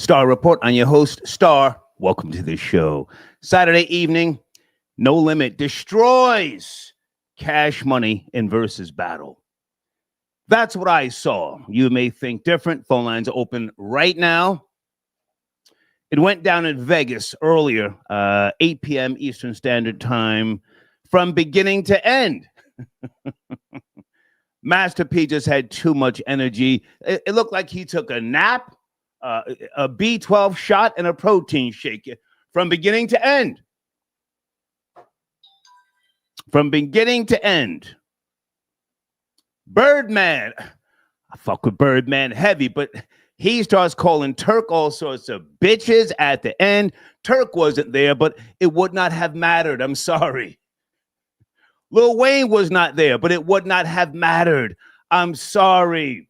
Star Report. I'm your host, Star. Welcome to the show. Saturday evening, No Limit destroys Cash Money in Verzuz battle. That's what I saw. You may think different. Phone lines are open right now. It went down in Vegas earlier, 8 p.m. Eastern Standard Time, from beginning to end. Master P just had too much energy. It looked like he took a nap, a B12 shot, and a protein shake from beginning to end. From beginning to end. Birdman. I fuck with Birdman heavy, but he starts calling Turk all sorts of bitches at the end. Turk wasn't there, but it would not have mattered. I'm sorry. Lil Wayne was not there, but it would not have mattered. I'm sorry.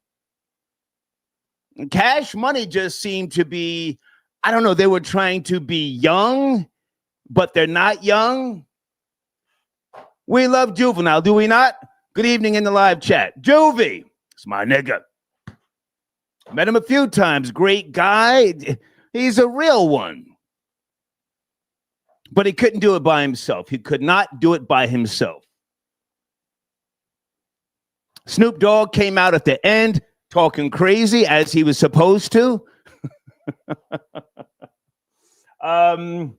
Cash Money just seemed to be, I don't know, they were trying to be young, but they're not young. We love Juvenile, do we not? Good evening in the live chat. Juvie, it's my nigga. Met him a few times. Great guy. He's a real one. But he couldn't do it by himself. He could not do it by himself. Snoop Dogg came out at the end talking crazy as he was supposed to. I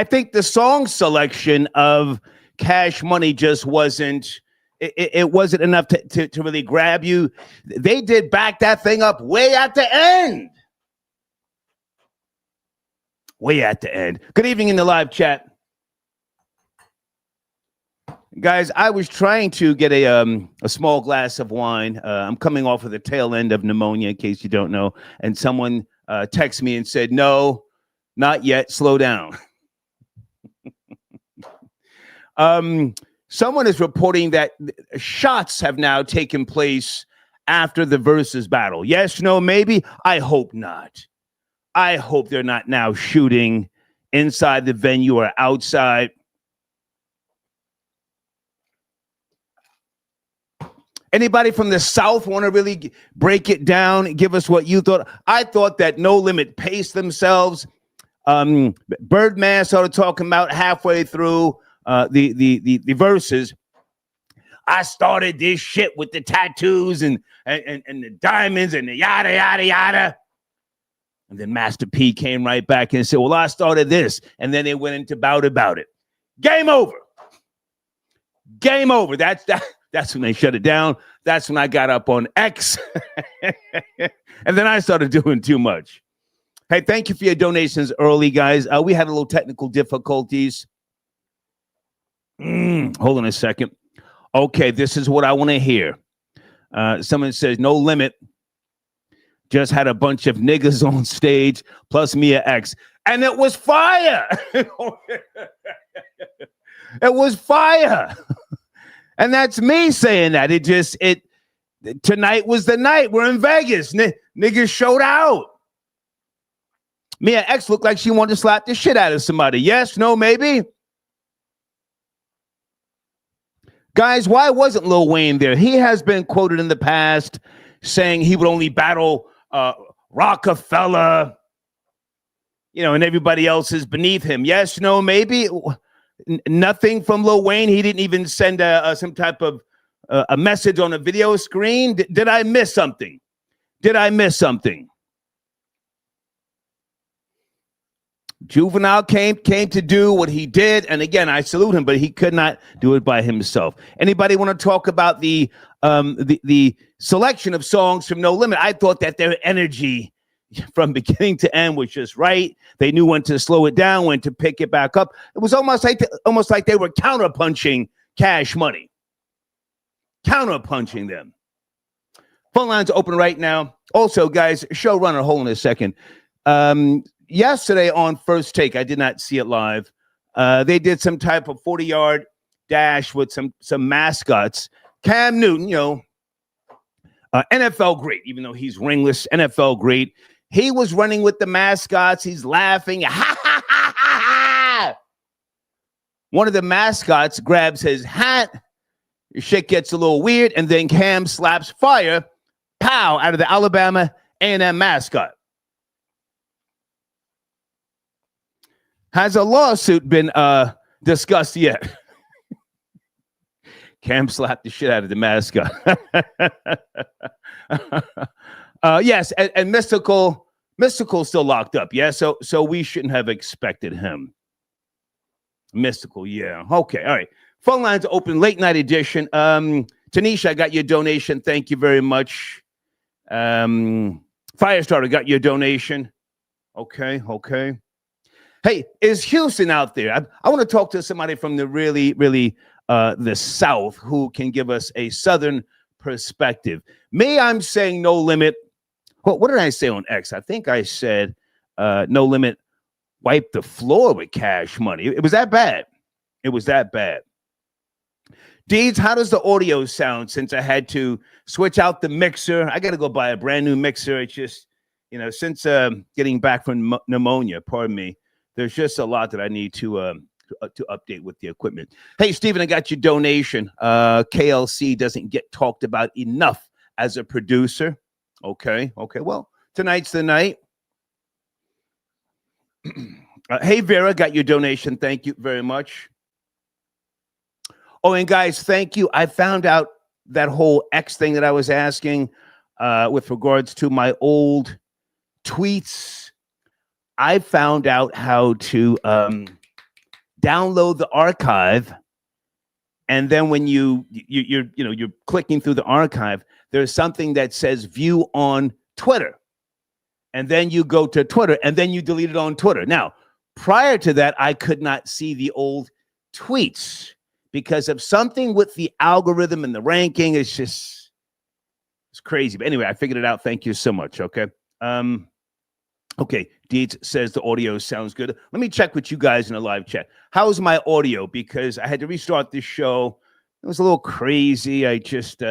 think the song selection of Cash Money just wasn't, it wasn't enough to really grab you. They did back that thing up way at the end. Way at the end. Good evening in the live chat. Guys, I was trying to get a small glass of wine. I'm coming off of the tail end of pneumonia, in case you don't know. And someone texted me and said, no, not yet. Slow down. Someone is reporting that shots have now taken place after the Verzuz battle. Yes, no, maybe. I hope not. I hope they're not now shooting inside the venue or outside. Anybody from the South want to really break it down? Give us what you thought. I thought that No Limit paced themselves. Birdman started talking about halfway through the verses. I started this shit with the tattoos and the diamonds and the yada, yada, yada. And then Master P came right back and said, well, I started this. And then they went into bout about it. Game over. Game over. That's that. That's when they shut it down. That's when I got up on X. And then I started doing too much. Hey, thank you for your donations early, guys. We had a little technical difficulties. Hold on a second. Okay, this is what I want to hear. Someone says, No Limit just had a bunch of niggas on stage, plus Mia X. And it was fire. It was fire. And that's me saying that. Tonight was the night. We're in Vegas. Niggas showed out. Mia X looked like she wanted to slap the shit out of somebody. Yes, no, maybe. Guys, why wasn't Lil Wayne there? He has been quoted in the past saying he would only battle Rockefeller, and everybody else is beneath him. Yes, no, maybe. Nothing from Lil Wayne. He didn't even send some type of a message on a video screen. Did I miss something? Juvenile came to do what he did, and again, I salute him, but he could not do it by himself. Anybody want to talk about the selection of songs from No Limit? I thought that their energy from beginning to end was just right. They knew when to slow it down, when to pick it back up. It was almost like they were counterpunching Cash Money, counterpunching them. Phone lines open right now. Also, guys, showrunner, hold on a second. Yesterday on First Take, I did not see it live. They did some type of 40-yard dash with some mascots. Cam Newton, NFL great, even though he's ringless, NFL great. He was running with the mascots. He's laughing. Ha, ha, ha, ha, ha. One of the mascots grabs his hat. Your shit gets a little weird, and then Cam slaps fire, pow, out of the Alabama A&M mascot. Has a lawsuit been discussed yet? Cam slapped the shit out of the mascot. Yes, and Mystical still locked up. Yeah, so we shouldn't have expected him. Mystical, yeah. Okay, all right. Phone lines open, late night edition. Tanisha, I got your donation. Thank you very much. Firestarter got your donation. Okay. Hey, is Houston out there? I want to talk to somebody from the really, the South who can give us a Southern perspective. Me, I'm saying No Limit. What did I say on X? I think I said No Limit wiped the floor with Cash Money. It was that bad. Deeds, how does the audio sound since I had to switch out the mixer? I got to go buy a brand new mixer. It's just, since getting back from pneumonia, pardon me, there's just a lot that I need to update with the equipment. Hey, Stephen, I got your donation. KLC doesn't get talked about enough as a producer. Okay. Well, tonight's the night. Hey, Vera, got your donation. Thank you very much. Oh, and guys, thank you. I found out that whole X thing that I was asking with regards to my old tweets. I found out how to download the archive, and then when you're clicking through the archive, there's something that says view on Twitter, and then you go to Twitter, and then you delete it on Twitter. Now, prior to that, I could not see the old tweets because of something with the algorithm and the ranking. It's crazy. But anyway, I figured it out. Thank you so much. Okay. Okay, Deeds says the audio sounds good. Let me check with you guys in the live chat. How's my audio? Because I had to restart this show. It was a little crazy. I just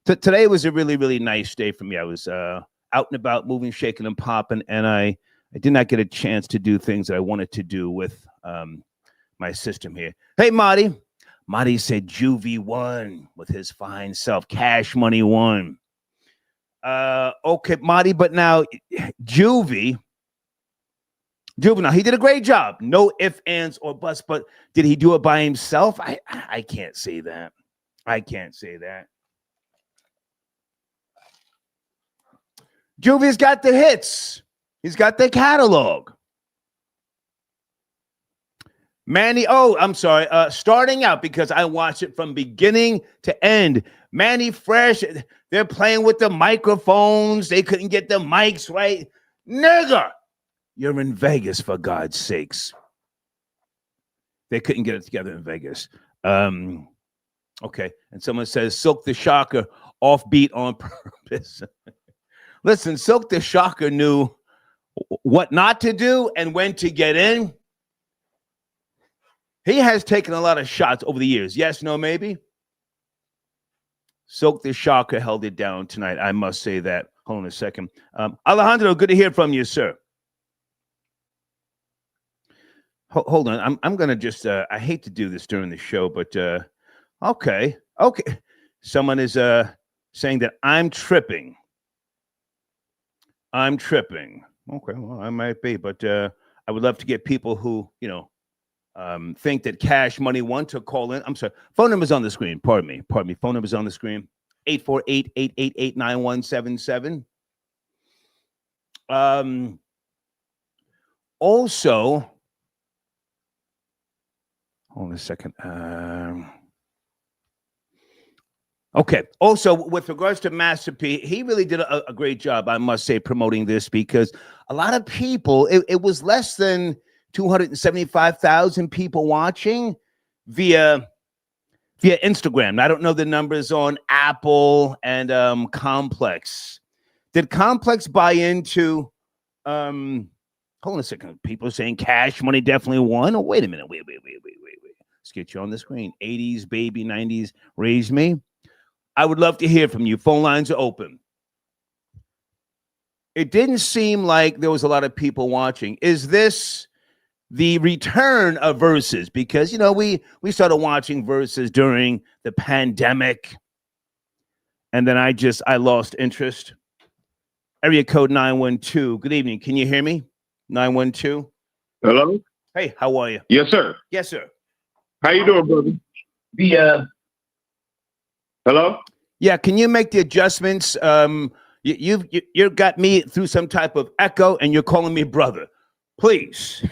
today was a really, really nice day for me. I was out and about, moving, shaking, and popping, and I did not get a chance to do things that I wanted to do with my system here. Hey, Marty. Marty said Juvie won with his fine self. Cash Money won. Okay, Marty, but now Juvenile, he did a great job. No ifs, ands, or buts, but did he do it by himself? I can't say that. Juvie's got the hits. He's got the catalog. Manny, oh, I'm sorry. Starting out, because I watched it from beginning to end. Manny Fresh, they're playing with the microphones. They couldn't get the mics right. Nigga, you're in Vegas, for God's sakes. They couldn't get it together in Vegas. Okay. And someone says, Silk the Shocker, offbeat on purpose. Listen, Silk the Shocker knew what not to do and when to get in. He has taken a lot of shots over the years. Yes, no, maybe? Silk the Shocker held it down tonight. I must say that. Hold on a second. Alejandro, good to hear from you, sir. Hold on. I'm going to just, I hate to do this during the show, but okay. Someone is saying that I'm tripping. Okay, well, I might be, but I would love to get people who, think that Cash Money want to call in. I'm sorry. Phone number's on the screen. Pardon me. Phone number's on the screen. 848-888-9177. Also, hold on a second. Okay. Also, with regards to Master P, he really did a great job, I must say, promoting this, because a lot of people, it was less than 275,000 people watching via Instagram. I don't know the numbers on Apple and Complex. Did Complex buy into hold on a second. People are saying Cash Money definitely won. Oh, wait a minute. Wait. Let's get you on the screen. 80s, baby, 90s, raise me. I would love to hear from you. Phone lines are open. It didn't seem like there was a lot of people watching. Is this the return of Verzuz? Because, we started watching Verzuz during the pandemic, and then I lost interest. Area code 912. Good evening. Can you hear me? 912. Hello? Hey, how are you? Yes, sir. Yes, sir. How you doing, brother? Hello? Yeah, can you make the adjustments? You got me through some type of echo, and you're calling me brother. Please,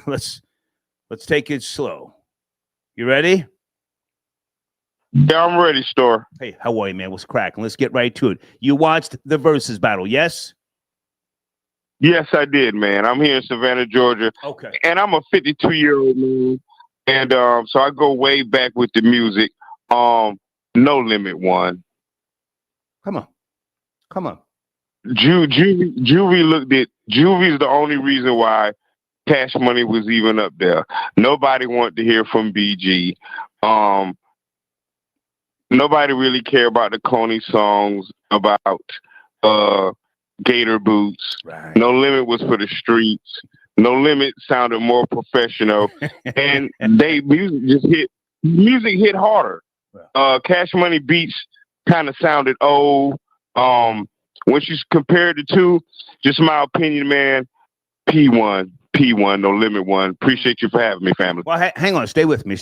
let's take it slow. You ready? Yeah, I'm ready, Store. Hey, how are you, man? What's cracking? Let's get right to it. You watched the Verzuz battle, yes? Yes, I did, man. I'm here in Savannah, Georgia. Okay. And I'm a 52-year-old man. And so I go way back with the music. No Limit won. Come on. Juvie looked at Juvie's the only reason why Cash Money was even up there. Nobody wanted to hear from BG. Nobody really cared about the Coney songs about Gator Boots. Right. No Limit was for the streets. No Limit sounded more professional. And music hit harder. Cash Money beats kind of sounded old. Once you compare the two, just my opinion, man, P1, No Limit won. Appreciate you for having me, family. Well, hang on. Stay with me.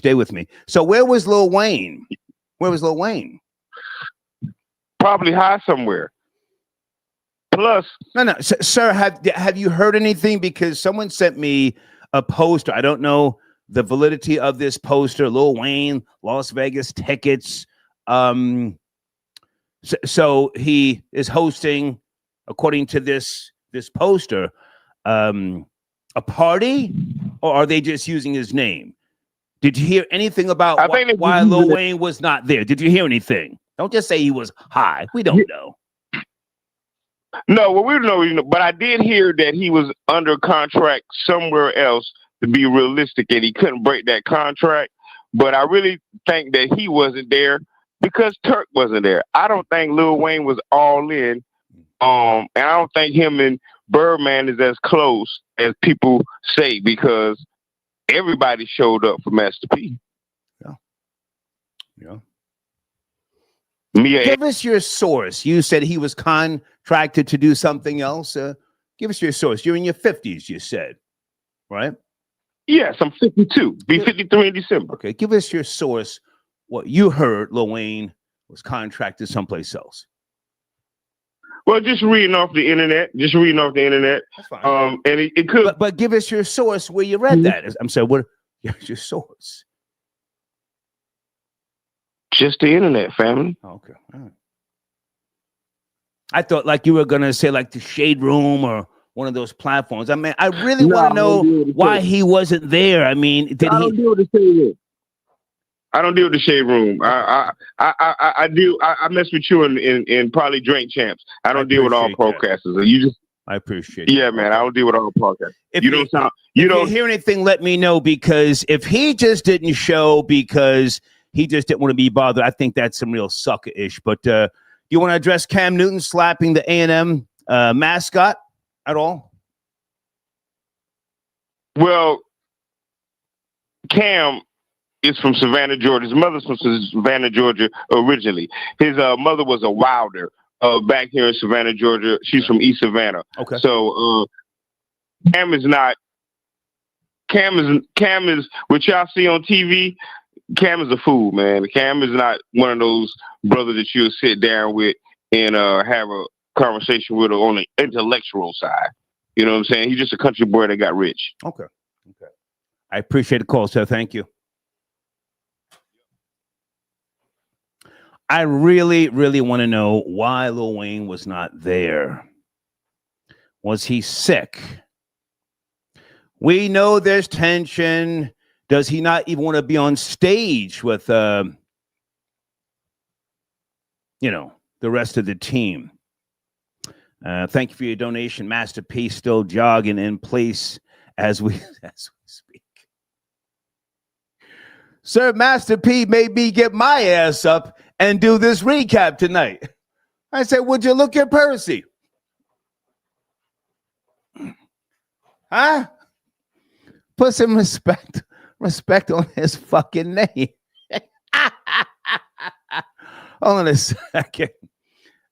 So where was Lil Wayne? Probably high somewhere. Plus, No, sir. Have you heard anything? Because someone sent me a poster. I don't know the validity of this poster. Lil Wayne, Las Vegas tickets. So he is hosting, according to this poster, a party, or are they just using his name? Did you hear anything about why Lil Wayne was not there? Did you hear anything? Don't just say he was high. We don't know. No, well, we don't know, but I did hear that he was under contract somewhere else to be realistic, and he couldn't break that contract. But I really think that he wasn't there because Turk wasn't there. I don't think Lil Wayne was all in, and I don't think him and Birdman is as close as people say, because everybody showed up for Master P. Yeah. Give us your source. You said he was contracted to do something else. Give us your source. You're in your 50s, you said, right? Yes, I'm 52. Be 53 in December. Okay, give us your source. What you heard, Lil Wayne was contracted someplace else. Well, just reading off the internet. That's fine. And it could. But give us your source where you read that. I'm sorry. What? Your source? Just the internet, family. Okay. All right. I thought like you were gonna say like the Shade Room or one of those platforms. I mean, I really want to know why he wasn't there. I mean, did he? Don't deal with the Shade Room. I don't deal with the Shade Room. I deal. I mess with you in probably Drink Champs. I don't deal with all podcasters. You just. I appreciate. Yeah, man. I don't deal with all podcasters. If you don't hear anything, let me know, because if he just didn't show because he just didn't want to be bothered, I think that's some real sucker-ish. But do you want to address Cam Newton slapping the A&M mascot at all? Well, Cam is from Savannah, Georgia. His mother's from Savannah, Georgia originally. His mother was a Wilder back here in Savannah, Georgia. She's from East Savannah. Okay. So Cam is what y'all see on TV. Cam is a fool, man. Cam is not one of those brothers that you'll sit down with and have a conversation with on the intellectual side. You know what I'm saying? He's just a country boy that got rich. Okay. I appreciate the call, sir. Thank you. I really, really want to know why Lil Wayne was not there. Was he sick? We know there's tension. Does he not even want to be on stage with, the rest of the team? Thank you for your donation. Master P still jogging in place as we speak. Sir, Master P made me get my ass up and do this recap tonight. I said, would you look at Percy? Huh? Put some respect on his fucking name. Hold on a second.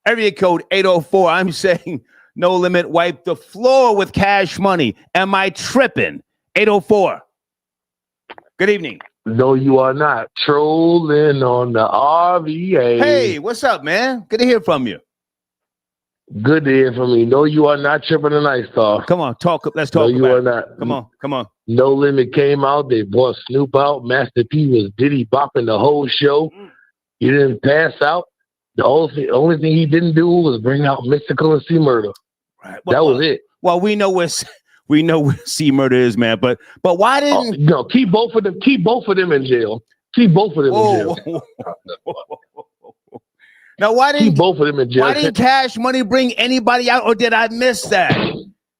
Area code 804. I'm saying No Limit wipe the floor with Cash Money. Am I tripping? 804. Good evening. No, you are not. Trolling on the RVA. Hey, what's up, man? Good to hear from you. Good to hear from you. No, you are not tripping tonight, star. Come on, talk. Let's talk. No, you are not. Come on. No Limit came out. They brought Snoop out. Master P was Diddy bopping the whole show. He didn't pass out. The only thing he didn't do was bring out Mystical and C Murder. Right. That was it. Well, we know where C Murder is, man. But why didn't no, keep both of them in jail. Keep both of them in jail. Now, why didn't keep both of them in jail? Why didn't Cash Money bring anybody out, or did I miss that?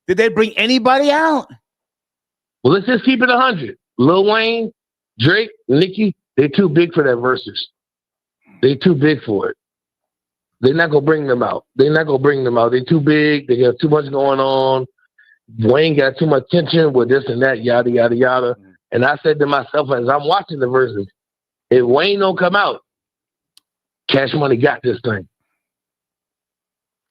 Did they bring anybody out? Well, let's just keep it 100. Lil Wayne, Drake, Nicki, they're too big for that versus. They're too big for it. They're not gonna bring them out. They're too big. They got too much going on. Wayne got too much tension with this and that, yada, yada, yada. And I said to myself as I'm watching the verses, if Wayne don't come out, Cash Money got this thing.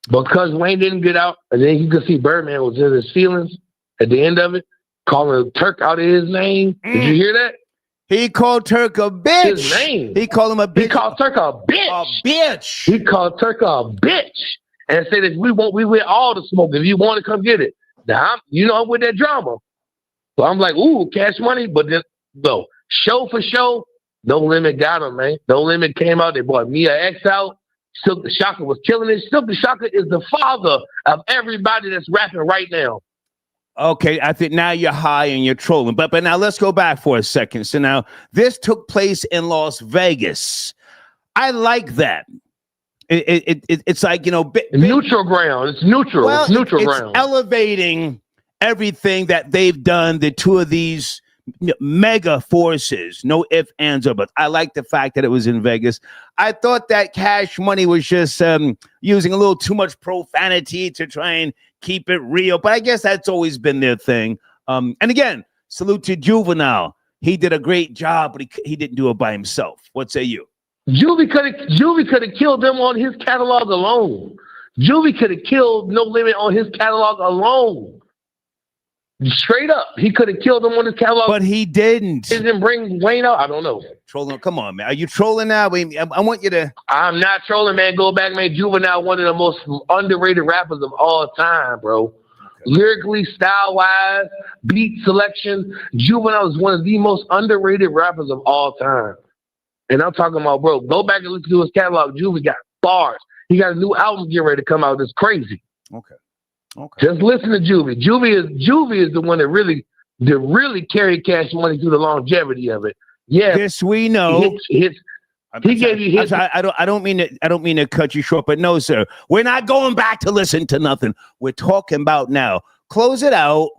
Because Wayne didn't get out, and then you could see Birdman was in his feelings at the end of it, calling Turk out of his name. Did you hear that? He called Turk a bitch. His name. He called him a bitch. He called Turk a bitch. A bitch. He called Turk a bitch and said, if we with all the smoke. If you want to come get it. Now, I'm with that drama. So I'm like, ooh, Cash Money. But then, no, show for show, No Limit got him, man. No Limit came out. They brought Mia X out. Silk the Shocker was killing it. Silk the Shocker is the father of everybody that's rapping right now. Okay, I think now you're high and you're trolling. But now let's go back for a second. So now this took place in Las Vegas. I like that. It's like, neutral ground. It's neutral. Well, it's neutral it's ground. Elevating everything that they've done, the two of these mega forces. No ifs, ands, or buts. I like the fact that it was in Vegas. I thought that Cash Money was just using a little too much profanity to try and keep it real. But I guess that's always been their thing. And again, salute to Juvenile. He did a great job, but he didn't do it by himself. What say you? Juvie could have killed them on his catalog alone. Juvie could have killed No Limit on his catalog alone. Straight up, he could have killed him on his catalog. But he didn't. Didn't bring Wayne out. I don't know. Trolling. Come on, man. Are you trolling now? I want you to. I'm not trolling, man. Go back, man. Juvenile, one of the most underrated rappers of all time, bro. Okay. Lyrically, style-wise, beat selection, Juvenile is one of the most underrated rappers of all time. And I'm talking about, bro, go back and listen to his catalog. Juvie got bars. He got a new album getting ready to come out. It's crazy. Okay. Just listen to Juvie. Juvie is the one that really carried Cash Money through the longevity of it. Yeah. This we know. He gave you hits. I don't mean to cut you short, but no, sir. We're not going back to listen to nothing. We're talking about now. Close it out.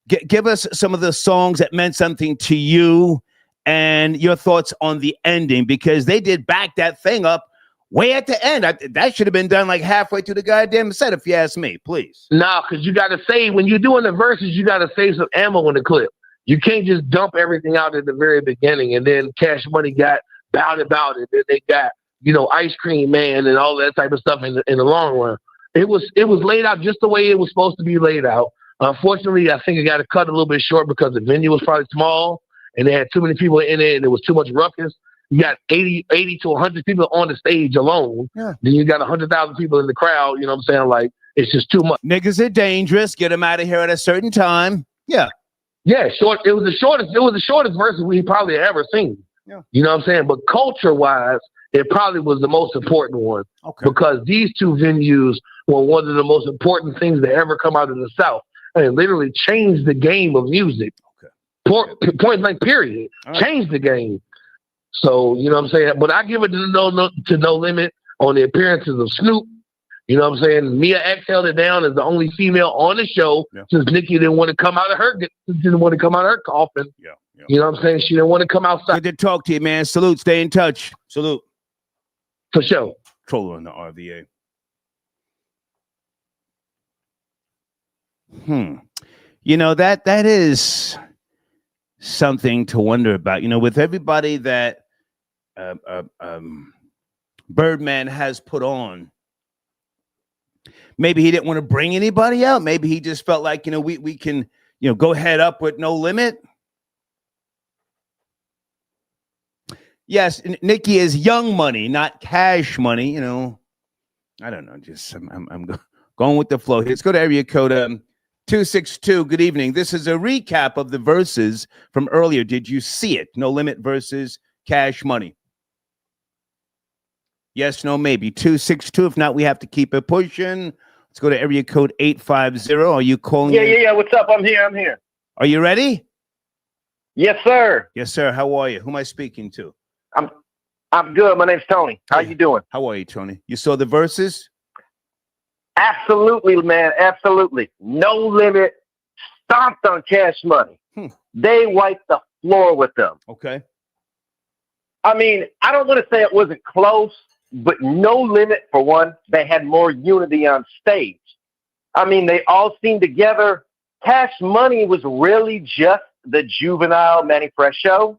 Give us some of the songs that meant something to you and your thoughts on the ending, because they did back that thing up way at the end. That should have been done like halfway through the goddamn set, if you ask me, please. Nah, because you got to save, when you're doing the verses, you got to save some ammo in the clip. You can't just dump everything out at the very beginning, and then Cash Money got about it. Then they got, Ice Cream Man and all that type of stuff in the long run. It was laid out just the way it was supposed to be laid out. Unfortunately, I think it got cut a little bit short because the venue was probably small and they had too many people in it and there was too much ruckus. You got 80 to 100 people on the stage alone. Yeah. Then you got 100,000 people in the crowd. You know what I'm saying? Like, it's just too much. Niggas are dangerous. Get them out of here at a certain time. Yeah. Yeah, short. It was the shortest verse we probably ever seen. Yeah. You know what I'm saying? But culture-wise, it probably was the most important one. Okay. Because these two venues were one of the most important things to ever come out of the South. And literally changed the game of music. Okay. Point blank, period. Right. Changed the game. So, you know what I'm saying? But I give it to No Limit on the appearances of Snoop. You know what I'm saying? Mia X held it down as the only female on the show since Nicki didn't want to come out of her coffin. Yeah. You know what I'm saying? She didn't want to come outside. Good to talk to you, man. Salute. Stay in touch. Salute. For sure. Troller on the RVA. That is something to wonder about. With everybody that Birdman has put on, maybe he didn't want to bring anybody out. Maybe he just felt like, we can, go head up with No Limit. Yes, Nicki is Young Money, not Cash Money. I don't know. Just I'm going with the flow. Let's go to area code 262. Good evening. This is a recap of the verses from earlier. Did you see it? No Limit versus Cash Money. Yes, no, maybe. 262. If not, we have to keep it pushing. Let's go to area code 850. Are you calling? Yeah. What's up? I'm here. Are you ready? Yes, sir. Yes, sir. How are you? Who am I speaking to? I'm good. My name's Tony. How you doing? How are you, Tony? You saw the verses? Absolutely, man. Absolutely. No Limit stomped on Cash Money. They wiped the floor with them. Okay. I mean, I don't want to say it wasn't close, but No Limit, for one, they had more unity on stage. I mean, they all seemed together. Cash Money was really just the Juvenile Manny Fresh show.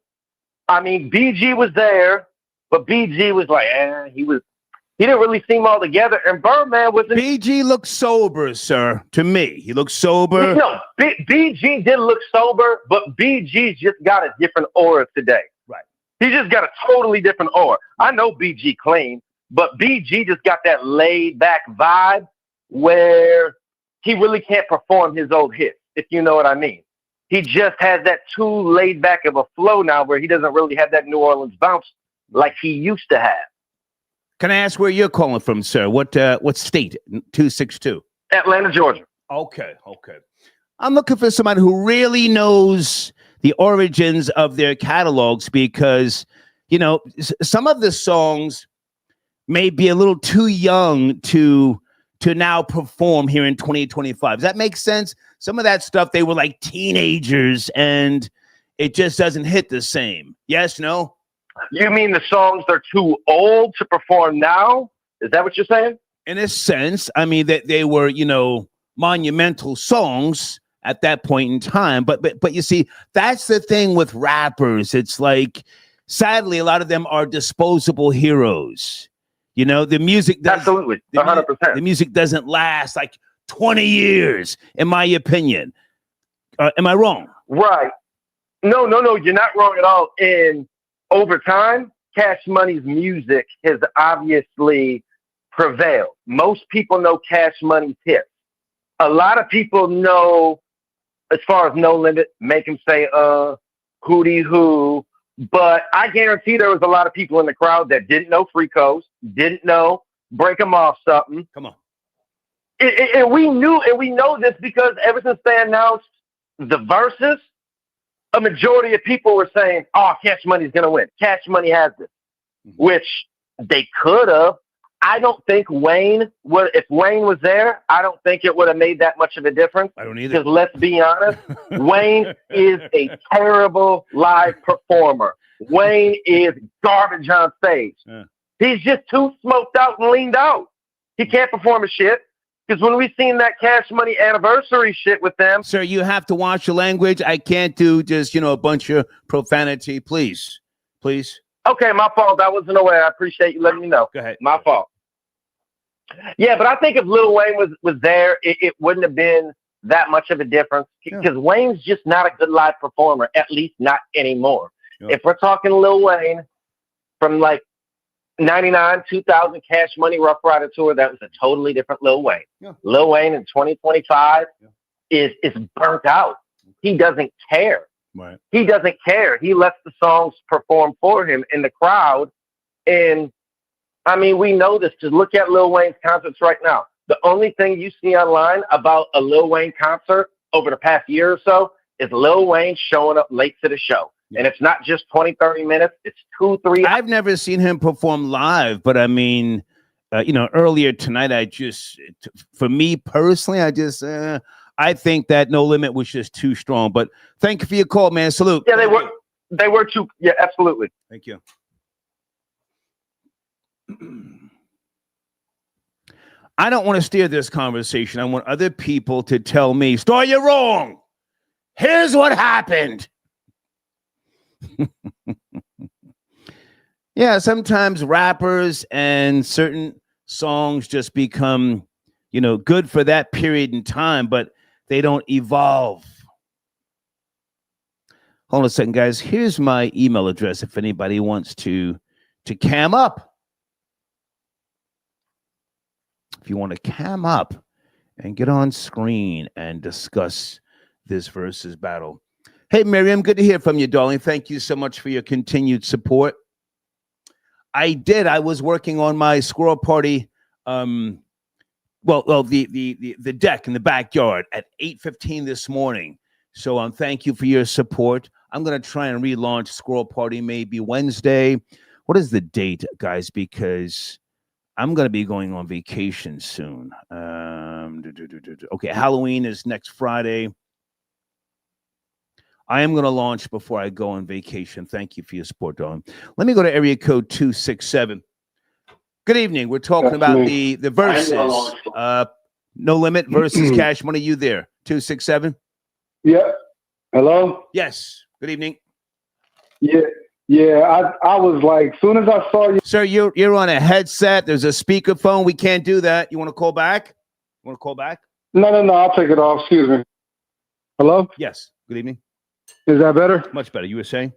I mean, BG was there, but BG was like, he didn't really seem all together. And Birdman wasn't. BG looked sober, sir. To me, he looked sober. No, BG did look sober, but BG just got a different aura today. Right. He just got a totally different aura. I know BG clean, but BG just got that laid back vibe where he really can't perform his old hits, if you know what I mean. He just has that too laid back of a flow now where he doesn't really have that New Orleans bounce like he used to have. Can I ask where you're calling from, sir? What state? 262. Atlanta, Georgia. Okay. I'm looking for somebody who really knows the origins of their catalogs, because, some of the songs may be a little too young to now perform here in 2025. Does that make sense? Some of that stuff, they were like teenagers and it just doesn't hit the same. Yes, no? You mean the songs are too old to perform now? Is that what you're saying? In a sense, I mean that they were, monumental songs at that point in time. But you see, that's the thing with rappers. It's like, sadly, a lot of them are disposable heroes. The music does, absolutely 100%. The music doesn't last like 20 years, in my opinion. Am I wrong? Right. No, you're not wrong at all. And over time, Cash Money's music has obviously prevailed. Most people know Cash Money's hits. A lot of people know, as far as No Limit, Make 'Em Say, Hootie Hoo. But I guarantee there was a lot of people in the crowd that didn't know Free Coast, didn't know Break 'Em Off Something. Come on. And we know this because ever since they announced the verses, a majority of people were saying, "Oh, Cash Money's gonna win. Cash Money has this," which they could have. I don't think Wayne would. If Wayne was there, I don't think it would have made that much of a difference. I don't either. Because let's be honest, Wayne is a terrible live performer. Wayne is garbage on stage. Yeah. He's just too smoked out and leaned out. He can't perform a shit. Because when we seen that Cash Money anniversary shit with them. Sir, you have to watch your language. I can't do just, a bunch of profanity. Please. Okay, my fault. I wasn't aware. I appreciate you letting me know. Go ahead. My fault. Yeah, but I think if Lil Wayne was there, it wouldn't have been that much of a difference. Because Wayne's just not a good live performer, at least not anymore. Yeah. If we're talking Lil Wayne from like 99, 2000 Cash Money Rough Rider Tour, that was a totally different Lil Wayne. Yeah. Lil Wayne in 2025 is burnt out. He doesn't care. Right. He doesn't care. He lets the songs perform for him in the crowd. And I mean, we know this. Just look at Lil Wayne's concerts right now. The only thing you see online about a Lil Wayne concert over the past year or so is Lil Wayne showing up late to the show. And it's not just 20, 30 minutes. It's 2, 3 hours. I've never seen him perform live, but I mean, earlier tonight, for me personally, I think that No Limit was just too strong. But thank you for your call, man. Salute. Yeah, they were too. Yeah, absolutely. Thank you. I don't want to steer this conversation. I want other people to tell me, Star, you're wrong. Here's what happened. Yeah, sometimes rappers and certain songs just become, good for that period in time, but they don't evolve. Hold on a second, guys. Here's my email address if anybody wants to cam up. If you want to cam up and get on screen and discuss this versus battle. Hey, Miriam, good to hear from you, darling. Thank you so much for your continued support. I was working on my squirrel party, the deck in the backyard at 8:15 this morning. So thank you for your support. I'm going to try and relaunch Squirrel Party maybe Wednesday. What is the date, guys? Because I'm going to be going on vacation soon. Okay, Halloween is next Friday. I am going to launch before I go on vacation. Thank you for your support, darling. Let me go to area code 267. Good evening. We're talking about the verses. No Limit versus Cash Money. You there? 267? Yeah. Hello? Yes. Good evening. Yeah. I was like, soon as I saw you. Sir, you're on a headset. There's a speakerphone. We can't do that. You want to call back? No. I'll take it off. Excuse me. Hello? Yes. Good evening. Is that better? Much better. You were saying?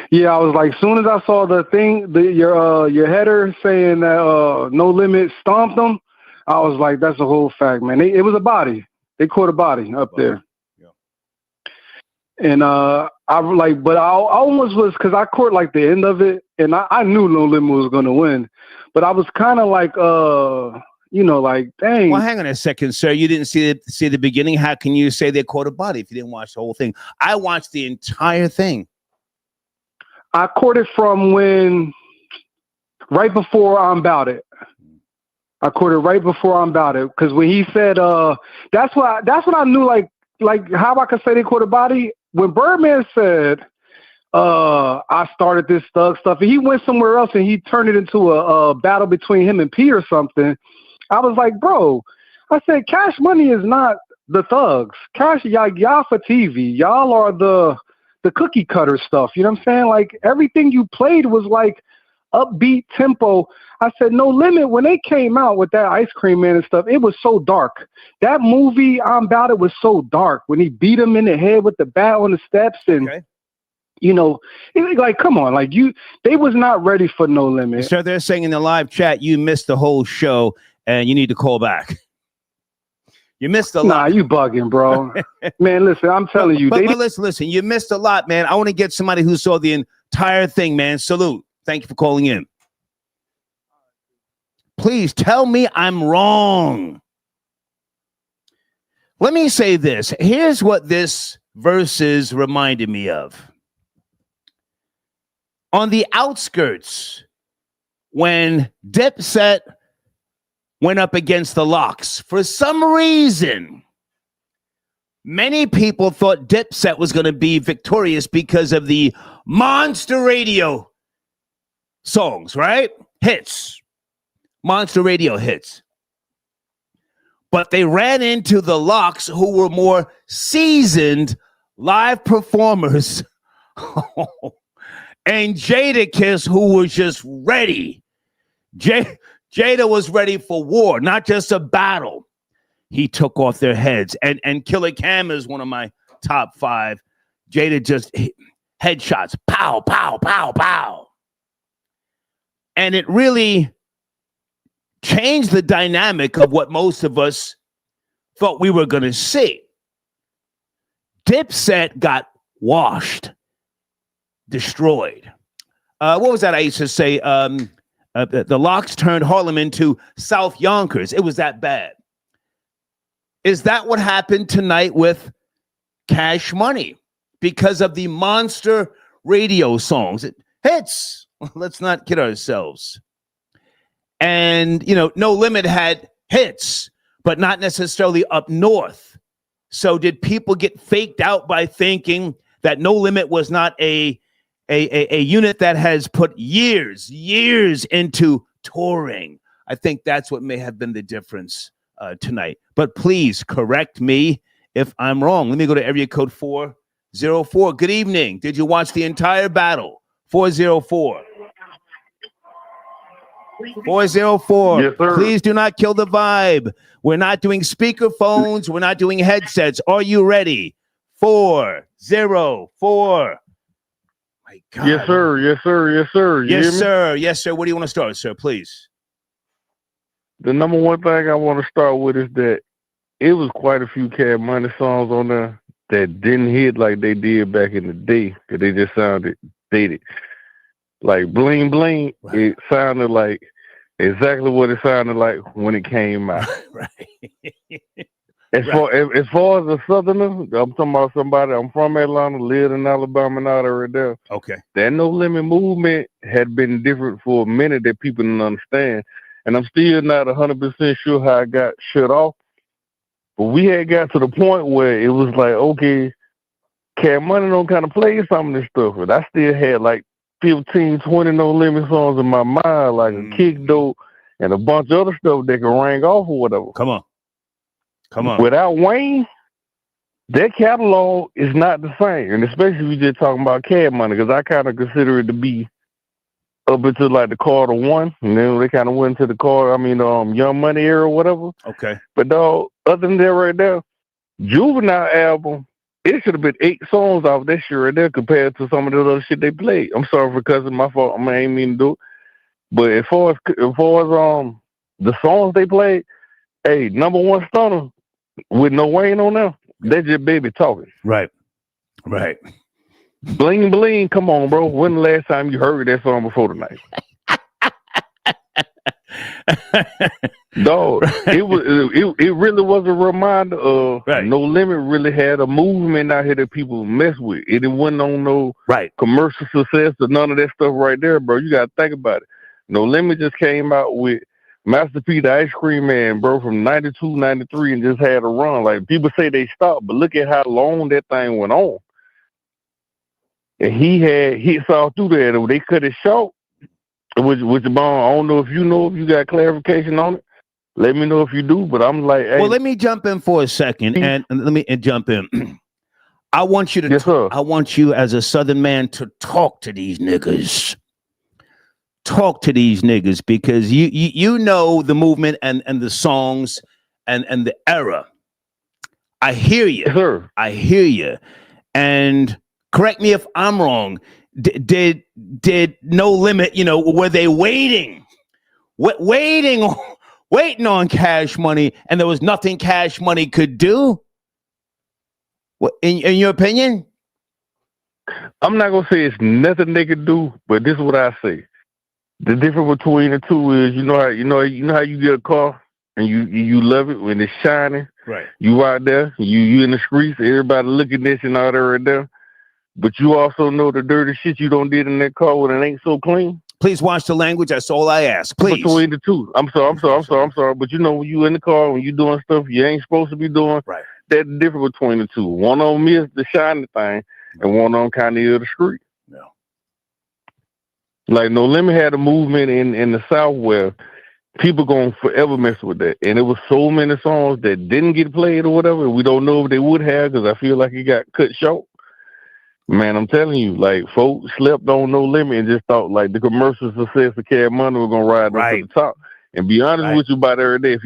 Yeah, I was like, soon as I saw the thing, your header saying that No Limit stomped them, I was like, that's a whole fact, man. It was a body. They caught a body up there. Yeah. And I almost was, because I caught like the end of it, and I knew No Limit was going to win, but I was kind of like, like, dang. Well, hang on a second, sir. You didn't see the beginning. How can you say they caught a body if you didn't watch the whole thing? I watched the entire thing. I caught it from right before I'm About It. I caught it right before I'm About It, because when he said, that's what I knew, like how I could say they caught a body. When Birdman said, I started this thug stuff, and he went somewhere else and he turned it into a battle between him and P or something. I was like, bro, I said, Cash Money is not the thugs. Y'all for TV. Y'all are the cookie cutter stuff. You know what I'm saying? Like, everything you played was like upbeat tempo. I said, No Limit, when they came out with that Ice Cream Man and stuff, it was so dark. That movie, I'm About It, was so dark. When he beat him in the head with the bat on the steps and, you know, it, like, come on, like they was not ready for No Limit. Sir, they're saying in the live chat, you missed the whole show and you need to call back. You missed a lot. Nah, you bugging, bro. Man, listen, I'm telling you. But listen, you missed a lot, man. I want to get somebody who saw the entire thing, man. Salute. Thank you for calling in. Please tell me I'm wrong. Let me say this. Here's what this verses reminded me of. On the outskirts, when Dipset went up against the Locks, for some reason, many people thought Dipset was going to be victorious because of the monster radio songs, right? Hits. Monster radio hits. But they ran into the Locks, who were more seasoned live performers. And Jadakiss, who was just ready. Jada was ready for war, not just a battle. He took off their heads. And Killer Cam is one of my top 5. Jada just headshots. Pow, pow, pow, pow. And it really changed the dynamic of what most of us thought we were going to see. Dipset got washed, destroyed. What was that I used to say? The Locks turned Harlem into South Yonkers. It was that bad. Is that what happened tonight with Cash Money? Because of the monster radio songs. It hits. Let's not kid ourselves. And, you know, No Limit had hits, but not necessarily up north. So did people get faked out by thinking that No Limit was not a unit that has put years into touring? I think that's what may have been the difference tonight. But please correct me if I'm wrong. Let me go to area code 404. Good evening. Did you watch the entire battle? 404. 404. Yes, sir. Please do not kill the vibe. We're not doing speaker phones. We're not doing headsets. Are you ready? 404. My God. Yes, sir. Yes, sir. Yes, sir. You hear Yes, me? sir. Yes, sir. Where do you want to start, sir? Please. The number one thing I want to start with is that it was quite a few Cash Money songs on there that didn't hit like they did back in the day, because they just sounded dated. Like Bling Bling, Right. It sounded like exactly what it sounded like when it came out. Right. As far as a Southerner, I'm talking about somebody, I'm from Atlanta, lived in Alabama and all that right there. Okay. That No Limit movement had been different for a minute that people didn't understand. And I'm still not 100% sure how I got shut off. But we had got to the point where it was like, okay, Cash Money don't kind of play some of this stuff. But I still had like 15, 20 No Limit songs in my mind, like a Kick Dope and a bunch of other stuff that could ring off or whatever. Come on. Without Wayne, their catalog is not the same. And especially if we just talking about Cash Money, because I kind of consider it to be up until like the Carter 1, and then they kind of went to the Young Money era or whatever. Okay. But dog, other than that right there, Juvenile album, it should have been 8 songs off that shit right there compared to some of the other shit they played. I'm sorry for cussing, my fault. I ain't mean to do it. But as far as the songs they played, hey, number one stunner with no Wayne on there, they just baby talking. Right. Bling Bling, come on, bro. When the last time you heard that song before tonight? Dog, it really was a reminder of No Limit really had a movement out here that people mess with. It wasn't on no commercial success or none of that stuff right there, bro. You gotta think about it. No Limit just came out with Master P, the Ice Cream Man, bro, from 92, 93, and just had a run. Like, people say they stopped, but look at how long that thing went on. And he had hits all through there. They cut it short, which I don't know if you got clarification on it. Let me know if you do, but I'm like, hey. Well, let me jump in for a second, and let me jump in. I want you to, yes, sir. I want you as a Southern man to talk to these niggas. talk to these niggas because you know the movement and the songs and the era. I hear you. Yes, sir. I hear you. And correct me if I'm wrong. Did No Limit, were they waiting on Cash Money, and there was nothing Cash Money could do? What, in your opinion? I'm not gonna say it's nothing they could do, but this is what I say. The difference between the two is, you know how you get a car and you love it when it's shining. Right. You out there, you in the streets, everybody looking at you and all that right there. But you also know the dirty shit you don't did in that car when it ain't so clean. Please watch the language. That's all I ask. Please. Between the two. I'm sorry. But you know, when you in the car, when you doing stuff you ain't supposed to be doing, right. That's the difference between the two. One of them is the shiny thing, and one of them kind of is the street. No. Like No Limit had a movement in the South where people gonna forever mess with that, and it was so many songs that didn't get played or whatever. We don't know if they would have because I feel like it got cut short. Man, I'm telling you, like, folks slept on No Limit and just thought like the commercial success of Cash Money was gonna ride up to the top. And be honest with you about every day,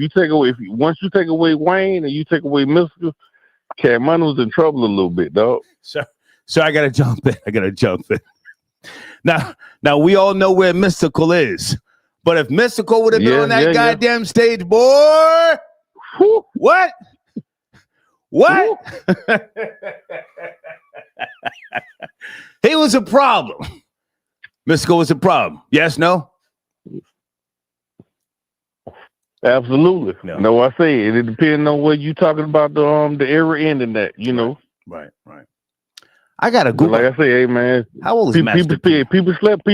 once you take away Wayne and you take away Mystical, Cash Money was in trouble a little bit, dog. So I gotta jump in. Now we all know where Mystical is. But if Mystical would have been on that goddamn stage, boy, Whew. What? He was a problem. Mystical was a problem. Yes, no? Absolutely. No, I say it depends on what you talking about the era ending that, Right. I gotta Google. Like I say, hey man, how old is Master P? People slept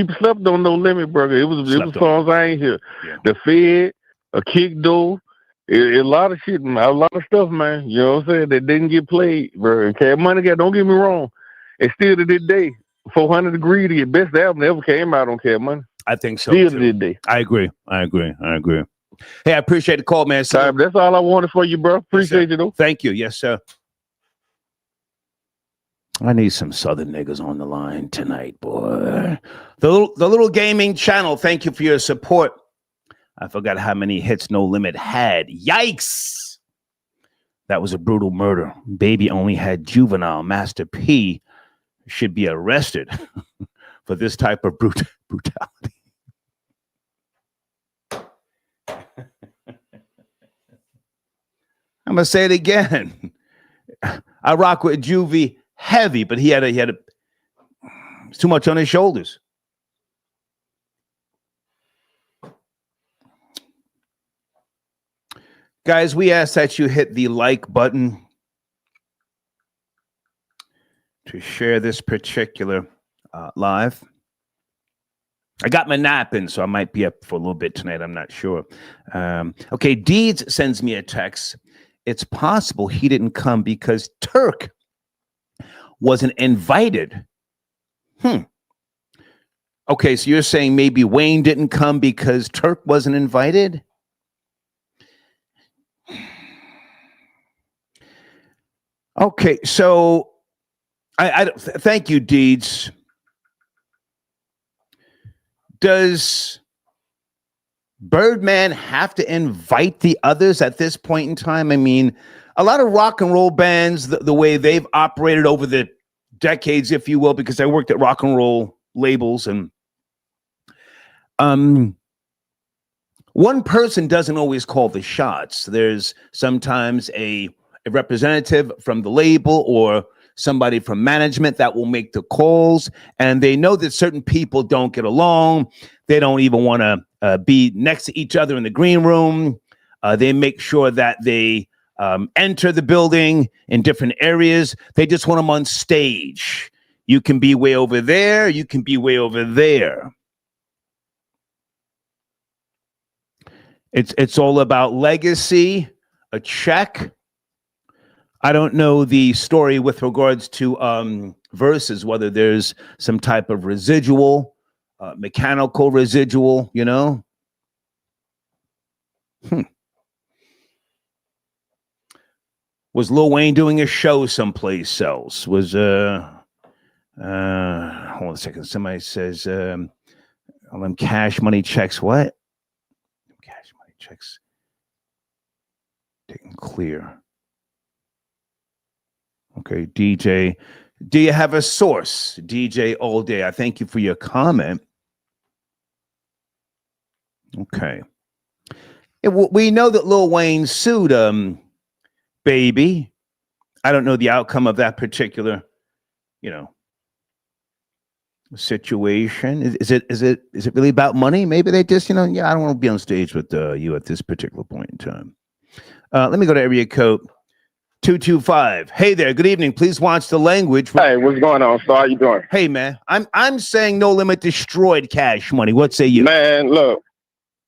on No Limit, brother. It was songs I ain't hear. Yeah. The Fed, a Kick Door, a lot of shit, man, a lot of stuff, man. You know what I'm saying? That didn't get played, bro. And Cash Money don't get me wrong. And still to this day, 400 Degree, the best album that ever came out on Cash Money. I think so. Still to this day. I agree. Hey, I appreciate the call, man. So, that's all I wanted for you, bro. Appreciate you, though. Thank you. Yes, sir. I need some Southern niggas on the line tonight, boy. The little gaming channel. Thank you for your support. I forgot how many hits No Limit had. Yikes! That was a brutal murder. Baby only had juvenile. Master P should be arrested for this type of brutality. I'm gonna say it again. I rock with Juvie heavy, but he had too much on his shoulders. Guys, we ask that you hit the like button to share this particular live. I got my nap in, so I might be up for a little bit tonight. I'm not sure. Okay, Deeds sends me a text. It's possible he didn't come because Turk wasn't invited. Okay, so you're saying maybe Wayne didn't come because Turk wasn't invited? Okay, so I thank you, Deeds. Does Birdman have to invite the others at this point in time? I mean, a lot of rock and roll bands, the way they've operated over the decades, if you will, because I worked at rock and roll labels, and one person doesn't always call the shots. There's sometimes a representative from the label or somebody from management that will make the calls, and they know that certain people don't get along. They don't even want to be next to each other in the green room. They make sure that they enter the building in different areas. They just want them on stage. You can be way over there. You can be way over there. It's all about legacy, a check. I don't know the story with regards to verses, whether there's some type of residual, mechanical residual, you know? Was Lil Wayne doing a show someplace else? Was hold on a second. Somebody says, Cash Money checks what? Cash Money checks didn't clear. Okay, DJ. Do you have a source? DJ all day. I thank you for your comment. Okay. We know that Lil Wayne sued Baby. I don't know the outcome of that particular, situation. Is it really about money? Maybe they just, I don't want to be on stage with you at this particular point in time. Let me go to area code 225. Hey there, good evening. Please watch the language. Hey, what's going on? So how you doing? Hey man, I'm saying No Limit destroyed Cash Money. What say you? Man, look,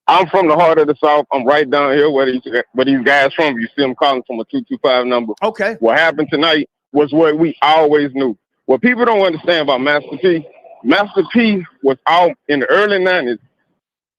I'm from the heart of the South. I'm right down here where these guys from. You see them calling from a 225 number. Okay. What happened tonight was what we always knew. What people don't understand about Master P was out in the early 90s.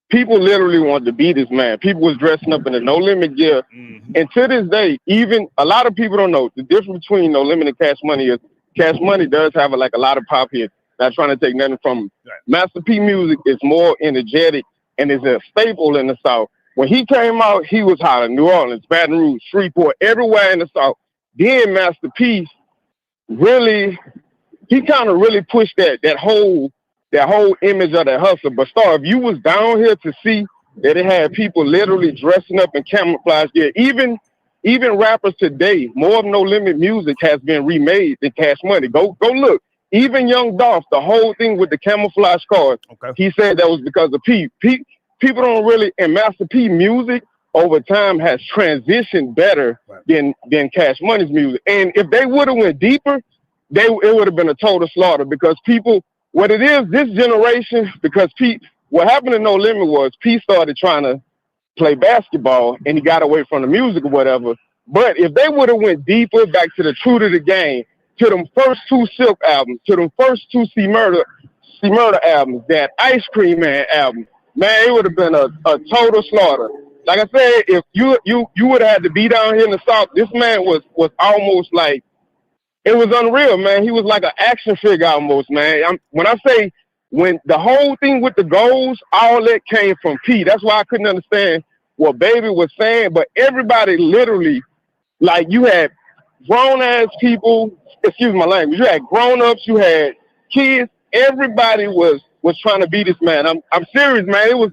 People literally wanted to be this man. People was dressing up in the No Limit gear. Mm-hmm. And to this day, even a lot of people don't know the difference between No Limit and Cash Money is Cash Money does have a lot of pop hits. Not trying to take nothing from him. Right. Master P music is more energetic and is a staple in the South. When he came out, he was hot in New Orleans, Baton Rouge, Shreveport, everywhere in the South. Then Master P he kind of really pushed that whole image of the hustler. But if you was down here to see that it had people literally dressing up in camouflage gear, even rappers today, more of No Limit music has been remade than Cash Money. Go look. Even Young Dolph, the whole thing with the camouflage cars, okay. He said that was because of P. People don't really, and Master P music over time has transitioned better than Cash Money's music. And if they would have went deeper, it would have been a total slaughter because people, what it is, this generation, because what happened to No Limit was P started trying to play basketball and he got away from the music or whatever. But if they would have went deeper back to the true to the game, to them first two Silk albums, to them first two C Murder albums, that Ice Cream Man album, man, it would have been a total slaughter. Like I said, if you would have had to be down here in the South, this man was almost like, it was unreal, man. He was like an action figure almost, man. When the whole thing with the goals, all that came from P. That's why I couldn't understand what Baby was saying, but everybody literally, like you had grown-ass people, excuse my language, you had grown-ups, you had kids, everybody was trying to be this man. I'm serious, man. It was.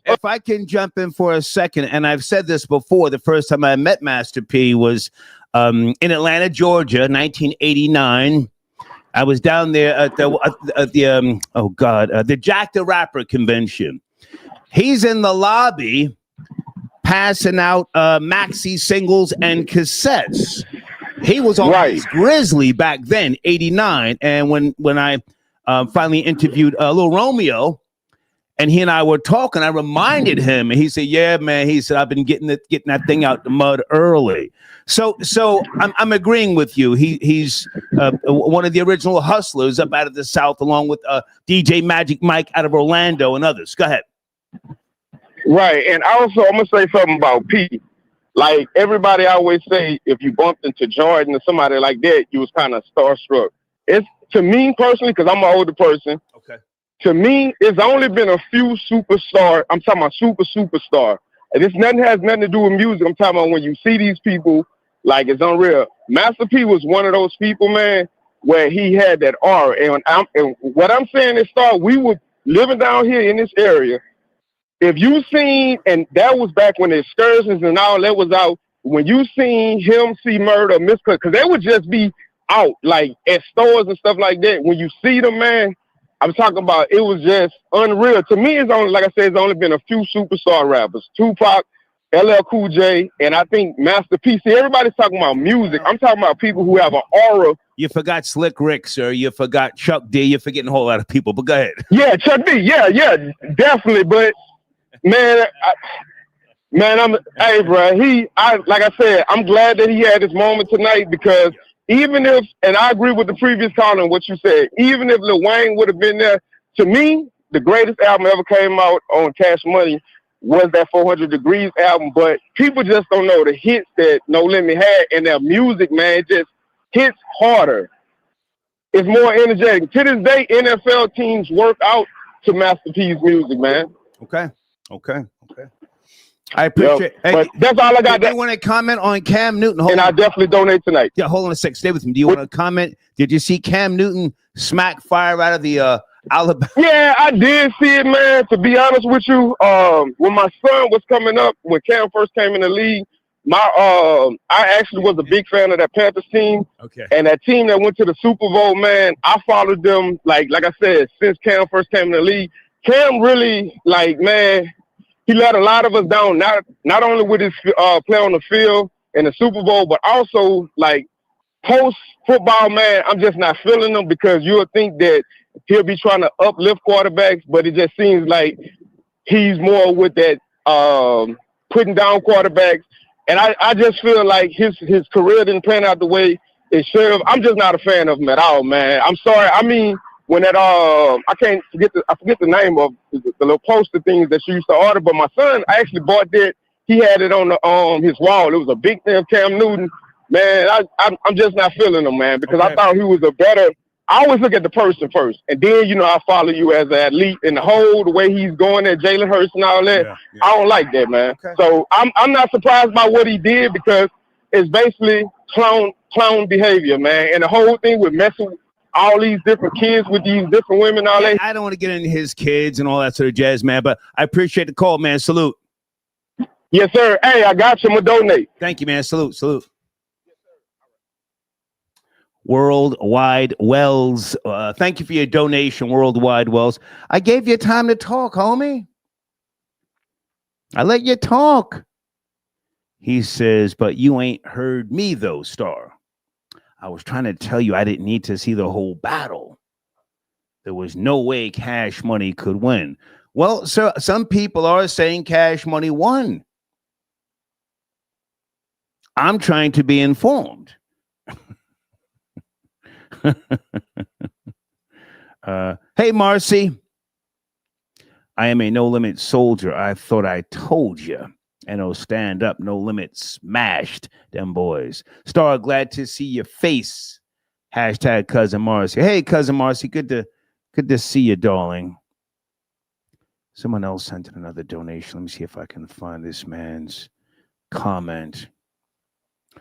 If I can jump in for a second, and I've said this before, the first time I met Master P was in Atlanta, Georgia, 1989. I was down there at the Jack the Rapper convention. He's in the lobby passing out maxi singles and cassettes. He was always Grizzly back then, 89. And when I finally interviewed Lil Romeo, and he and I were talking, I reminded him, and he said, "Yeah, man." He said, "I've been getting that thing out the mud early." So I'm agreeing with you. He's one of the original hustlers up out of the South, along with DJ Magic Mike out of Orlando and others. Go ahead. Right, and also I'm gonna say something about P. Like everybody always say, if you bumped into Jordan or somebody like that, you was kind of starstruck. It's to me personally, because I'm an older person. Okay. To me, it's only been a few superstar. I'm talking about superstar. And this has nothing to do with music. I'm talking about when you see these people, like it's unreal. Master P was one of those people, man, where he had that aura. And what I'm saying is, we were living down here in this area. If you seen, and that was back when the excursions and all that was out, when you seen him see Murder, because they would just be out, like at stores and stuff like that. When you see them, man, I'm talking about, it was just unreal. To me, it's only, like I said, it's only been a few superstar rappers. Tupac, LL Cool J, and I think Master P. See, everybody's talking about music. I'm talking about people who have an aura. You forgot Slick Rick, sir. You forgot Chuck D. You're forgetting a whole lot of people, but go ahead. Yeah, Chuck D. Yeah, definitely. But, man, hey, bro, like I said, I'm glad that he had this moment tonight because even if, and I agree with the previous caller and what you said, even if Lil Wayne would have been there, to me, the greatest album ever came out on Cash Money was that 400 Degrees album, but people just don't know the hits that No Limit had, and their music, man, just hits harder. It's more energetic. To this day, NFL teams work out to Master P's music, man. Okay. I appreciate. Yep. But that's all I got. Do you want to comment on Cam Newton? Hold and on. I definitely donate tonight. Yeah, hold on a sec. Stay with me. Do you want to comment? Did you see Cam Newton smack fire out of the Alabama? Yeah, I did see it, man. To be honest with you, when my son was coming up, when Cam first came in the league, I actually was a big fan of that Panthers team. Okay. And that team that went to the Super Bowl, man, I followed them like I said, since Cam first came in the league. Cam really, man, he let a lot of us down, not only with his play on the field in the Super Bowl, but also post-football, man, I'm just not feeling him, because you'll think that he'll be trying to uplift quarterbacks, but it just seems like he's more with that putting down quarterbacks. And I just feel like his career didn't pan out the way it should have. I'm just not a fan of him at all, man. I'm sorry. I mean, when that I forget the name of the little poster things that you used to order, but my son actually bought that. He had it on his wall. It was a big thing of Cam Newton. Man, I'm just not feeling him, man, because I thought he was a better. I always look at the person first, and then I follow you as an athlete, and the way he's going at Jalen Hurts and all that. Yeah. I don't like that, man. Okay. So I'm not surprised by what he did, because it's basically clown behavior, man. And the whole thing with messing with all these different kids with these different women, all that. I don't want to get into his kids and all that sort of jazz, man, but I appreciate the call, man. Salute. Yes, sir. Hey, I got you. I'm gonna donate. Thank you, man. Salute. Worldwide Wells. Thank you for your donation, Worldwide Wells. I gave you time to talk, homie. I let you talk. He says, but you ain't heard me, though, Star. I was trying to tell you I didn't need to see the whole battle. There was no way Cash Money could win. Well, sir, some people are saying Cash Money won. I'm trying to be informed. Hey, Marcy. I am a No Limit soldier. I thought I told you. And stand up. No Limit smashed them boys. Star, glad to see your face. Hashtag Cousin Marcy. Hey, Cousin Marcy. Good to see you, darling. Someone else sent in another donation. Let me see if I can find this man's comment.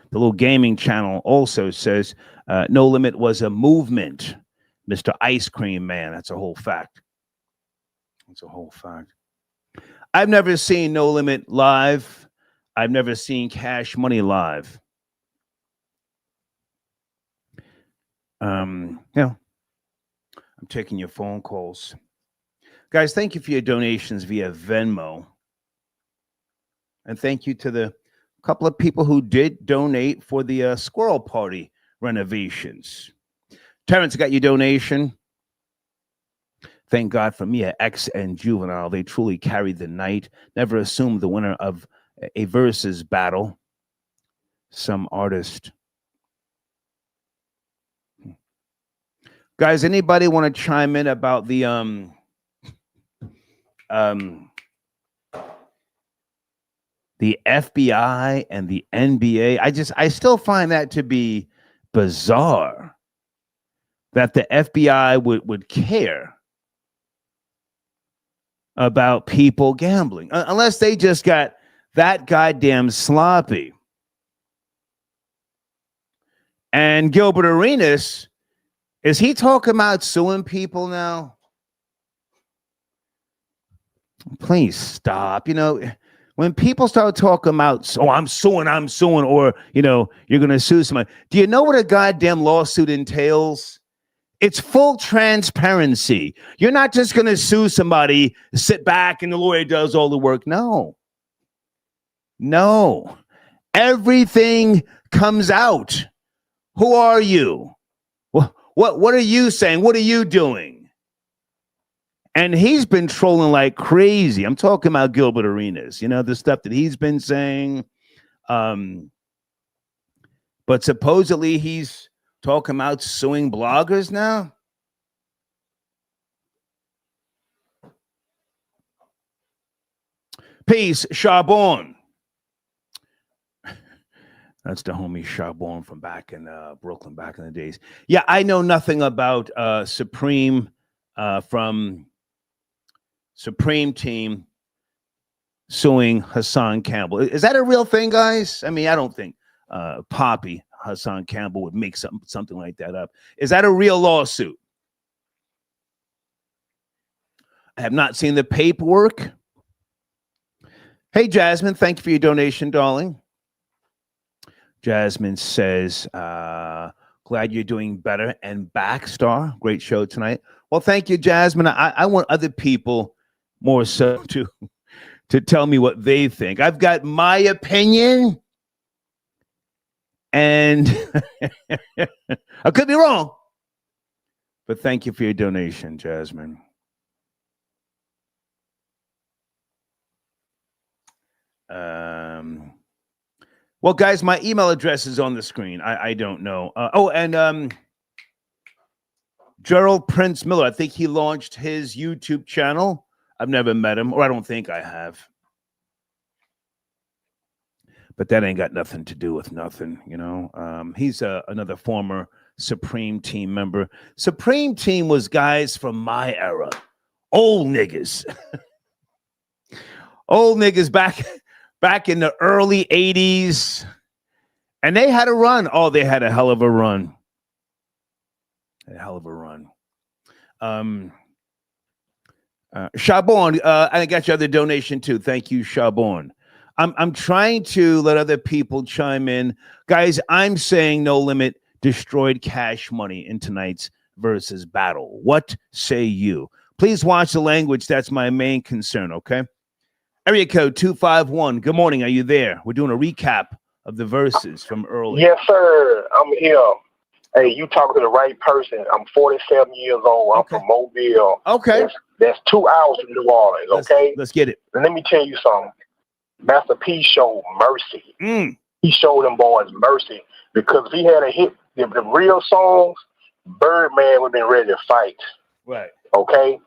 The little gaming channel also says No Limit was a movement. Mr. Ice Cream Man. That's a whole fact. I've never seen No Limit live. I've never seen Cash Money live. I'm taking your phone calls. Guys, thank you for your donations via Venmo. And thank you to the couple of people who did donate for the Squirrel Party renovations. Terrence got your donation. Thank God for Mia X and Juvenile. They truly carried the night. Never assumed the winner of a versus battle. Some artist. Guys, anybody want to chime in about the FBI and the NBA? I still find that to be bizarre that the FBI would care about people gambling, unless they just got that goddamn sloppy. And Gilbert Arenas, is he talking about suing people now? Please stop. When people start talking about, I'm suing, or, you're going to sue somebody. Do you know what a goddamn lawsuit entails? It's full transparency. You're not just going to sue somebody, sit back, and the lawyer does all the work. No. Everything comes out. Who are you? What are you saying? What are you doing? And he's been trolling like crazy. I'm talking about Gilbert Arenas, the stuff that he's been saying. But supposedly he's talking about suing bloggers now. Peace, Charbon. That's the homie Charbon from back in Brooklyn, back in the days. Yeah, I know nothing about Supreme from Supreme Team suing Hassan Campbell. Is that a real thing, guys? I mean, I don't think Poppy Hassan Campbell would make something like that up. Is that a real lawsuit? I have not seen the paperwork. Hey, Jasmine, thank you for your donation, darling. Jasmine says, glad you're doing better and back, Star. Great show tonight. Well, thank you, Jasmine. I want other people more so to tell me what they think. I've got my opinion, and I could be wrong. But thank you for your donation, Jasmine. Well, guys, my email address is on the screen. I don't know. And Gerald Prince Miller, I think he launched his YouTube channel. I've never met him, or I don't think I have. But that ain't got nothing to do with nothing, you know. He's another former Supreme Team member. Supreme Team was guys from my era. Old niggas. Old niggas back in the early 80s. And they had a run. Oh, they had a hell of a run. A hell of a run. Shabon, I got your other donation too. Thank you, Shabon. I'm trying to let other people chime in. Guys, I'm saying No Limit destroyed Cash Money in tonight's versus battle. What say you? Please watch the language. That's my main concern, okay? Area code 251. Good morning. Are you there? We're doing a recap of the verses from earlier. Yes, sir. I'm here. Hey, you talking to the right person. I'm 47 years old. I'm from Mobile. Okay. That's 2 hours from New Orleans, okay? Let's get it. And let me tell you something. Master P showed mercy. He showed them boys mercy because if he had a hit, the real songs, Birdman would have been ready to fight. Right. Okay?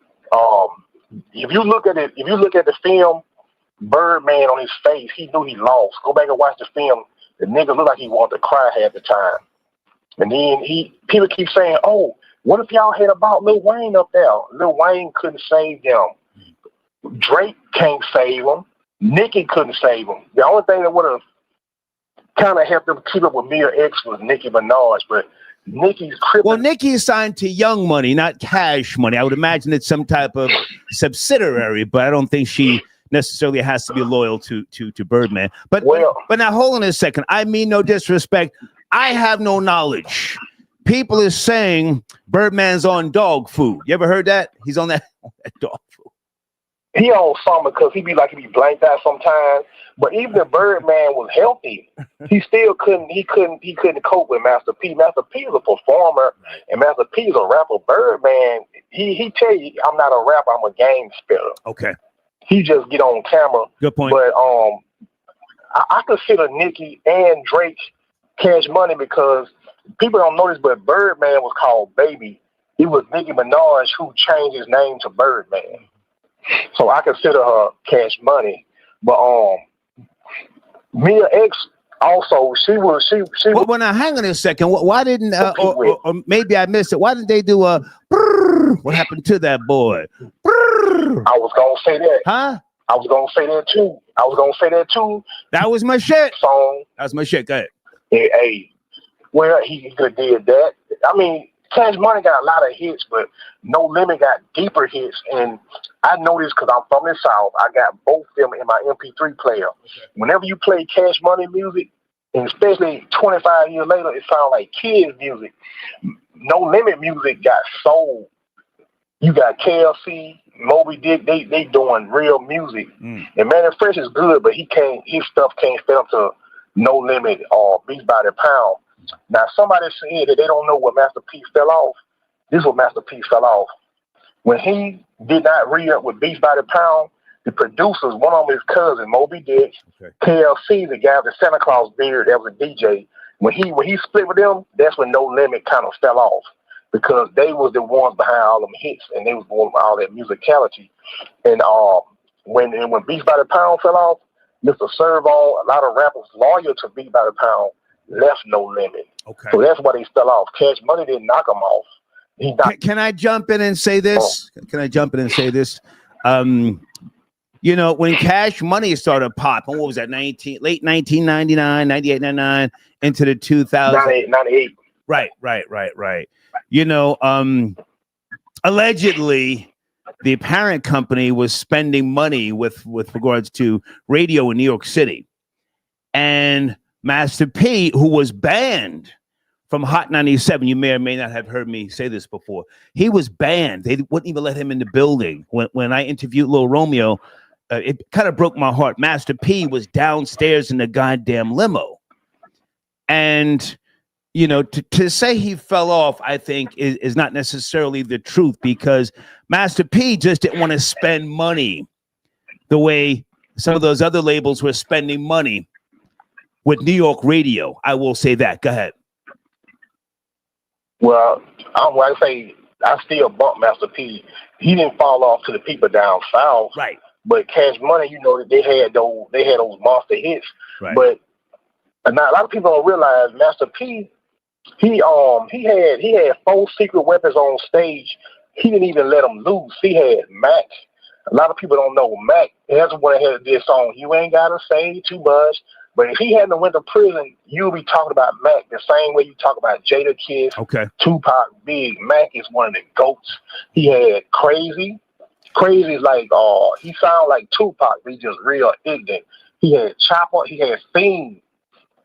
If you look at the film, Birdman on his face, he knew he lost. Go back and watch the film. The nigga looked like he wanted to cry half the time. And then people keep saying, oh, what if y'all had about Lil Wayne up there? Lil Wayne couldn't save them. Drake can't save them. Nicki couldn't save them. The only thing that would have kind of helped them keep up with Mia X was Nicki Minaj, but Nicki's crippling. Well, Nicki is signed to Young Money, not Cash Money. I would imagine it's some type of subsidiary, but I don't think she necessarily has to be loyal to Birdman. But now hold on a second. I mean no disrespect. I have no knowledge. People are saying Birdman's on dog food. You ever heard that? He's on that dog food. He on something because he be blanked out sometimes. But even if Birdman was healthy, he still couldn't cope with Master P. Master P is a performer, and Master P is a rapper. Birdman, he tell you, I'm not a rapper, I'm a game spitter. Okay. He just get on camera. Good point. But I consider Nicki and Drake Cash Money because people don't know this, but Birdman was called Baby. It was Nicki Minaj who changed his name to Birdman. So I consider her Cash Money. But Mia X also, she was. Well, now hang on a second. Why didn't or maybe I missed it? Why didn't they do a? What happened to that boy? I was gonna say that. Huh? I was gonna say that too. That was my shit. Song. That was my shit. Go ahead. Hey, well, he could did that. I mean, Cash Money got a lot of hits, but No Limit got deeper hits. And I know this because I'm from the South. I got both of them in my MP3 player. Okay. Whenever you play Cash Money music, and especially 25 years later, it sounds like kids' music. No Limit music got soul. You got KLC, Moby Dick, they doing real music. And Manny Fresh is good, but his stuff can't fit to No Limit or Beats by the Pound. Now, somebody said that they don't know what Master P fell off. This is what Master P fell off. When he did not re-up with Beats by the Pound, the producers, one of them his cousin, Moby Dick, KLC, the guy with the Santa Claus beard, that was a DJ. When he split with them, that's when No Limit kind of fell off because they was the ones behind all them hits and they was the ones with all that musicality. And when Beats by the Pound fell off, Mr. Servo, a lot of rappers loyal to Beats by the Pound left No Limit. Okay. So that's why they fell off. Cash Money didn't knock them off. Can I jump in and say this? Can I jump in and say this? You know, when Cash Money started popping, what was that? Late 1999, 98, 99, into the 2000s. 98. Right. You know, allegedly, the parent company was spending money with regards to radio in New York City. And Master P, who was banned from Hot 97, you may or may not have heard me say this before. He was banned. They wouldn't even let him in the building. When I interviewed Lil Romeo, it kind of broke my heart. Master P was downstairs in the goddamn limo. And, you know, to say he fell off, I think, is not necessarily the truth, because Master P just didn't want to spend money the way some of those other labels were spending money with New York radio. I will say that. Go ahead. Well, I say I still bump Master P. He didn't fall off to the people down south. Right. But Cash Money, you know, they had those monster hits. Right. But now a lot of people don't realize Master P, he had 4 secret weapons on stage. He didn't even let them loose. He had Mac. A lot of people don't know Mac. That's the one that had this song, You Ain't Gotta Say Too Much. But if he hadn't went to prison, you'll be talking about Mac the same way you talk about Jada Kiss, Okay. Tupac, Big. Mac is one of the GOATs. He had Crazy. Crazy is like, he sound like Tupac, but he just real ignorant. He had Chopper. He had Fiend.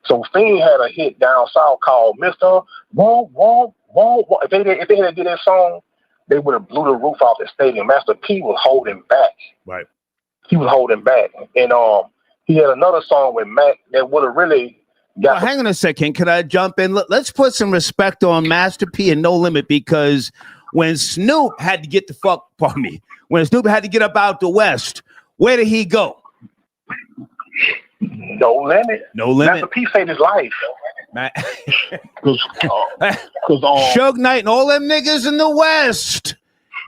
So Fiend had a hit down south called Mr. Womp Womp Womp. If they had did that song, they would have blew the roof off the stadium. Master P was holding back. Right. He was holding back. And he had another song with Mac that would have really got. Well, hang on a second. Can I jump in? Let's put some respect on Master P and No Limit, because when Snoop had to get the fuck, pardon me, when Snoop had to get up out the West, where did he go? No Limit. No Limit. Master P saved his life. Because Suge Knight and all them niggas in the West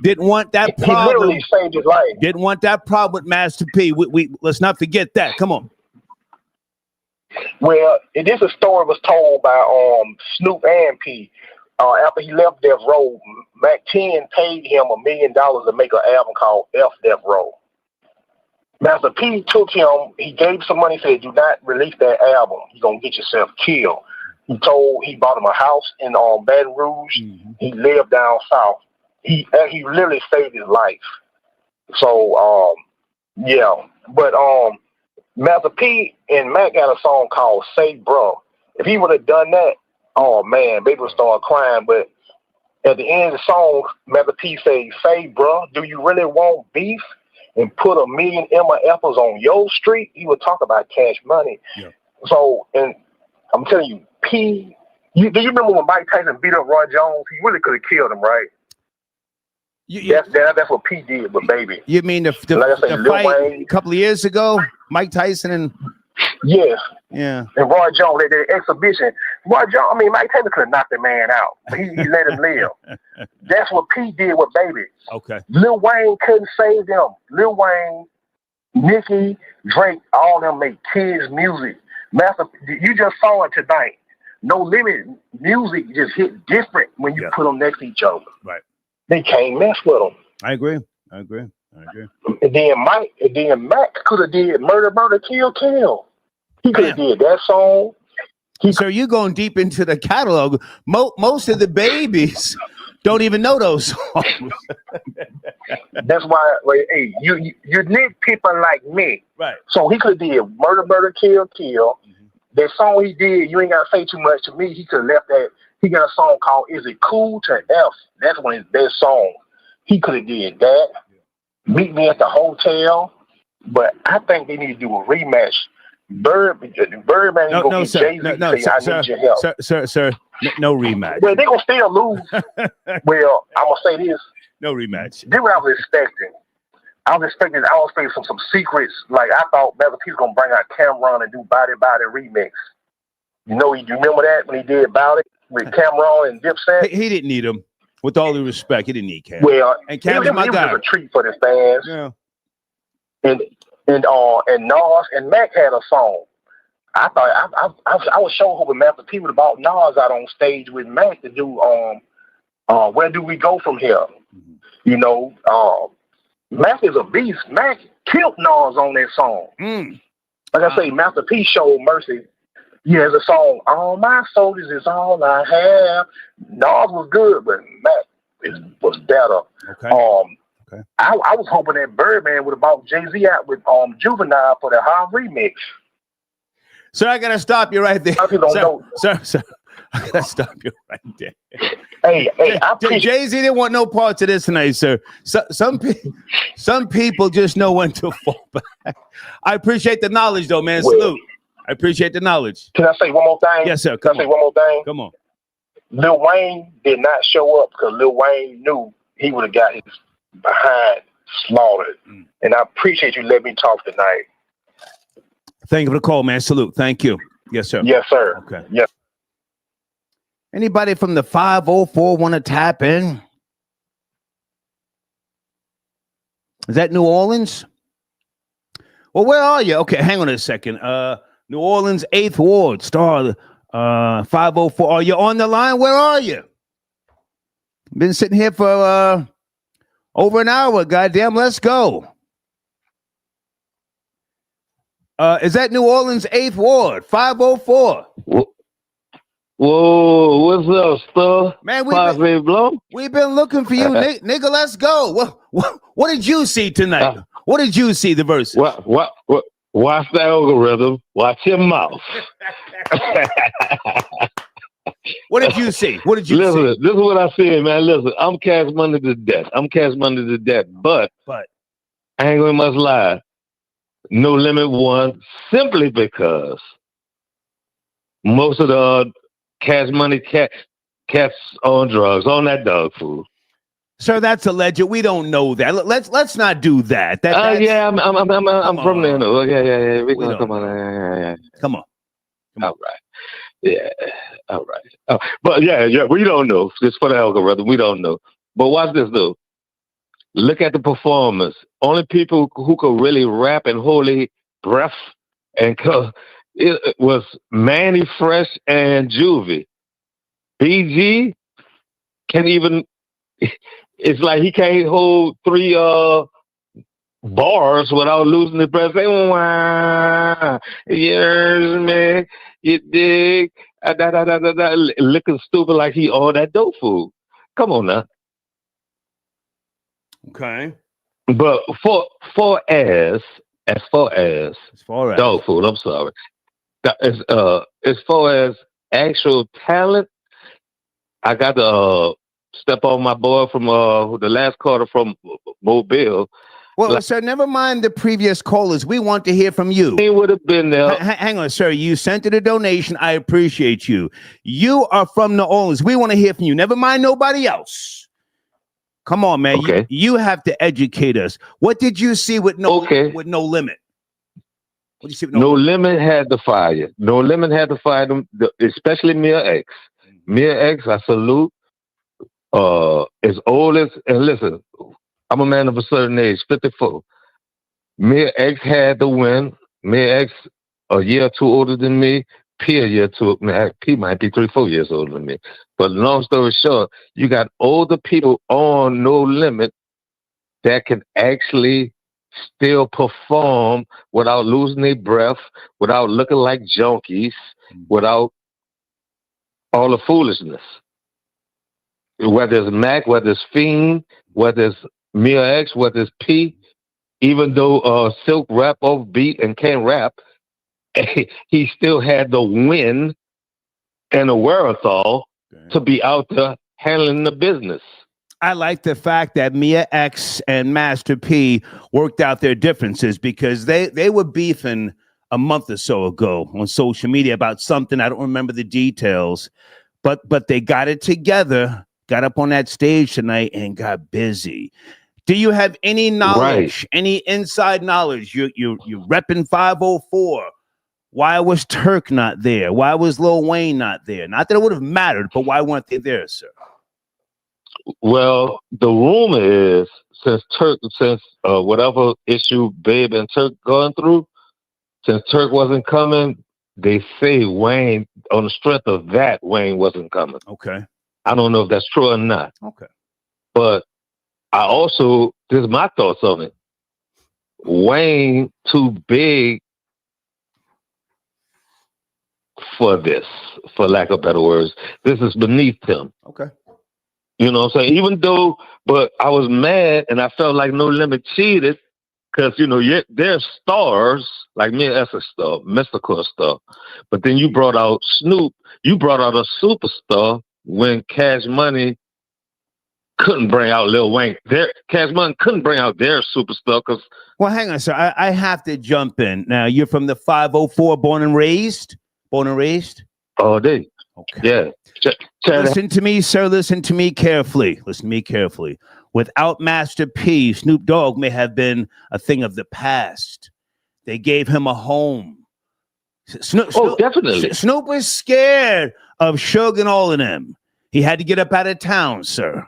didn't want that problem. He literally saved his life. Didn't want that problem with Master P. We let's not forget that. Come on. Well, this a story was told by Snoop and P. After he left Death Row, Mac 10 paid him $1 million to make an album called F Death Row. Master P took him, he gave some money, said, do not release that album. You're going to get yourself killed. He bought him a house in Baton Rouge. Mm-hmm. He lived down south. He literally saved his life. So, yeah. But Master P and Mac got a song called Say Bruh. If he would have done that, oh, man, they would start crying. But at the end of the song, Master P say, say, bruh, do you really want beef? And put 1 million MFers on your street? He would talk about Cash Money. Yeah. So, and I'm telling you, P, do you remember when Mike Tyson beat up Roy Jones? He really could have killed him, right? That's what P did with Baby. You mean the fight Wayne, a couple of years ago? Mike Tyson and... Yeah. Yeah. And Roy Jones, they did an exhibition. Mike Tyson could have knocked the man out. He let him live. That's what P did with Baby. Okay. Lil Wayne couldn't save them. Lil Wayne, Nicki, Drake, all of them make kids music. Master, you just saw it tonight. No Limit music just hit different when you put them next to each other. Right. They can't mess with them. I agree. And then Mac could have did Murder, Kill, Kill. He could have did that song. So you're going deep into the catalog. Most of the babies don't even know those songs. That's why, hey, you need people like me. Right. So he could have did Murder, Kill, Kill. Mm-hmm. That song he did, You Ain't Gotta Say Too Much to Me, he could have left that. He got a song called Is It Cool to F? That's one of his best songs. He could have did that. Meet Me at the Hotel. But I think they need to do a rematch. Birdman ain't gonna get Jay-Z. I need your help. Sir, no rematch. Well, they're gonna still lose. Well, I'm gonna say this. No rematch. This what I was expecting. I was expecting some secrets. Like I thought Master P was gonna bring out Cameron and do Body remix. You remember that when he did Body with Cameron and Dipset? He didn't need him. With all due respect, he didn't need Cam. Well, and Cam is my guy. It was a treat for the fans. Yeah. And Nas and Mac had a song. I thought I was so hoping Master P would have brought Nas out on stage with Mac to do Where Do We Go From Here? Mm-hmm. Mac is a beast. Mac killed Nas on that song. Like I say, Master P showed Mercy. He has a song, All My Soldiers Is All I Have. Nas was good, but Mac was better. Okay. I was hoping that Birdman would have bought Jay-Z out with Juvenile for the Hard remix. Sir, I gotta stop you right there. Sir, I gotta stop you right there. Hey, I appreciate Jay-Z didn't want no parts of this tonight, sir. Some people just know when to fall back. I appreciate the knowledge, though, man. Salute. I appreciate the knowledge. Can I say one more thing? Yes, sir. Can I say one more thing? Come on. Lil Wayne did not show up because Lil Wayne knew he would have got his behind slaughtered. And I appreciate you letting me talk tonight. Thank you for the call, man. Salute. Thank you. Yes, sir. Yes, sir. Okay. Yes. Anybody from the 504 want to tap in? Is that New Orleans? Well, where are you? Okay, hang on a second. New Orleans 8th Ward, star 504. Are you on the line? Where are you? Been sitting here for over an hour. Goddamn, let's go. Is that New Orleans 8th Ward, 504? Whoa, what's up, sir? Man, we've been looking for you, nigga. Let's go. What did you see tonight? What did you see, the verse? What? Watch the algorithm. Watch your mouth. What did you see? What did you see? Listen, this is what I see, man. Listen, I'm Cash Money to death. But I ain't gonna much lie. No Limit won simply because most of the Cash Money cats on drugs, on that dog food. Sir, that's alleged. We don't know that. Let's not do that. Yeah, I'm from there. No. Yeah. Come on. Yeah. Come on. All right. Yeah. All right. But yeah. We don't know. Just for the algorithm, we don't know. But watch this though. Look at the performance. Only people who could really rap and holy breath and it was Manny Fresh and Juvie. BG can't even. It's like he can't hold 3 bars without losing his breath. Say, wow, yes, man, you dig? Looking stupid like he all that dope food. Come on now. Okay. But as far as dog food, I'm sorry. As far as actual talent, I got to step on my boy from the last caller from Mobile. Well, sir, never mind the previous callers. We want to hear from you. He would have been there. Hang on, sir. You sent it a donation. I appreciate you. You are from New Orleans. We want to hear from you. Never mind nobody else. Come on, man. Okay. You have to educate us. What did you see with No Limit? What did you see with No Limit had the fire. No Limit had to fire them, especially Mia X. Mia X, I salute. As old as, and listen, I'm a man of a certain age, 54. Mia X had the win. Mia X, a year or two older than me. P a year or two. P might be 3-4 years older than me. But long story short, you got older people on No Limit that can actually still perform without losing their breath, without looking like junkies, without all the foolishness. Whether it's Mac, whether it's Fiend, whether it's Mia X, whether it's P, even though Silk rap off beat and can't rap, he still had the win and the wherewithal to be out there handling the business. I like the fact that Mia X and Master P worked out their differences because they were beefing a month or so ago on social media about something. I don't remember the details, but they got it together. Got up on that stage tonight and got busy. Do you have any knowledge, any inside knowledge? You're repping 504. Why was Turk not there? Why was Lil Wayne not there? Not that it would have mattered, but why weren't they there, sir? Well, the rumor is since whatever issue Babe and Turk going through, since Turk wasn't coming, they say Wayne, on the strength of that, Wayne wasn't coming. Okay. I don't know if that's true or not. Okay. But I also, this is my thoughts on it. Wayne too big for this, for lack of better words. This is beneath him. Okay. You know what I'm saying? Even though, but I was mad and I felt like No Limit cheated because, you know, they're stars, like me and Esther stuff, mystical stuff. But then you brought out Snoop, you brought out a superstar when Cash Money couldn't bring out Lil Wayne. Cash Money couldn't bring out their superstar because. Well, hang on, sir. I have to jump in. Now, you're from the 504, born and raised? Born and raised? All day. Okay. Yeah. Listen to me, sir. Listen to me carefully. Listen to me carefully. Without Master P, Snoop Dogg may have been a thing of the past. They gave him a home. Snoop, definitely. Snoop was scared of Suge and all of them. He had to get up out of town, sir.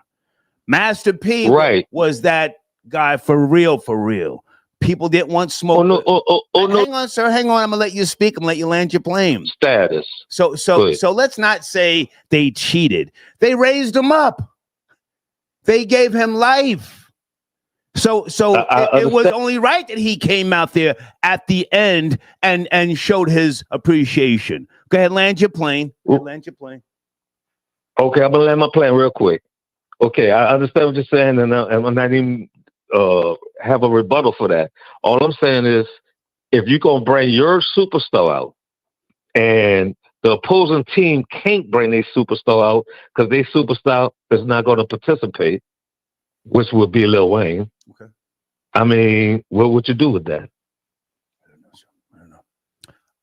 Master P was that guy for real, for real. People didn't want smoke. Hang on, sir. Hang on. I'm gonna let you speak. I'm gonna let you land your plane. Status. So let's not say they cheated. They raised him up. They gave him life. So it was only right that he came out there at the end and showed his appreciation. Go ahead, land your plane. Land your plane. Okay, I'm gonna land my plane real quick. Okay, I understand what you're saying, and I'm not even have a rebuttal for that. All I'm saying is, if you're gonna bring your superstar out, and the opposing team can't bring their superstar out because their superstar is not going to participate, which would be Lil Wayne. Okay. I mean, what would you do with that? I don't know, sir. I don't know.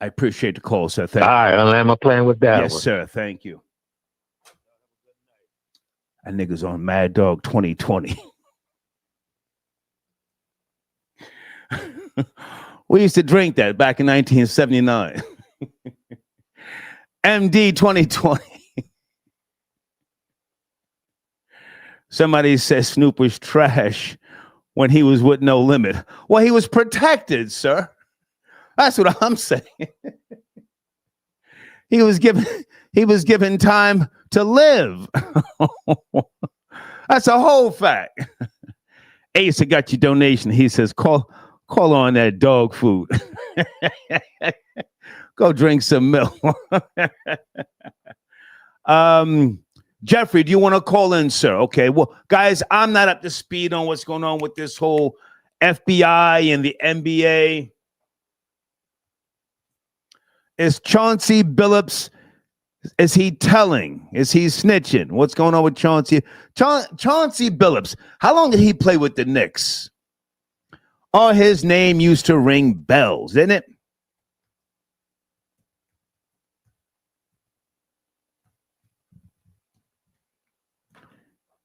I appreciate the call, sir. Thank you. All right, I'll land my plane with that. Yes, sir. Thank you. That nigga's on Mad Dog 2020. We used to drink that back in 1979. MD 2020. Somebody says Snoop was trash when he was with No Limit. Well, he was protected, sir. That's what I'm saying. He was given time to live. That's a whole fact. Ace, I got your donation. He says, call on that dog food. Go drink some milk. Jeffrey, do you want to call in, sir? Okay. Well, guys, I'm not up to speed on what's going on with this whole FBI and the NBA. Is Chauncey Billups, is he telling? Is he snitching? What's going on with Chauncey? Chauncey Billups, how long did he play with the Knicks? Oh, his name used to ring bells, didn't it?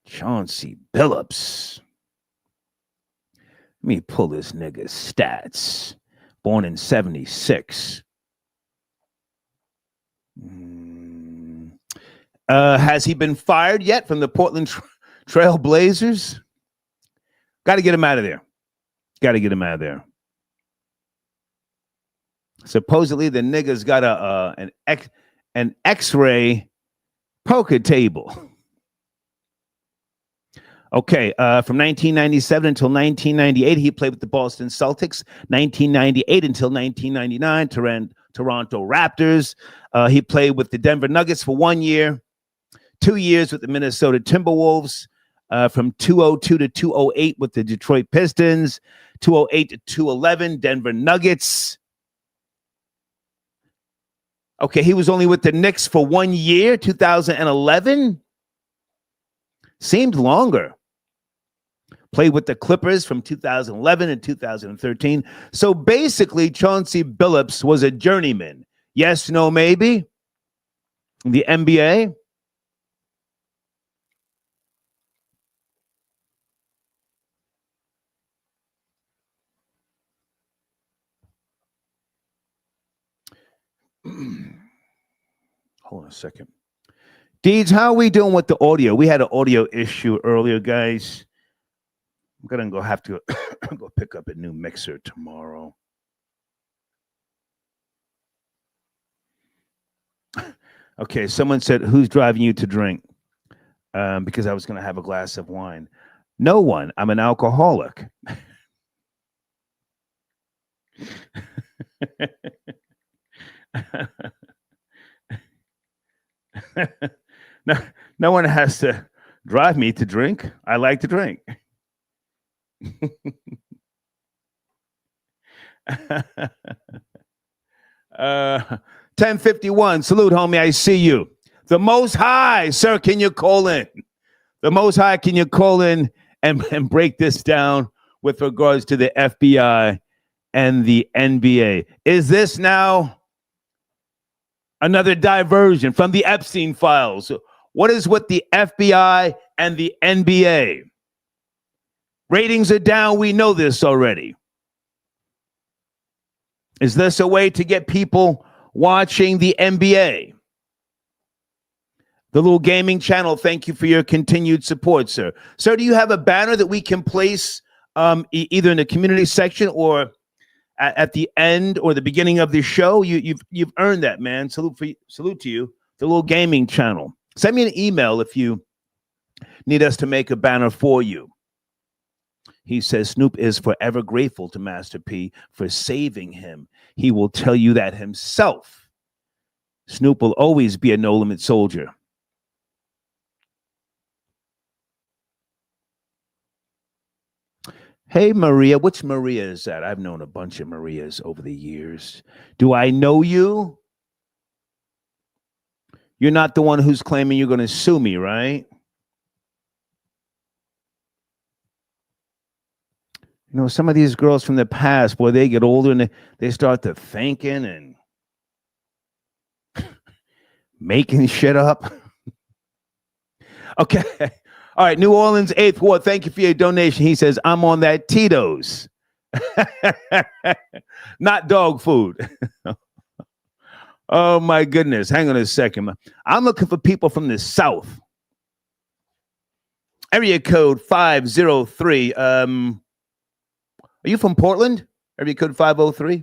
Chauncey Billups. Let me pull this nigga's stats. Born in 76. Has he been fired yet from the Portland Trail Blazers? Got to get him out of there. Got to get him out of there. Supposedly the nigga's got an X-ray poker table. Okay, from 1997 until 1998, he played with the Boston Celtics. 1998 until 1999, Toronto Raptors. He played with the Denver Nuggets for 1 year, 2 years with the Minnesota Timberwolves, from 2002 to 2008 with the Detroit Pistons, 2008 to 2011, Denver Nuggets. Okay, he was only with the Knicks for 1 year, 2011. Seemed longer. Played with the Clippers from 2011 and 2013. So basically, Chauncey Billups was a journeyman. Yes, no, maybe. The NBA. Hold on a second. Deeds, how are we doing with the audio? We had an audio issue earlier, guys. I'm going to have to go pick up a new mixer tomorrow. Okay, someone said, who's driving you to drink? Because I was going to have a glass of wine. No one. I'm an alcoholic. no, no one has to drive me to drink. I like to drink. 1051. Salute, homie. I see you. The Most High, sir. Can you call in? The Most High, can you call in and break this down with regards to the FBI and the NBA? Is this now another diversion from the Epstein files? What is with the FBI and the NBA? Ratings are down. We know this already. Is this a way to get people watching the NBA? The little gaming channel, thank you for your continued support, sir. Sir, do you have a banner that we can place either in the community section or at the end or the beginning of the show? You've earned that, man. Salute to you. The little gaming channel. Send me an email if you need us to make a banner for you. He says Snoop is forever grateful to Master P for saving him. He will tell you that himself. Snoop will always be a no-limit soldier. Hey, Maria. Which Maria is that? I've known a bunch of Marias over the years. Do I know you? You're not the one who's claiming you're going to sue me, right? You know, some of these girls from the past, boy, they get older and they start to thinking and making shit up. Okay. All right. New Orleans 8th Ward. Thank you for your donation. He says, I'm on that Tito's. Not dog food. Oh, my goodness. Hang on a second. I'm looking for people from the South. Area code 503. Are you from Portland? Area code 503?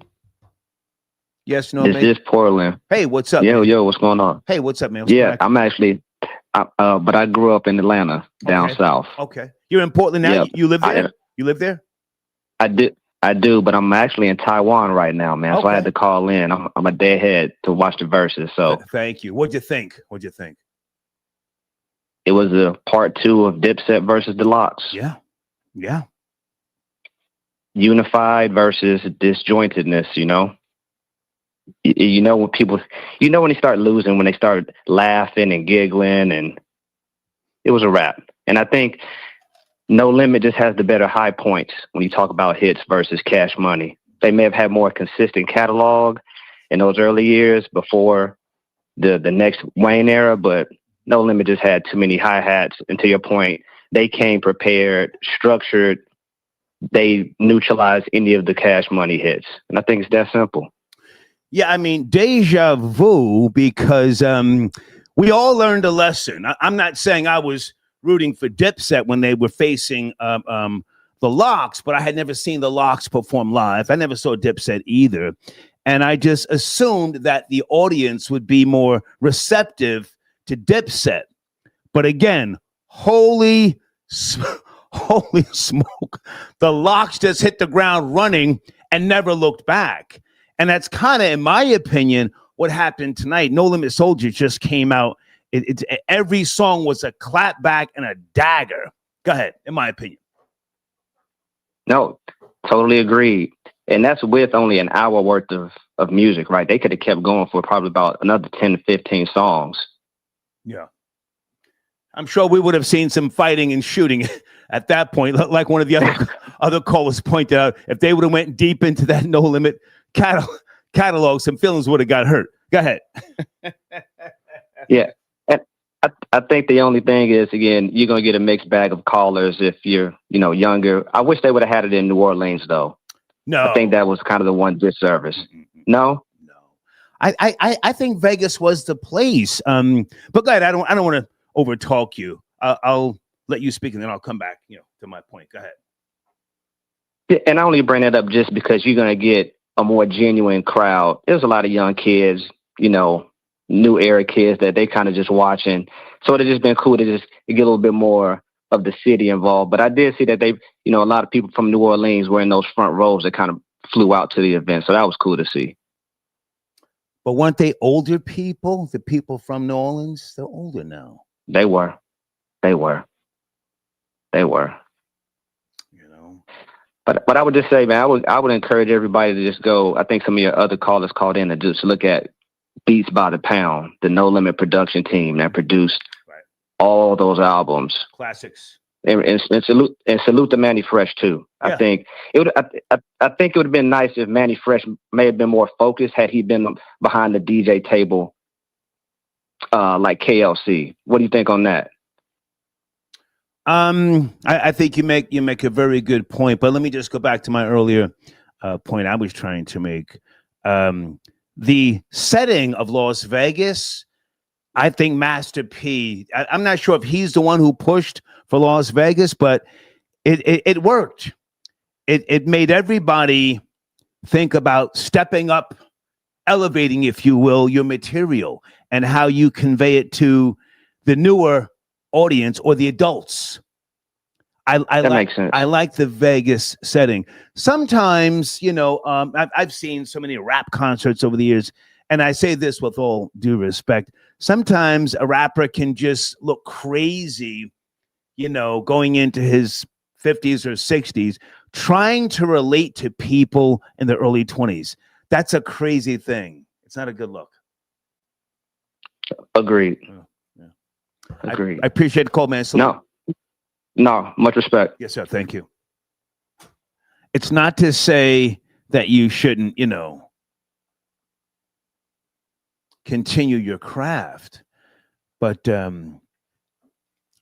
Yes, no, This is Portland. Hey, what's up? Yo, man? yo, what's going on? Hey, what's up, man? What's Yeah, I'm actually, but I grew up in Atlanta, down Okay. south. Okay. You're in Portland now? Yeah. You live there? You live there? I do, but I'm actually in Taiwan right now, man. So I had to call in. I'm a deadhead to watch the verses. So Thank you. What'd you think? What'd you think? it was a part 2 of Dipset versus Deluxe. Yeah. Yeah. Unified versus disjointedness, you know? You know when people, you know when they start losing, when they start laughing and giggling, and it was a wrap. And I think No Limit just has the better high points when you talk about hits versus Cash Money. They may have had more consistent catalog in those early years before the next Wayne era, but No Limit just had too many hi-hats. And to your point, they came prepared, structured. They neutralized any of the Cash Money hits. And I think it's that simple. Yeah, I mean, deja vu, because we all learned a lesson. I'm not saying I was rooting for Dipset when they were facing the Lox, but I had never seen the Lox perform live. I never saw Dipset either. And I just assumed that the audience would be more receptive to Dipset. But again, holy smoke, the Lox just hit the ground running and never looked back. And that's kind of, in my opinion, what happened tonight. No Limit Soldier just came out. Every song was a clap back and a dagger. Go ahead, in my opinion. No, totally agreed. And that's with only an hour worth of music, right? They could have kept going for probably about another 10 to 15 songs. Yeah. I'm sure we would have seen some fighting and shooting at that point, like one of the other callers pointed out. If they would have went deep into that No Limit catalog, some feelings would have got hurt. Go ahead. Yeah. And I think the only thing is, again, you're going to get a mixed bag of callers if you're, younger. I wish they would have had it in New Orleans, though. No. I think that was kind of the one disservice. No? No. I think Vegas was the place. But go ahead. I don't want to overtalk you. I'll let you speak and then I'll come back, to my point. Go ahead. Yeah, and I only bring it up just because you're going to get a more genuine crowd. There's a lot of young kids, new era kids that they kind of just watching. So it just been cool to just get a little bit more of the city involved. But I did see that they, a lot of people from New Orleans were in those front rows that kind of flew out to the event. So that was cool to see. But weren't they older people? The people from New Orleans? They're older now. They were. But I would just say, man, I would encourage everybody to just go. I think some of your other callers called in to just look at Beats by the Pound, the No Limit production team that produced all those albums, classics, and salute to Manny Fresh too. Yeah. I think it would. I think it would have been nice if Manny Fresh may have been more focused had he been behind the DJ table, like KLC. What do you think on that? I think you make a very good point, but let me just go back to my earlier point I was trying to make. The setting of Las Vegas, I think Master P, I'm not sure if he's the one who pushed for Las Vegas, but it worked. It made everybody think about stepping up, elevating, if you will, your material and how you convey it to the newer audience or the adults. I like the Vegas setting. Sometimes, I've seen so many rap concerts over the years, and I say this with all due respect. Sometimes a rapper can just look crazy, going into his 50s or 60s, trying to relate to people in the early 20s. That's a crazy thing. It's not a good look. Agreed. Agreed. I appreciate the call, man. No, much respect. Yes, sir. Thank you. It's not to say that you shouldn't, continue your craft, but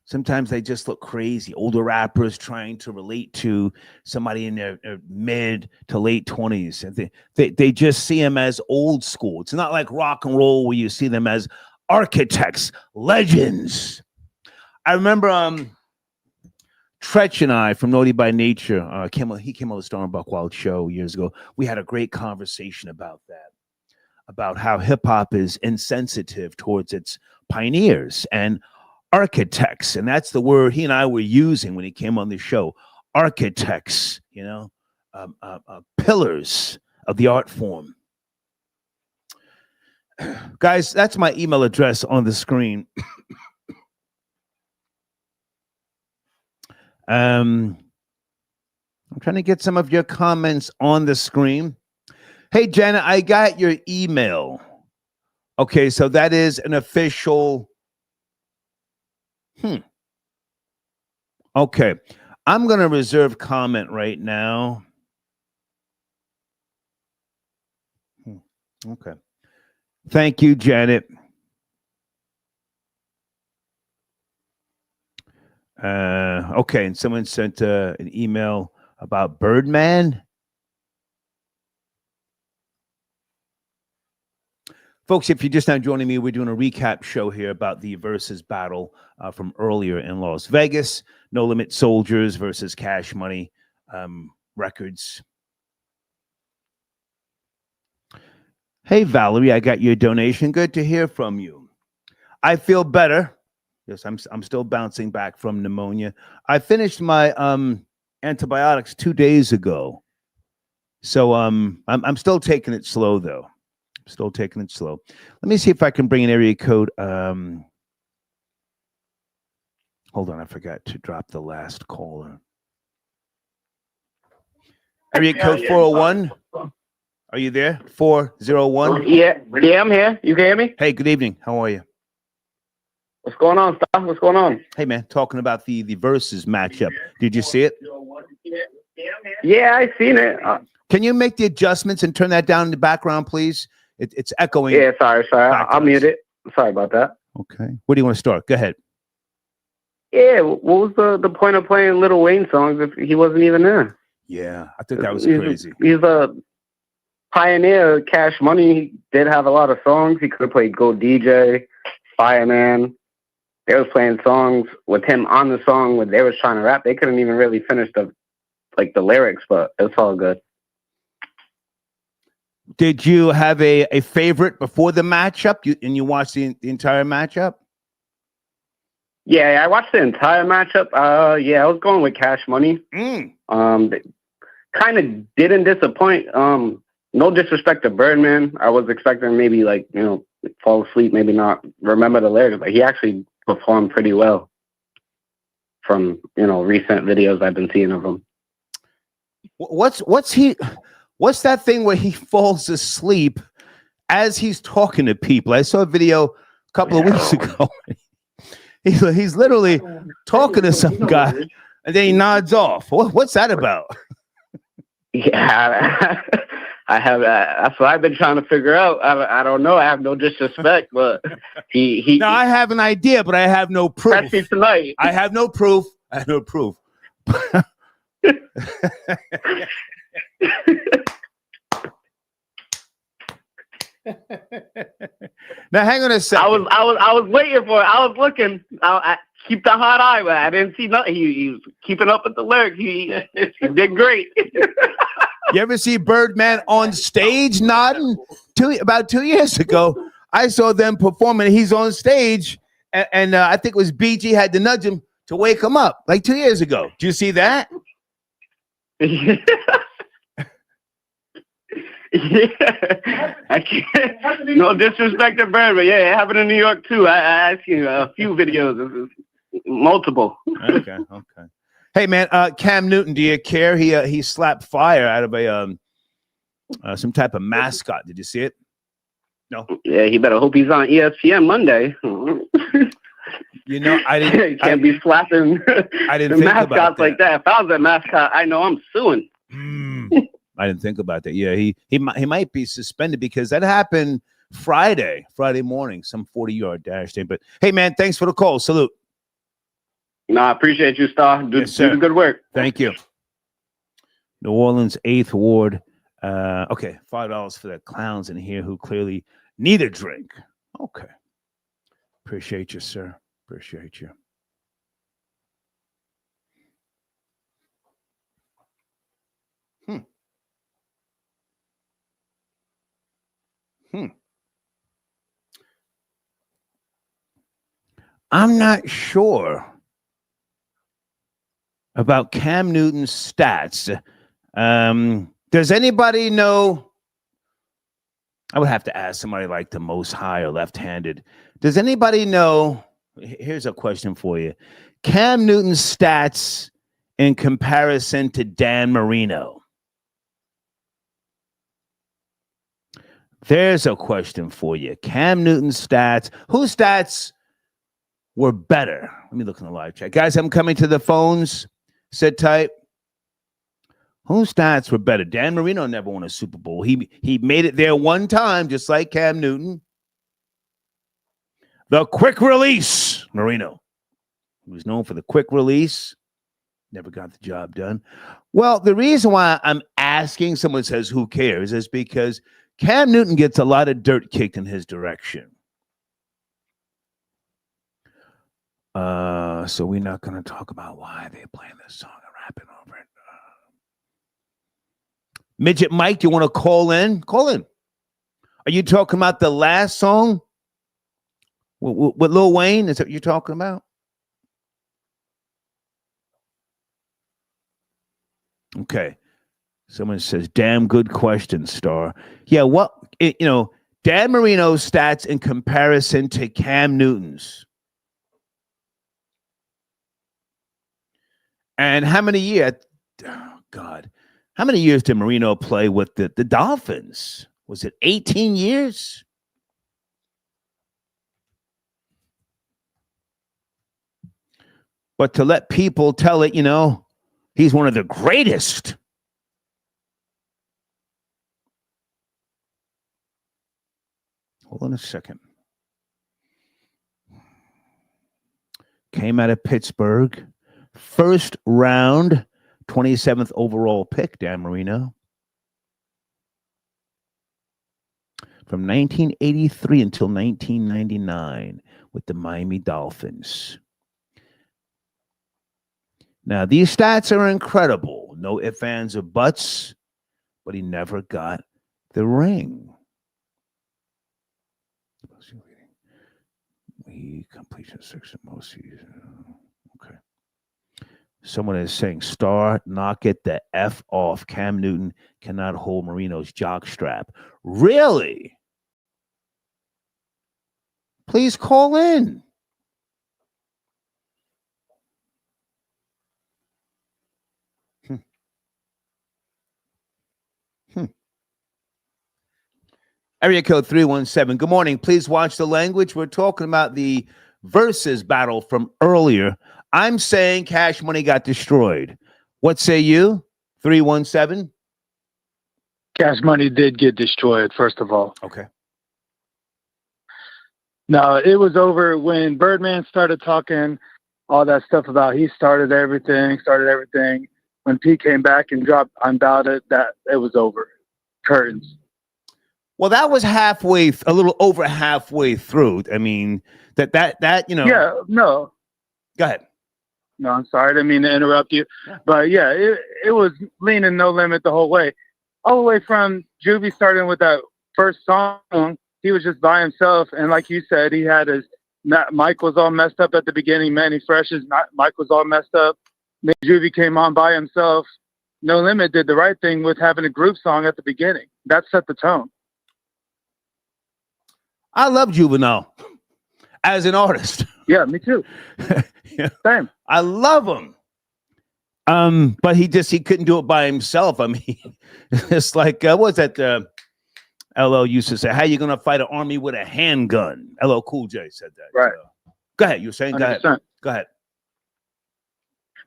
sometimes they just look crazy. Older rappers trying to relate to somebody in their mid to late 20s. And they just see them as old school. It's not like rock and roll where you see them as architects, legends. I remember Tretch and I from Naughty by Nature, he came on the Storm Buck Wild show years ago. We had a great conversation about that, about how hip hop is insensitive towards its pioneers and architects. And that's the word he and I were using when he came on the show. Architects, pillars of the art form. Guys, that's my email address on the screen. I'm trying to get some of your comments on the screen. Hey, Janet, I got your email. Okay, so that is an official. Okay, I'm going to reserve comment right now. Okay. Thank you, Janet. Okay, and someone sent an email about Birdman. Folks, if you're just now joining me, we're doing a recap show here about the Versus battle from earlier in Las Vegas. No Limit Soldiers versus Cash Money Records. Hey, Valerie, I got your donation. Good to hear from you. I feel better. Yes, I'm still bouncing back from pneumonia. I finished my antibiotics 2 days ago. So I'm still taking it slow, though. Still taking it slow. Let me see if I can bring an area code. Hold on, I forgot to drop the last caller. Area code 401. Are you there? 401? Yeah, I'm here. You can hear me? Hey, good evening. How are you? What's going on, Star? What's going on? Hey, man, talking about the Versus matchup. Did you see it? Yeah, I seen it. Can you make the adjustments and turn that down in the background, please? It's echoing. Yeah, sorry. I'll mute it. Sorry about that. Okay. Where do you want to start? Go ahead. Yeah, what was the point of playing Lil Wayne songs if he wasn't even there? Yeah, I think that was crazy. He's a pioneer. Cash Money. He did have a lot of songs. He could have played Go DJ, Fireman. They was playing songs with him on the song when they was trying to rap. They couldn't even really finish the lyrics, but it's all good. Did you have a favorite before the matchup? You watched the entire matchup? Yeah, I watched the entire matchup. Yeah, I was going with Cash Money. Mm. Kind of didn't disappoint. No disrespect to Birdman. I was expecting maybe like, fall asleep, maybe not remember the lyrics, but he actually performed pretty well from, recent videos I've been seeing of him. What's that thing where he falls asleep as he's talking to people? I saw a video a couple of weeks ago. He's literally talking to some guy, and then he nods off. What's that about? Yeah, I have. That's what I've been trying to figure out. I don't know. I have no disrespect, but he. No, I have an idea, but I have no proof. Especially tonight. I have no proof. Now, hang on a second. I was waiting for it. I was looking. I keep the hot eye, but I didn't see nothing. He was keeping up with the lyrics. He did great. You ever see Birdman on stage nodding? About 2 years ago, I saw them performing. He's on stage, and I think it was BG had to nudge him to wake him up, like 2 years ago. Did you see that? Yeah, I can't. No disrespect to Bird, but yeah, it happened in New York too. I seen a few videos, multiple. Okay. Hey man, Cam Newton, do you care? He slapped fire out of a some type of mascot. Did you see it? No. Yeah, he better hope he's on ESPN Monday. I didn't. He can't be slapping. I didn't the think mascots about that. like that. If I was a mascot, I know I'm suing. I didn't think about that. Yeah, he might be suspended because that happened Friday morning, some 40-yard dash thing. But hey, man, thanks for the call. Salute. No, I appreciate you, Star. Do the good work. Thank you. New Orleans 8th Ward. Okay, $5 for the clowns in here who clearly need a drink. Okay. Appreciate you, sir. Appreciate you. I'm not sure about Cam Newton's stats. Does anybody know? I would have to ask somebody like the Most High or left-handed. Does anybody know? Here's a question for you. Cam Newton's stats in comparison to Dan Marino. There's a question for you. Cam Newton's stats. Whose stats were better? Let me look in the live chat. Guys, I'm coming to the phones. Sit tight. Whose stats were better? Dan Marino never won a Super Bowl. He made it there one time, just like Cam Newton. The quick release, Marino. He was known for the quick release. Never got the job done. Well, the reason why I'm asking, someone says, who cares, is because Cam Newton gets a lot of dirt kicked in his direction. So we're not going to talk about why they're playing this song and rapping over it. Midget Mike, you want to call in? Call in. Are you talking about the last song with Lil Wayne? Is that what you're talking about? Okay. Someone says, damn good question, Star. Yeah, Dan Marino's stats in comparison to Cam Newton's. And how many years? Oh, God. How many years did Marino play with the Dolphins? Was it 18 years? But to let people tell it, he's one of the greatest. Hold on a second. Came out of Pittsburgh. First round, 27th overall pick, Dan Marino. From 1983 until 1999 with the Miami Dolphins. Now, these stats are incredible. No ifs, ands, or buts, but he never got the ring. He completion 6 in most seasons. Okay. Someone is saying, Star, knock it the F off. Cam Newton cannot hold Marino's jock strap. Really? Please call in. Area code 317. Good morning. Please watch the language. We're talking about the versus battle from earlier. I'm saying Cash Money got destroyed. What say you? 317. Cash Money did get destroyed, first of all. Okay. No, it was over when Birdman started talking all that stuff about he started everything. When Pete came back and dropped Unbounded, that it was over. Curtains. Well, that was halfway, a little over halfway through. I mean, that you know. Yeah, no. Go ahead. No, I'm sorry. I didn't mean to interrupt you. Yeah. But yeah, it was leaning No Limit the whole way. All the way from Juvie starting with that first song, he was just by himself. And like you said, he had his mic was all messed up at the beginning. Manny Fresh's mic was all messed up. Then Juvie came on by himself. No Limit did the right thing with having a group song at the beginning. That set the tone. I love Juvenile as an artist. Yeah, me too. Yeah. Same. I love him. But he couldn't do it by himself. I mean, it's like what's that? LL used to say, "How you gonna fight an army with a handgun?" LL Cool J said that. Right. Go ahead. You were saying. 100%. Go ahead. Go ahead.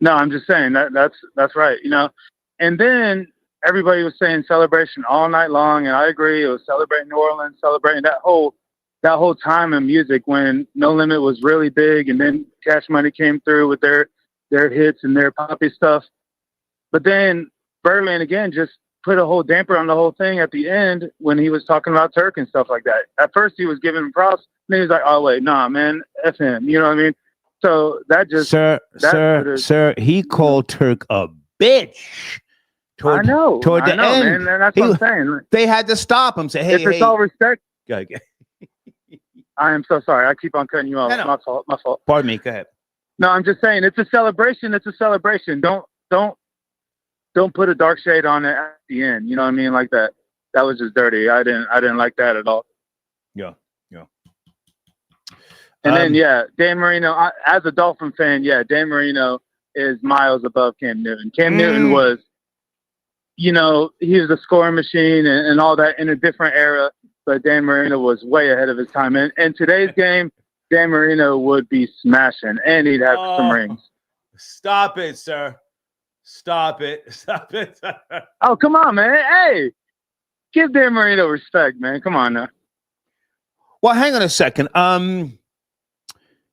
No, I'm just saying that's right. You know, and then everybody was saying celebration all night long, and I agree. It was celebrating New Orleans, celebrating that whole time in music when No Limit was really big, and then Cash Money came through with their hits and their poppy stuff. But then Birdman again just put a whole damper on the whole thing at the end when he was talking about Turk and stuff like that. At first he was giving him props, then he was like, "Oh wait, nah, man, F him." You know what I mean? So that just Sir, he called Turk a bitch. Toward the end, man. That's what I'm saying. They had to stop him. Say, "Hey, it's all respect." Go ahead. I am so sorry. I keep on cutting you off. No. My fault. Pardon me. Go ahead. No, I'm just saying it's a celebration. It's a celebration. Don't put a dark shade on it at the end. You know what I mean? Like that. That was just dirty. I didn't like that at all. Yeah. And then Dan Marino. As a Dolphin fan, Dan Marino is miles above Cam Newton. Cam Newton was, he was a scoring machine and all that in a different era. But Dan Marino was way ahead of his time. And in today's game, Dan Marino would be smashing, and he'd have some rings. Stop it, sir. Stop it. Oh, come on, man. Hey, give Dan Marino respect, man. Come on now. Well, hang on a second. Don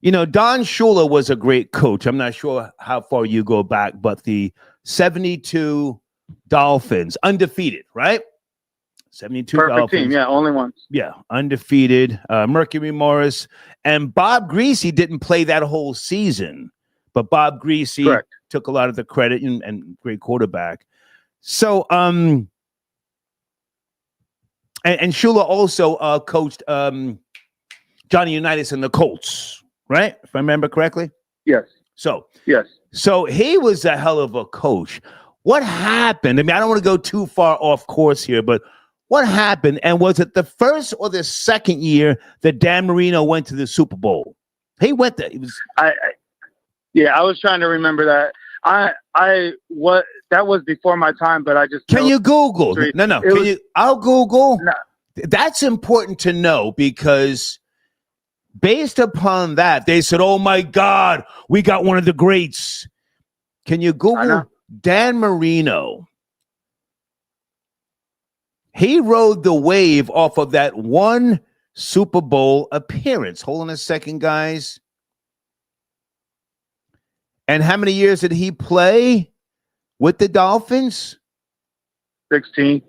Shula was a great coach. I'm not sure how far you go back, but the 72 Dolphins, undefeated, right? 72 Perfect Dolphins. team, only once. Yeah, undefeated. Mercury Morris and Bob Greasy didn't play that whole season, but Bob Greasy took a lot of the credit and great quarterback. So, and Shula also coached Johnny Unitas and the Colts, right? If I remember correctly. Yes. So he was a hell of a coach. What happened? I mean, I don't want to go too far off course here, but what happened? And was it the first or the second year that Dan Marino went to the Super Bowl? He went there. He was. I was trying to remember that. That was before my time, but I just. Can you Google? No. I'll Google. No. That's important to know because based upon that, they said, "Oh my God, we got one of the greats." Can you Google Dan Marino? He rode the wave off of that one Super Bowl appearance. Hold on a second, guys. And how many years did he play with the Dolphins? 16.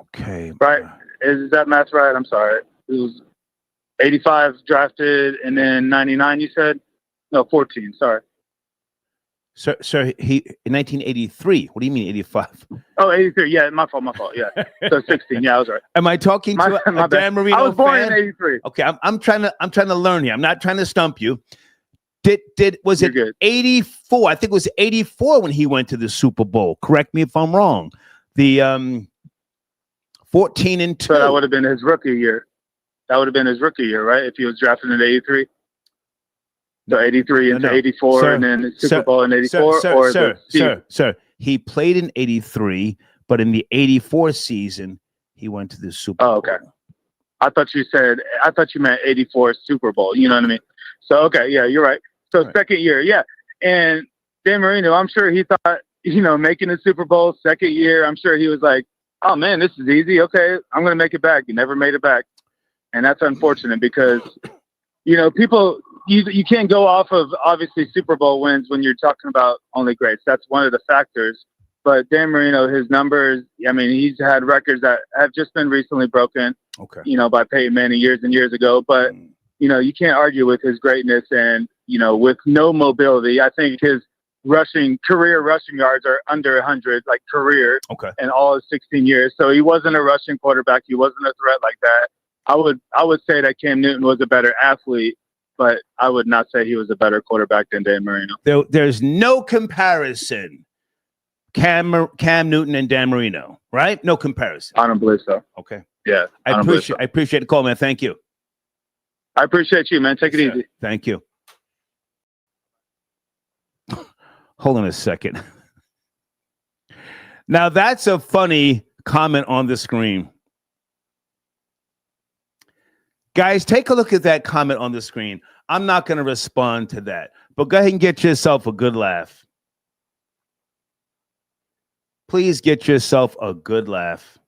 Okay. Right. Is that math right? I'm sorry. It was 85 drafted and then 99, you said? No, 14. Sorry. Sir, he in 1983. What do you mean 85? Oh, 83. Yeah, my fault. Yeah. So 16. Yeah, I was right. Am I talking to My a bad. Dan Marino I was born fan? in 83. Okay, I'm trying to learn here. I'm not trying to stump you. Was You're it good. 84? I think it was 84 when he went to the Super Bowl. Correct me if I'm wrong. The 14-2. So that would have been his rookie year. That would have been his rookie year, right? If he was drafted in 83. So 83 into 84, sir, and then the Super Bowl in 84. Sir, he played in 83, but in the 84 season, he went to the Super Bowl. Oh, okay. I thought you meant 84 Super Bowl. You know what I mean? So, okay, yeah, you're right. So second year, yeah. And Dan Marino, I'm sure he thought, making the Super Bowl second year, I'm sure he was like, oh, man, this is easy. Okay, I'm going to make it back. You never made it back. And that's unfortunate because, people, you can't go off of, obviously, Super Bowl wins when you're talking about only greats. That's one of the factors. But Dan Marino, his numbers, I mean, he's had records that have just been recently broken, by Peyton Manning years and years ago. But, you can't argue with his greatness and, with no mobility. I think his career rushing yards are under 100, like career, in all his 16 years. So he wasn't a rushing quarterback. He wasn't a threat like that. I would say that Cam Newton was a better athlete, but I would not say he was a better quarterback than Dan Marino. There's no comparison. Cam Newton and Dan Marino, right? No comparison. I don't believe so. Okay. Yeah. I appreciate the call, man. Thank you. I appreciate you, man. Take it easy. Thank you. Hold on a second. Now that's a funny comment on the screen. Guys, take a look at that comment on the screen. I'm not going to respond to that, but go ahead and get yourself a good laugh. Please get yourself a good laugh.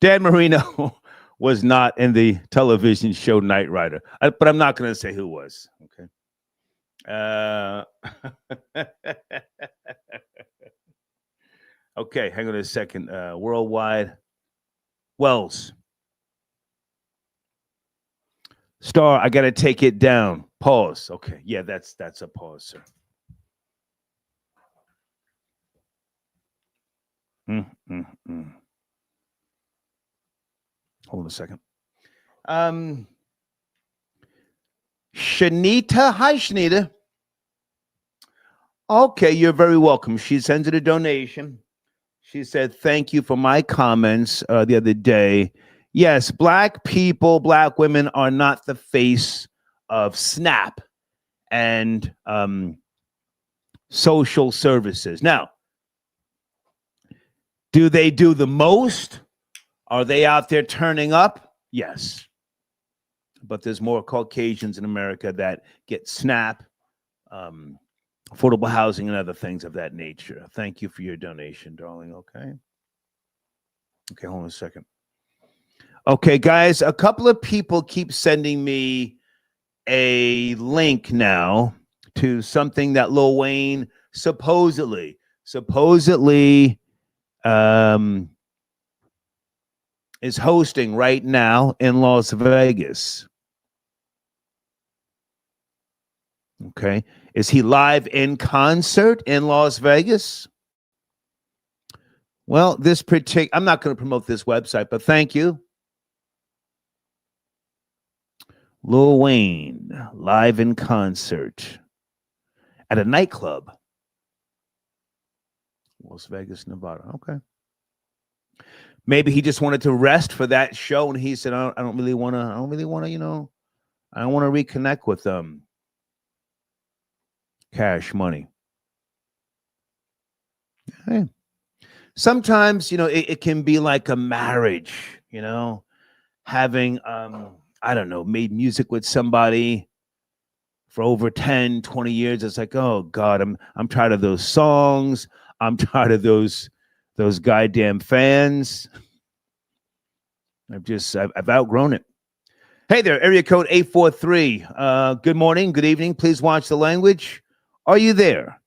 Dan Marino was not in the television show Knight Rider, but I'm not going to say who was. Okay. Okay, hang on a second. Worldwide. Wells. Star, I got to take it down. Pause. Okay. Yeah, that's a pause, sir. Hold on a second. Shanita. Hi, Shanita. Okay, you're very welcome. She sends it a donation. She said, thank you for my comments the other day. Yes, black people, black women are not the face of SNAP and social services. Now, do they do the most? Are they out there turning up? Yes. But there's more Caucasians in America that get SNAP, affordable housing, and other things of that nature. Thank you for your donation, darling. Okay. Okay, hold on a second. Okay, guys, a couple of people keep sending me a link now to something that Lil Wayne supposedly is hosting right now in Las Vegas. Okay. Is he live in concert in Las Vegas? Well, I'm not going to promote this website, but thank you. Lil Wayne live in concert at a nightclub. Las Vegas, Nevada. Okay. Maybe he just wanted to rest for that show, and he said, I don't really want to, I don't want to reconnect with Cash Money. Okay. Sometimes, it can be like a marriage, having, I don't know, made music with somebody for over 10, 20 years. It's like, oh God, I'm tired of those songs. I'm tired of those goddamn fans. I've outgrown it. Hey there, area code 843. Good morning, good evening. Please watch the language. Are you there?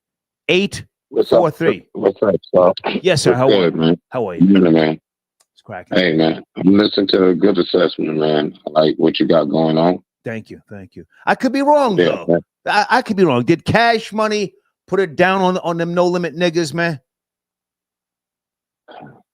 843. What's up, Sal? Yes, sir. How are you? Man? How are you? Man. cracking? Hey, man, I'm listening to a good assessment, man. I like what you got going on. Thank you. I could be wrong, Yeah, though. man. I could be wrong. Did Cash Money put it down on them no limit niggas, man?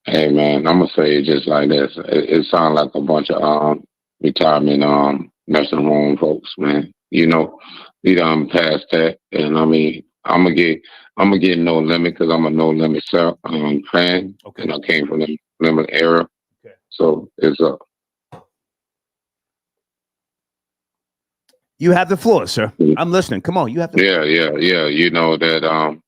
Hey, man, I'm gonna say it just like this. It sounds like a bunch of retirement nursing home folks, man. You know, we done past that, and I mean, I'm gonna get no limit because I'm a no limit fan, Okay. and I came from the limit era, Okay. so it's up. You have the floor, sir. I'm listening. Come on, you have the floor. Yeah. You know that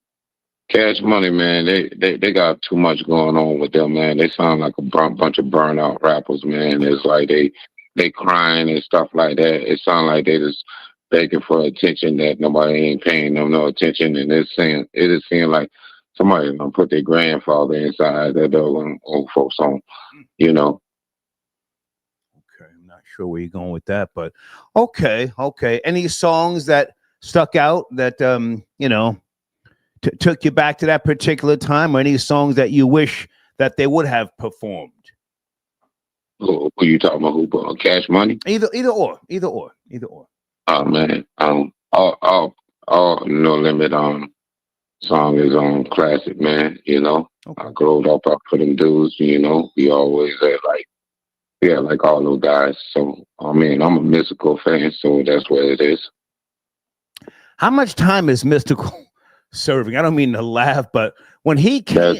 Cash Money, man. They got too much going on with them, man. They sound like a bunch of burnout rappers, man. It's like they crying and stuff like that. It sounds like they just begging for attention that nobody ain't paying them no attention, and it is seeing like somebody gonna put their grandfather inside that old folks home, you know. Okay, I'm not sure where you're going with that, but okay. Any songs that stuck out that took you back to that particular time, or any songs that you wish that they would have performed? Who you talking about? Who? Cash Money? Either or. Oh man, all No Limit song is classic, man. You know, Okay. I growed up for them dudes. You know, we always had like all those guys. So I mean, I'm a Mystical fan, so that's what it is. How much time is Mystical serving? I don't mean to laugh, but when he came,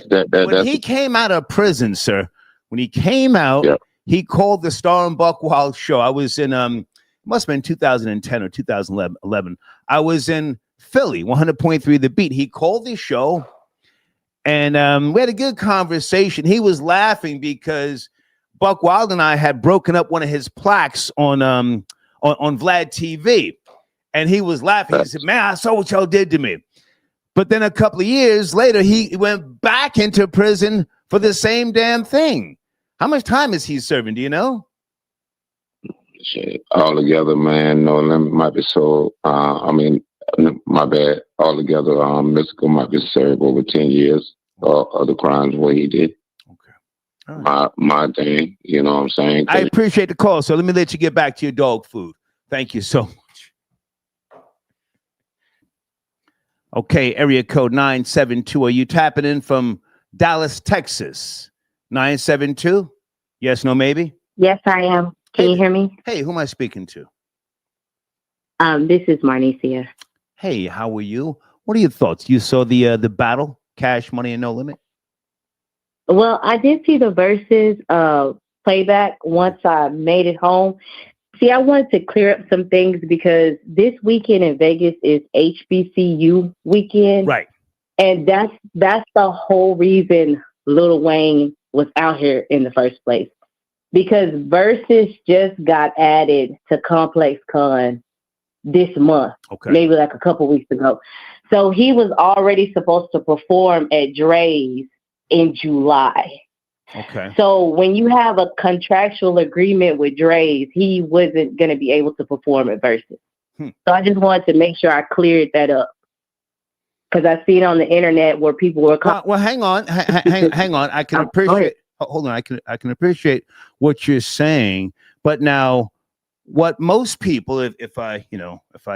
he came out of prison, sir, when he came out, yeah. He called the Star and Buck Wild show. I was in must have been 2010 or 2011. I was in Philly, 100.3 The Beat. He called the show, and we had a good conversation. He was laughing because Buck Wild and I had broken up one of his plaques on Vlad TV, and he was laughing. He said, "Man, I saw what y'all did to me." But then a couple of years later, he went back into prison for the same damn thing. How much time is he serving? Do you know? Shit, all together, man. No Limit might be so. My bad. All together, Mystical might be served over 10 years of the crimes what he did. Okay. All right. My thing, you know what I'm saying? I appreciate the call. So let me let you get back to your dog food. Thank you so much. Okay, area code 972. Are you tapping in from Dallas, Texas? 972? Yes, no, maybe? Yes, I am. Can you hear me? Hey, who am I speaking to? This is Marnicia. Hey, how are you? What are your thoughts? You saw the battle, Cash Money and No Limit? Well, I did see the Versus playback once I made it home. See, I wanted to clear up some things because this weekend in Vegas is HBCU weekend. Right. And that's the whole reason Lil Wayne was out here in the first place. Because Versus just got added to Complex Con this month, maybe like a couple weeks ago. So he was already supposed to perform at Dre's in July. Okay. So when you have a contractual agreement with Dre's, he wasn't going to be able to perform at Versus. So I just wanted to make sure I cleared that up. Because I see it on the internet where people were. Well, hang on. Hang on. I can appreciate. Hold on. I can appreciate what you're saying. But now, what most people, if I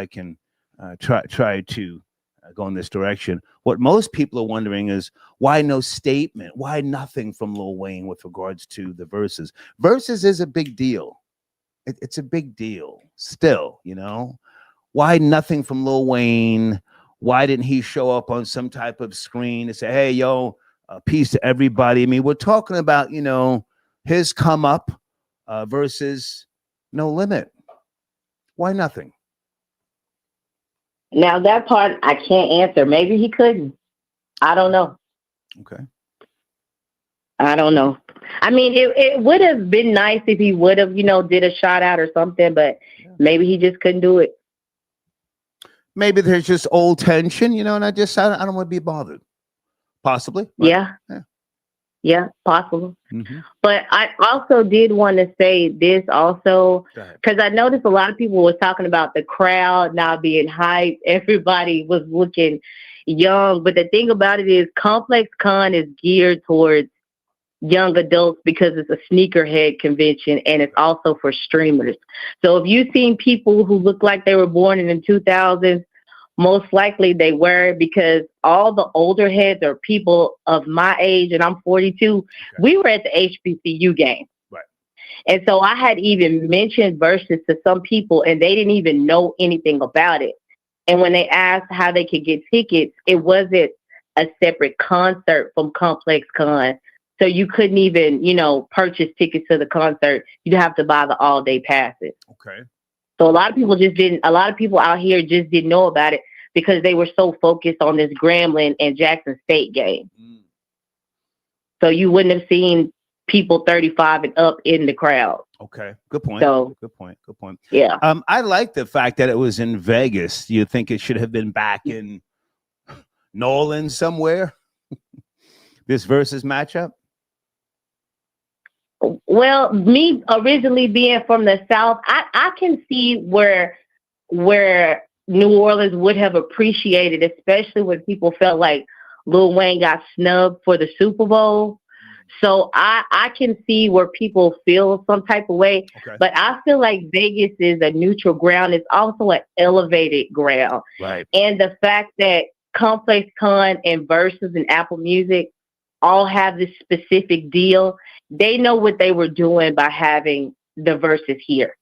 can try to go in this direction, what most people are wondering is why no statement, why nothing from Lil Wayne with regards to the Versus. Versus is a big deal. It's a big deal still. Why nothing from Lil Wayne? Why didn't he show up on some type of screen to say, "Hey, yo, peace to everybody"? I mean, we're talking about his come up versus No Limit. Why nothing? Now that part I can't answer. Maybe he couldn't. I don't know. Okay. I don't know. I mean, it would have been nice if he would have, did a shout out or something, but maybe he just couldn't do it. Maybe there's just old tension, and I don't want to be bothered. Possibly. Yeah, possible. Mm-hmm. But I also did want to say this also, because I noticed a lot of people was talking about the crowd now being hyped. Everybody was looking young. But the thing about it is Complex Con is geared towards young adults because it's a sneakerhead convention and it's also for streamers. So if you've seen people who look like they were born in the 2000s, most likely they were, because all the older heads are people of my age, and I'm 42. Okay. We were at the HBCU game. Right. And so I had even mentioned Versus to some people, and they didn't even know anything about it. And when they asked how they could get tickets, it wasn't a separate concert from Complex Con. So you couldn't even, purchase tickets to the concert. You'd have to buy the all-day passes. Okay. So a lot of people out here just didn't know about it because they were so focused on this Grambling and Jackson State game. Mm. So you wouldn't have seen people 35 and up in the crowd. Okay. Good point. Good point. Yeah. I like the fact that it was in Vegas. You think it should have been back in New Orleans somewhere? This Versus matchup? Well, me originally being from the South, I can see where New Orleans would have appreciated, especially when people felt like Lil Wayne got snubbed for the Super Bowl. So I can see where people feel some type of way. Okay. But I feel like Vegas is a neutral ground. It's also an elevated ground. Right. And the fact that Complex Con and Versus and Apple Music all have this specific deal, they know what they were doing by having the Versus here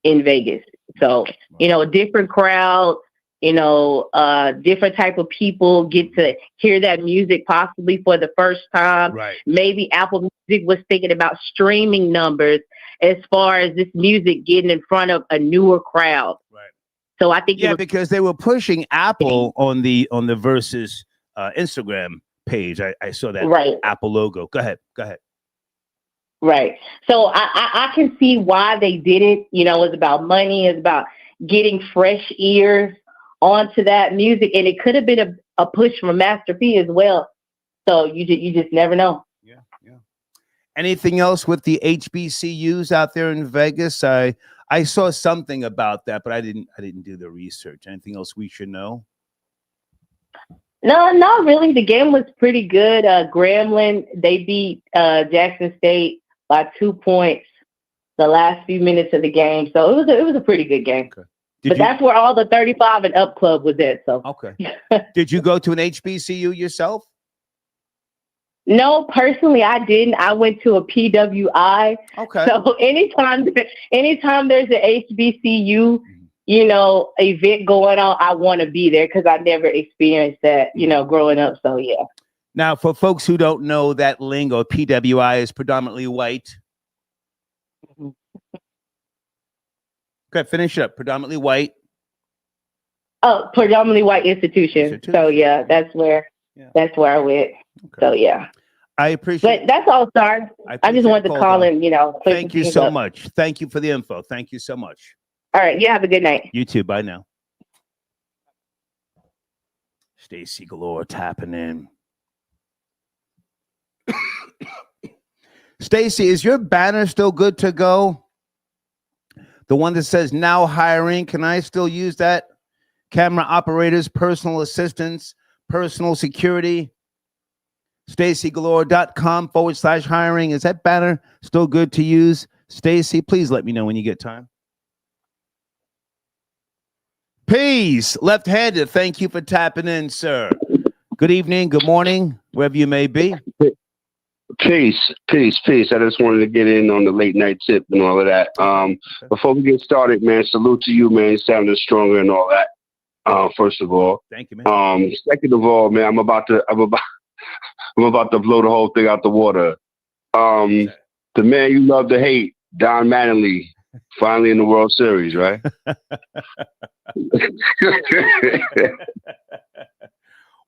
in Vegas. So, a different crowd, different type of people get to hear that music possibly for the first time. Right. Maybe Apple Music was thinking about streaming numbers as far as this music getting in front of a newer crowd. Right. So I think because they were pushing Apple on the Versus Instagram page. I saw that Apple logo. Go ahead. Right. So I can see why they did it. It's about money. It's about getting fresh ears onto that music. And it could have been a push from Master P as well. So you just never know. Yeah. Anything else with the HBCUs out there in Vegas? I saw something about that, but I didn't do the research. Anything else we should know? No, not really. The game was pretty good. Grambling, they beat Jackson State by 2 points the last few minutes of the game. So it was a pretty good game. Okay. That's where all the 35 and up club was at. So okay. Did you go to an HBCU yourself? No, personally, I didn't. I went to a PWI. Okay. So anytime there's an HBCU, event going on, I want to be there because I never experienced that, growing up. So, yeah. Now, for folks who don't know that lingo, PWI is predominantly white. Okay, finish up. Predominantly white. Oh, predominantly white institution. So, yeah, that's where I went. Okay. So, yeah. I appreciate. But that's all, Star. I just wanted to call and, Thank you so much. Thank you for the info. Thank you so much. All right. You have a good night. You too. Bye now. Stacy Galore tapping in. Stacy, is your banner still good to go? The one that says now hiring. Can I still use that? Camera operators, personal assistants, personal security. StacyGalore.com/hiring. Is that banner still good to use? Stacy, please let me know when you get time. Peace, left-handed. Thank you for tapping in, sir. Good evening, good morning, wherever you may be. Peace. I just wanted to get in on the late night tip and all of that. Before we get started, man, salute to you, man. Sounding stronger and all that. First of all, thank you, man. Second of all, man, I'm about to blow the whole thing out the water. The man you love to hate, Don Mattingly, finally in the World Series, right?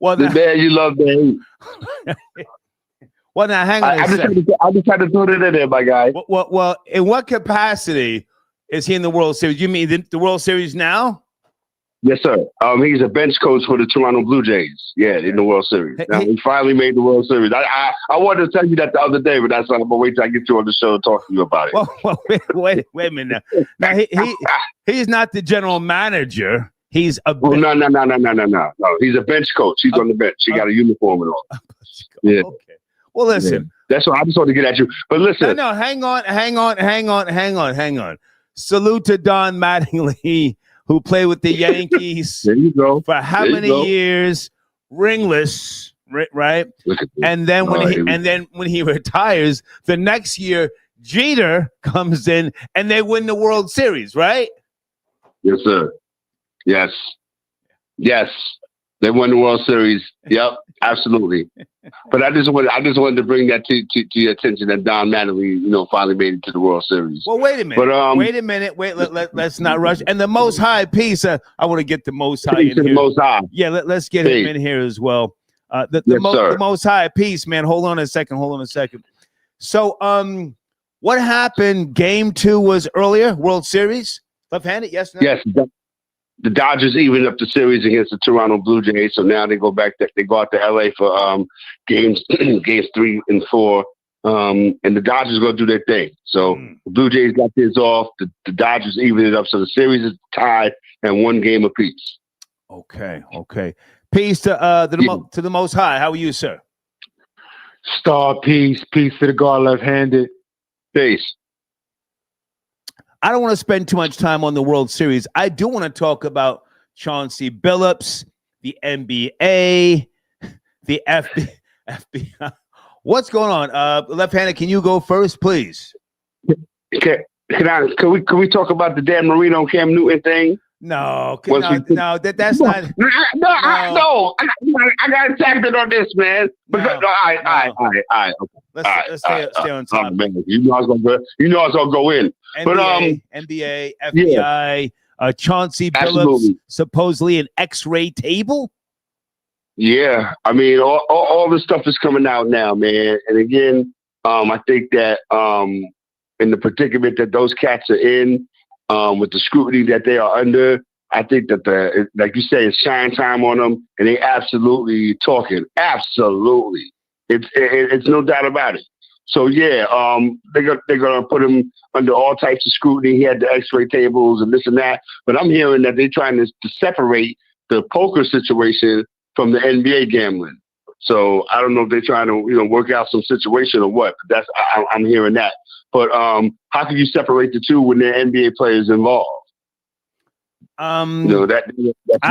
Well, the man you love to hate. Well, now hang on I just had to throw it in there, my guy. Well, in what capacity is he in the World Series? You mean the World Series now? Yes, sir. He's a bench coach for the Toronto Blue Jays. Yeah, in the World Series. Now, he finally made the World Series. I wanted to tell you that the other day, but that's why I'm gonna wait till I get you on the show and talk to you about it. Well, wait a minute. Now he's not the general manager. He's a no. He's a bench coach. He's on the bench. He got a uniform and all. Yeah. Okay. Well, listen. That's what I just want to get at you. But listen. No, hang on. Salute to Don Mattingly, who played with the Yankees there you go. for how many years, ringless, right? And then when he retires, the next year, Jeter comes in and they win the World Series, right? Yes, sir. Yes. They won the World Series. Yep, absolutely. But I just wanted to bring that to your attention that Don Mattingly, finally made it to the World Series. Well, wait a minute. Let's not rush. And the Most High piece, I want to get the Most High in here. The Most High. Yeah, let's get him in here as well. The Most High piece, man. Hold on a second. So, what happened? Game 2 was earlier. World Series, left-handed. Yes. No? Yes. The Dodgers evened up the series against the Toronto Blue Jays, so now they go out to LA for games 3 and 4, and the Dodgers go do their thing. So the Blue Jays got theirs off. The Dodgers evened it up, so the series is tied and 1 game apiece. Okay. Peace to the Most High. How are you, sir? Star peace to the God left-handed. Peace. I don't want to spend too much time on the World Series. I do want to talk about Chauncey Billups, the NBA, the FBI. What's going on? Left-handed, can you go first, please? Can we talk about the Dan Marino Cam Newton thing? No, that's not. No, I got attacked on this, man. But all right. Okay. Let's stay on top. Man, you know I was gonna go in. NBA, FBI, Chauncey Billups, supposedly an X-ray table. Yeah, I mean, all this stuff is coming out now, man. And again, I think that in the predicament that those cats are in, with the scrutiny that they are under, I think that like you say, it's shine time on them, and they absolutely talking. Absolutely, it's no doubt about it. So yeah, they're gonna put him under all types of scrutiny. He had the X-ray tables and this and that, but I'm hearing that they're trying to separate the poker situation from the NBA gambling. So I don't know if they're trying to work out some situation or what. But I'm hearing that. But how can you separate the two when there are NBA players involved? That's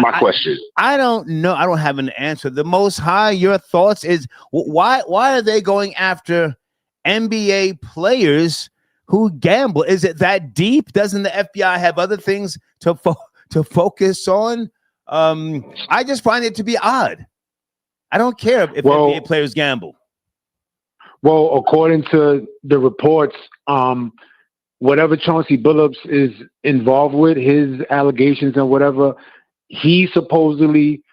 my question. I don't know. I don't have an answer. The Most High, your thoughts is why are they going after NBA players who gamble? Is it that deep? Doesn't the FBI have other things to focus on? I just find it to be odd. I don't care if NBA players gamble. Well, according to the reports, whatever Chauncey Billups is involved with, his allegations and whatever, he supposedly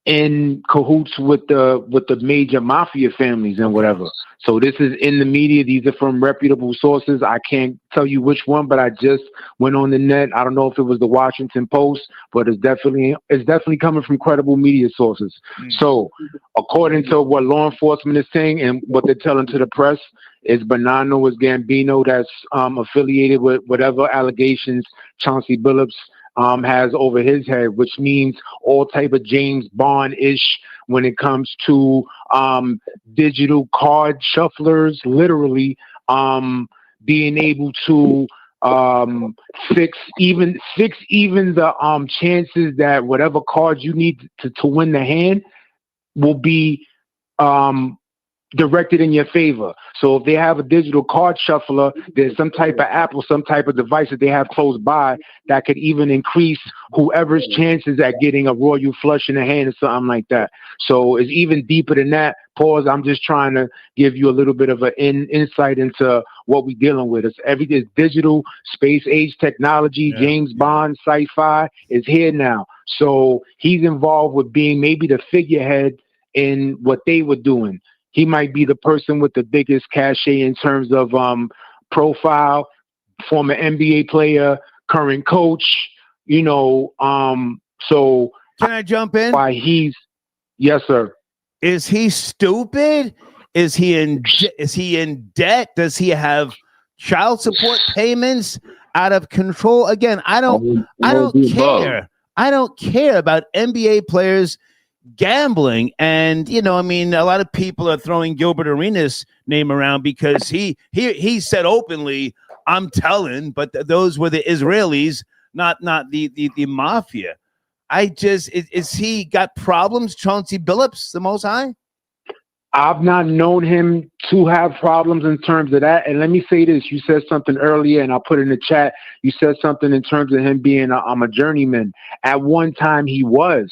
in cahoots with the major mafia families and whatever. So this is in the media. These are from reputable sources. I can't tell you which one, but I just went on the net. I don't know if it was the Washington Post, but it's definitely coming from credible media sources. So according to what law enforcement is saying and what they're telling to the press, is Bonanno is Gambino that's affiliated with whatever allegations Chauncey Billups has over his head, which means all type of James Bond-ish when it comes to digital card shufflers, literally being able to fix even the chances that whatever cards you need to win the hand will be directed in your favor. So if they have a digital card shuffler, there's some type of app or some type of device that they have close by that could even increase whoever's chances at getting a royal flush in the hand or something like that. So it's even deeper than that. Pause. I'm just trying to give you a little bit of an insight into what we're dealing with. It's everything digital, space age technology, James Bond, sci-fi is here now. So he's involved with being maybe the figurehead in what they were doing. He might be the person with the biggest cachet in terms of profile, former NBA player, current coach, so can I jump in? Yes, sir. Is he stupid? Is he in debt? Does he have child support payments out of control? Again, I don't care. I don't care about NBA players gambling. And, you know, I mean, a lot of people are throwing Gilbert Arenas' name around because he said openly, I'm telling, but those were the Israelis, not the mafia. Is he got problems, Chauncey Billups, the Most High? I've not known him to have problems in terms of that. And let me say this. You said something earlier, and I'll put it in the chat. You said something in terms of him being a journeyman. At one time, he was,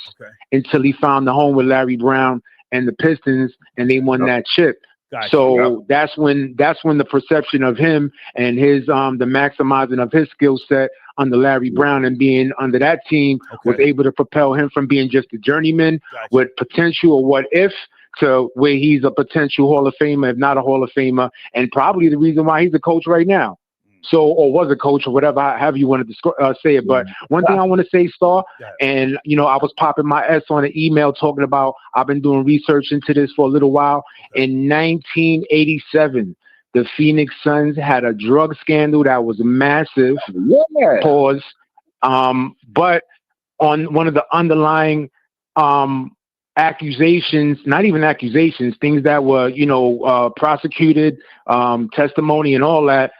until he found the home with Larry Brown and the Pistons, and they won that chip. Gotcha. So that's when the perception of him and his the maximizing of his skill set under Larry Brown and being under that team was able to propel him from being just a journeyman with potential or what if to where he's a potential Hall of Famer, if not a Hall of Famer, and probably the reason why he's a coach right now. So, or was a coach or whatever, however you want to say it. But one thing I want to say, Star, and, you know, I was popping my S on an email talking about, I've been doing research into this for a little while. In 1987, the Phoenix Suns had a drug scandal that was massive. Pause. But on one of the underlying accusations, not even accusations, things that were, you know, prosecuted, testimony and all that,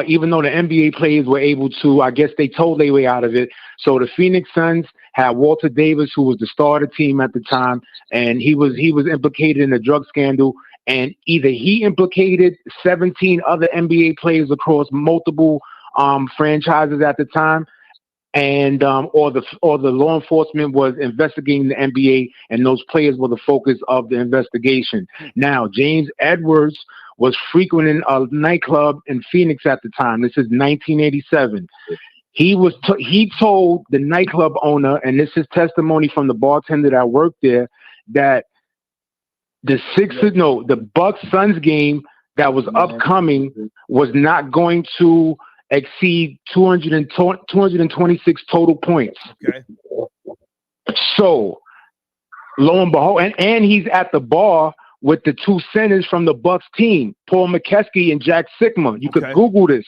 even though the NBA players were able to, I guess they told their way out of it. So the Phoenix Suns had Walter Davis, who was the star of the team at the time, and he was implicated in a drug scandal. And either he implicated 17 other NBA players across multiple franchises at the time, and or the law enforcement was investigating the NBA, and those players were the focus of the investigation. Now, James Edwards was frequenting a nightclub in Phoenix at the time. This is 1987. He told the nightclub owner, and this is testimony from the bartender that worked there, that the Bucks Suns game that was upcoming was not going to exceed 226 total points. Okay. So, lo and behold, and he's at the bar with the two centers from the Bucks team, Paul McKeskey and Jack Sikma. You could Google this.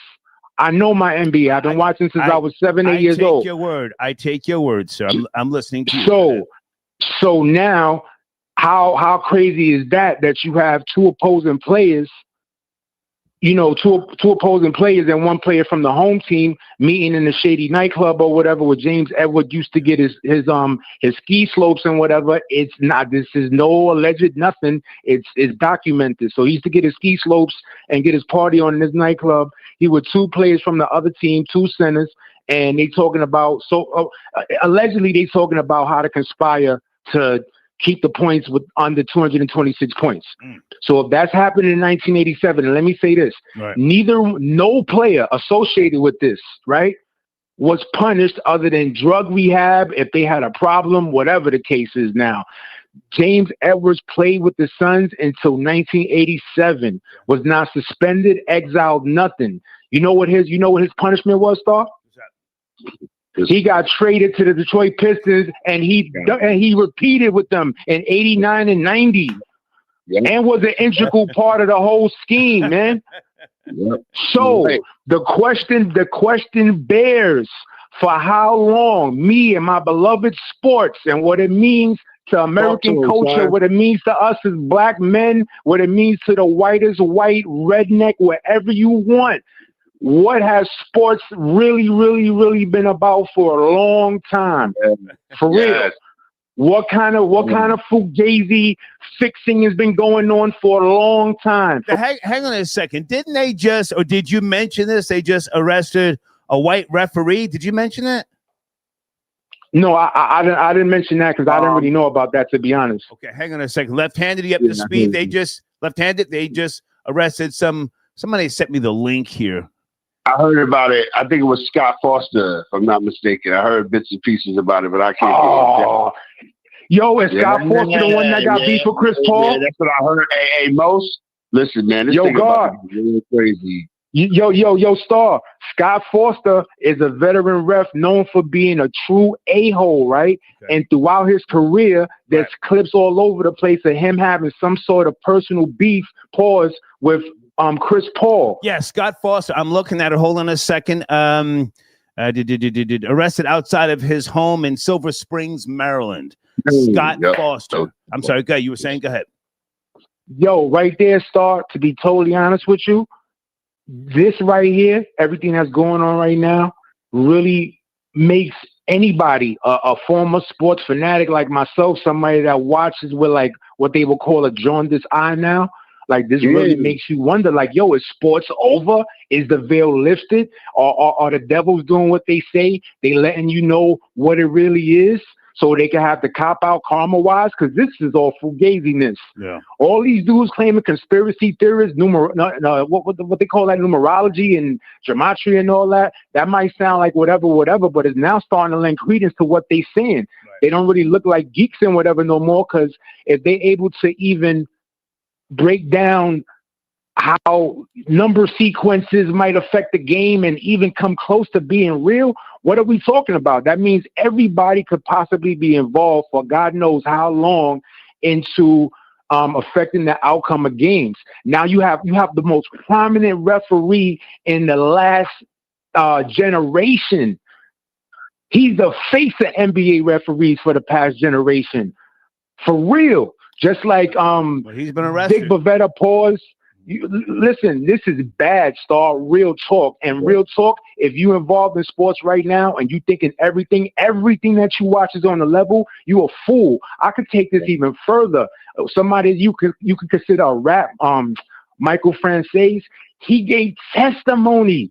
I know my NBA. I've been watching since I was 7-8 years old. I take your word, sir. I'm listening to you. So now, how crazy is that you have two opposing players, you know, two opposing players and one player from the home team meeting in the shady nightclub or whatever where James Edwards used to get his ski slopes and whatever. It's not, this is no alleged nothing. It's documented. So he used to get his ski slopes and get his party on in this nightclub. He with two players from the other team, two centers, and they talking about, allegedly they talking about how to conspire to keep the points with under 226 points. So if that's happening in 1987, and let me say this, no player associated with this, right, was punished other than drug rehab if they had a problem, whatever the case is now. James Edwards played with the Suns until 1987, was not suspended, exiled, nothing. You know what his punishment was, Star? He got traded to the Detroit Pistons, and he repeated with them in 89 and 90, and was an integral part of the whole scheme, man. So the question bears, for how long me and my beloved sports and what it means to American culture, what it means to us as black men, what it means to the whitest white, redneck, wherever you want. What has sports really, really, really been about for a long time? For real. What kind of fugazi fixing has been going on for a long time? Hang on a second. Didn't they just, or did you mention this? They just arrested a white referee. Did you mention that? No, I didn't mention that because I didn't really know about that, to be honest. Okay, hang on a second. Left-handed, you up to speed? They just arrested somebody sent me the link here. I heard about it. I think it was Scott Foster, if I'm not mistaken. I heard bits and pieces about it, but I can't. Yo, is Scott Foster the one that got beef with Chris Paul? Yeah, that's what I heard. Hey, Mos, listen, man. This thing about it is really crazy. Yo, Star. Scott Foster is a veteran ref known for being a true a-hole, right? Okay. And throughout his career, there's clips all over the place of him having some sort of personal beef, with Chris Paul. Yeah, Scott Foster. I'm looking at it. Hold on a second. Arrested outside of his home in Silver Springs, Maryland. Scott Yep. Foster. I'm sorry, go ahead. You were saying, go ahead. Yo, right there, Star, to be totally honest with you, this right here, everything that's going on right now, really makes anybody, a former sports fanatic like myself, somebody that watches with like what they will call a jaundiced eye now, like this really makes you wonder, like, yo, is sports over? Is the veil lifted? Or are the devils doing what they say? They letting you know what it really is so they can have the cop-out karma-wise? Because this is all fugaziness. Yeah. All these dudes claiming conspiracy theorists, what they call that, numerology and gematria and all that, that might sound like whatever, but it's now starting to lend credence to what they saying. Right. They don't really look like geeks and whatever no more, because if they're able to even break down how number sequences might affect the game and even come close to being real, what are we talking about? That means everybody could possibly be involved for God knows how long into affecting the outcome of games. Now you have the most prominent referee in the last generation. He's the face of NBA referees for the past generation. For real. Just like he's been arrested. Dick Bavetta, pause. Listen, this is bad, Star. Real talk. And real talk, if you involved in sports right now and you thinking everything that you watch is on the level, you a fool. I could take this even further. Somebody you could consider a rap, Michael Francis, he gave testimony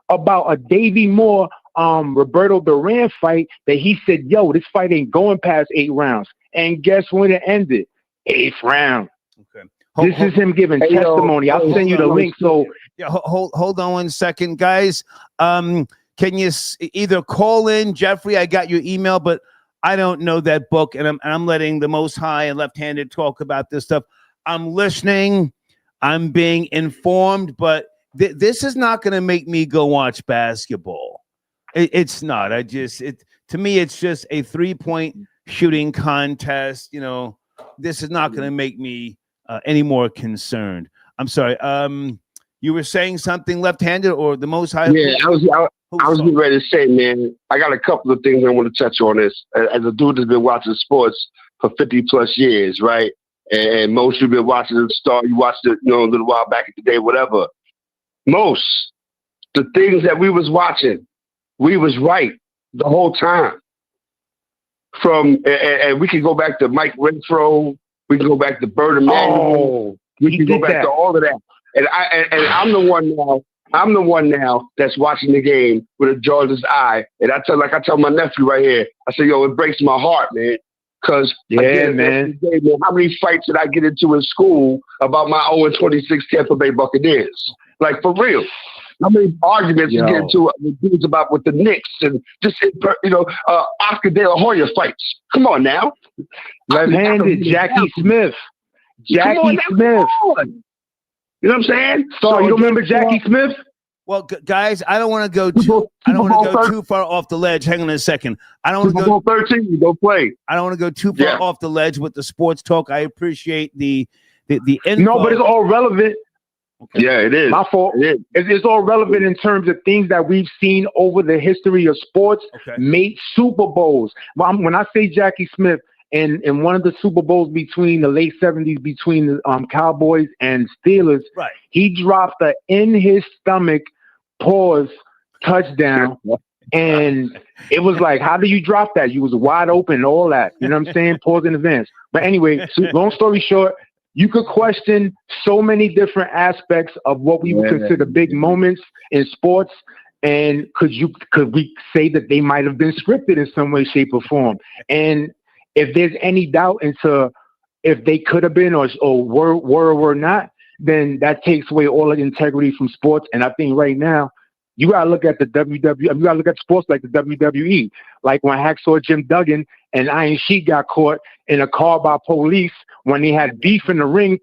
about a Davey Moore, Roberto Duran fight that he said, yo, this fight ain't going past 8 rounds. And guess when it ended? 8th round. Okay. This is him giving testimony. I'll send you the link. So yeah, hold on 1 second, guys. Can you either call in, Jeffrey? I got your email, but I don't know that book, and I'm letting the Most High and Left-Handed talk about this stuff. I'm listening. I'm being informed, but this is not going to make me go watch basketball. It's not. To me, it's just a 3-point shooting contest. You know, this is not going to make me any more concerned. I'm sorry. You were saying something, Left-Handed or the Most High? Yeah, I was getting ready to say, man, I got a couple of things I want to touch on this. As a dude that's been watching sports for 50 plus years, right? And most of you been watching the Star, you watched it, a little while back in the day, whatever. Most, the things that we was watching, we was right the whole time. And we can go back to Mike Renfro, we can go back to Bert Emanuel, we can go back to all of that. And I'm the one now that's watching the game with a jaundiced eye. And I tell my nephew right here, I say, yo, it breaks my heart, man. Because man, how many fights did I get into in school about my 0-26 Tampa Bay Buccaneers? Like, for real. How many arguments you get into with dudes about with the Knicks and just, Oscar De La Hoya fights? Come on now. Left-handed, Jackie Smith. Jackie Smith. You know what I'm saying? So you don't remember Jackie Smith? Well, guys, I don't want to go too far off the ledge. Hang on a second. I don't want to go 13. You go play. I don't want to go too far off the ledge with the sports talk. I appreciate the info. No, but it's all relevant. Okay. Yeah, it is. My fault. It's all relevant in terms of things that we've seen over the history of sports. Made Super Bowls. When I say Jackie Smith, in one of the Super Bowls between the late 70s, between the Cowboys and Steelers, he dropped a in his stomach touchdown. And it was like, how do you drop that? You was wide open, all that. You know what I'm saying? Pause in advance. But anyway, long story short, you could question so many different aspects of what we would consider big moments in sports. And could we say that they might have been scripted in some way, shape, or form? And if there's any doubt into if they could have been or were not, then that takes away all the integrity from sports. And I think right now, you gotta look at the WWE. You gotta look at sports like the WWE, like when Hacksaw Jim Duggan and Iron Sheik got caught in a car by police when they had beef in the ring.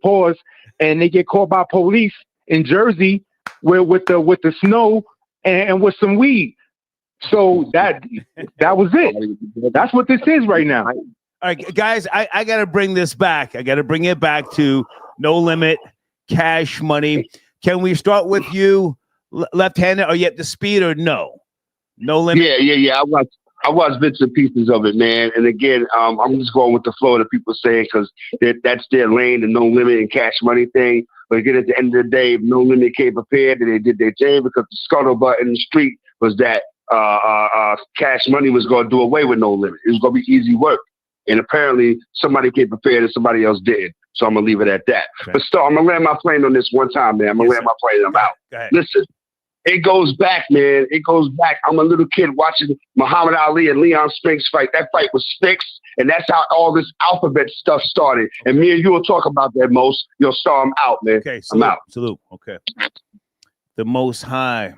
And they get caught by police in Jersey with the snow and with some weed. So that was it. That's what this is right now. All right, guys, I got to bring this back. I got to bring it back to No Limit, Cash Money. Can we start with you, Left-Handed? Are you at the speed or no? No Limit? Yeah. I watched bits and pieces of it, man. And again, I'm just going with the flow that people say because that's their lane, the No Limit and Cash Money thing. But again, at the end of the day, if No Limit came prepared and they did their thing because the scuttlebutt in the street was that Cash Money was going to do away with No Limit. It was going to be easy work. And apparently somebody came prepared and somebody else didn't. So I'm going to leave it at that. Okay. But still, I'm going to land my plane on this one time, man. I'm going to land my plane and I'm out. Listen. It goes back, man. It goes back. I'm a little kid watching Muhammad Ali and Leon Spinks fight. That fight was fixed, and that's how all this alphabet stuff started. Okay. And me and you will talk about that, Most. You'll start. I'm out, man. Okay, salute, I'm out. Salute. Okay. The Most High.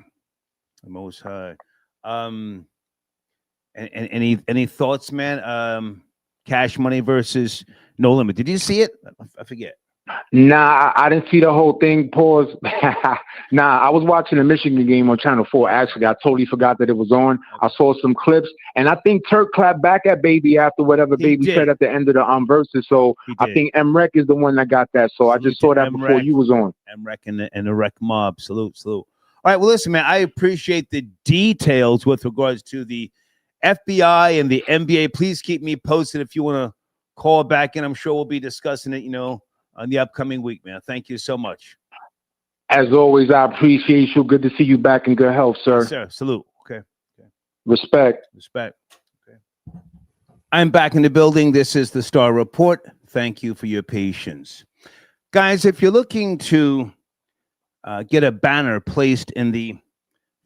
The Most High. And any thoughts, man? Cash Money versus No Limit. Did you see it? I forget. Nah, I didn't see the whole thing. Pause. Nah, I was watching the Michigan game on Channel 4. Actually, I totally forgot that it was on. I saw some clips, and I think Turk clapped back at Baby after whatever Baby said at the end of the verses. So I think MREC is the one that got that. So I just saw that before you was on. MREC and the Rec Mob. Salute. All right, well, listen, man, I appreciate the details with regards to the FBI and the NBA. Please keep me posted if you want to call back in. I'm sure we'll be discussing it, on the upcoming week, man. Thank you so much. As always, I appreciate you. Good to see you back in good health, sir. Yes, sir. Salute. Okay. Respect. Okay. I'm back in the building. This is the Star Report. Thank you for your patience. Guys, if you're looking to get a banner placed in the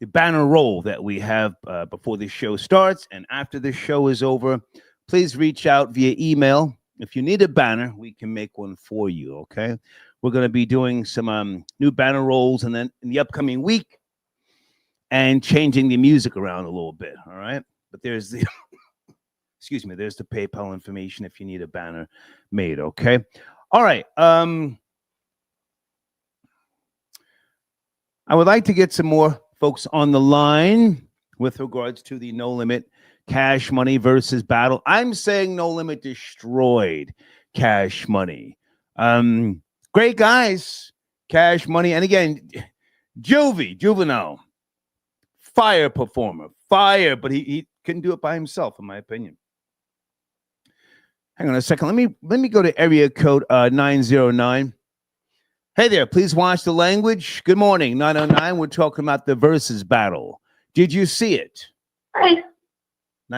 banner roll that we have before the show starts and after the show is over, please reach out via email. If you need a banner, we can make one for you, okay? We're going to be doing some new banner rolls and then in the upcoming week and changing the music around a little bit, all right? But there's the, there's the PayPal information if you need a banner made, okay? All right. I would like to get some more folks on the line with regards to the No Limit Cash Money versus battle. I'm saying No Limit destroyed Cash Money. Great guys, Cash Money. And again, Juvenile, fire performer, but he couldn't do it by himself, in my opinion. Hang on a second. Let me go to area code 909. Hey there, please watch the language. Good morning, 909. We're talking about the versus battle. Did you see it? Hi.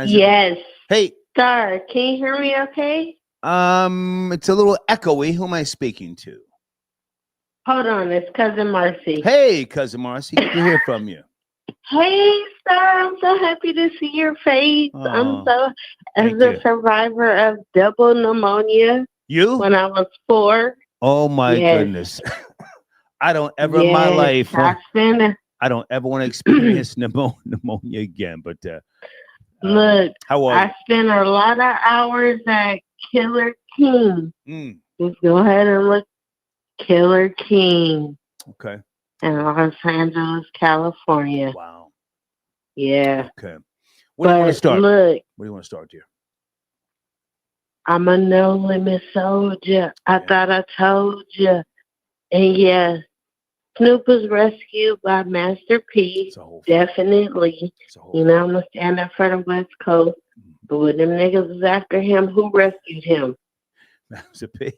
Yes. Hey. Sir, can you hear me okay? It's a little echoey. Who am I speaking to? Hold on, it's Cousin Marcy. Hey, Cousin Marcy. Good to hear from you. Hey, sir, I'm so happy to see your face. As a survivor of double pneumonia. You? When I was 4. Oh, my goodness. I don't ever in my life. I don't ever want to experience pneumonia again, but... Look, how are I spent a lot of hours at Killer King. Just go ahead and look Killer King. Okay. In Los Angeles, California. Wow. Yeah. Okay. Where do you want to start? Look, where do you want to start, dear? I'm a No Limit soldier. I thought I told you. And yes, Snoop was rescued by Master P. Definitely. I'm going to stand up for the West Coast. But when them niggas was after him, who rescued him? Master P.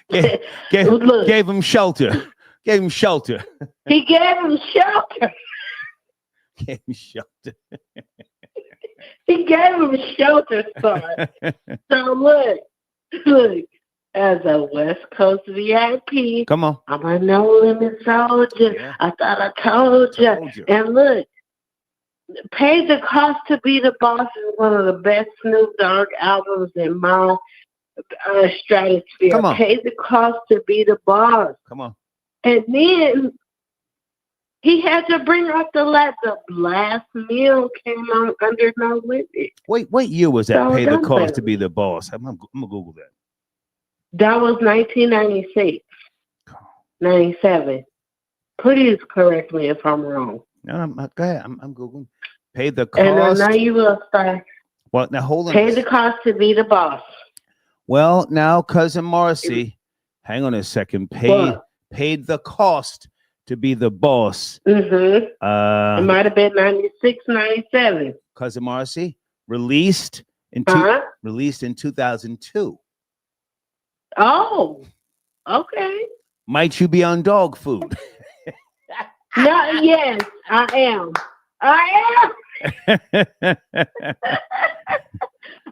gave him shelter. Gave him shelter. He gave him shelter. Gave him shelter. He gave him shelter, son. So look. As a West Coast VIP, come on. I'm a No Limit soldier. Yeah. I thought I told you. And look, Pay the Cost to Be the Boss is one of the best Snoop Dogg albums in my stratosphere. Come on. Pay the Cost to Be the Boss. Come on. And then he had to bring up the last meal came out under No Limit. Wait, what year was that? So Pay the Cost to Be the Boss. I'm gonna Google that. That was 1996, 97. Please correct me if I'm wrong. No, go ahead. I'm Googling. Pay the Cost. And now you will start. Well, now hold on. Pay the Cost to Be the Boss. Well, now, Cousin Marcy, hang on a second. Paid the Cost to Be the Boss. It might have been 96, 97. Cousin Marcy, released in 2002. Oh, okay. Might you be on dog food? No, yes, I am.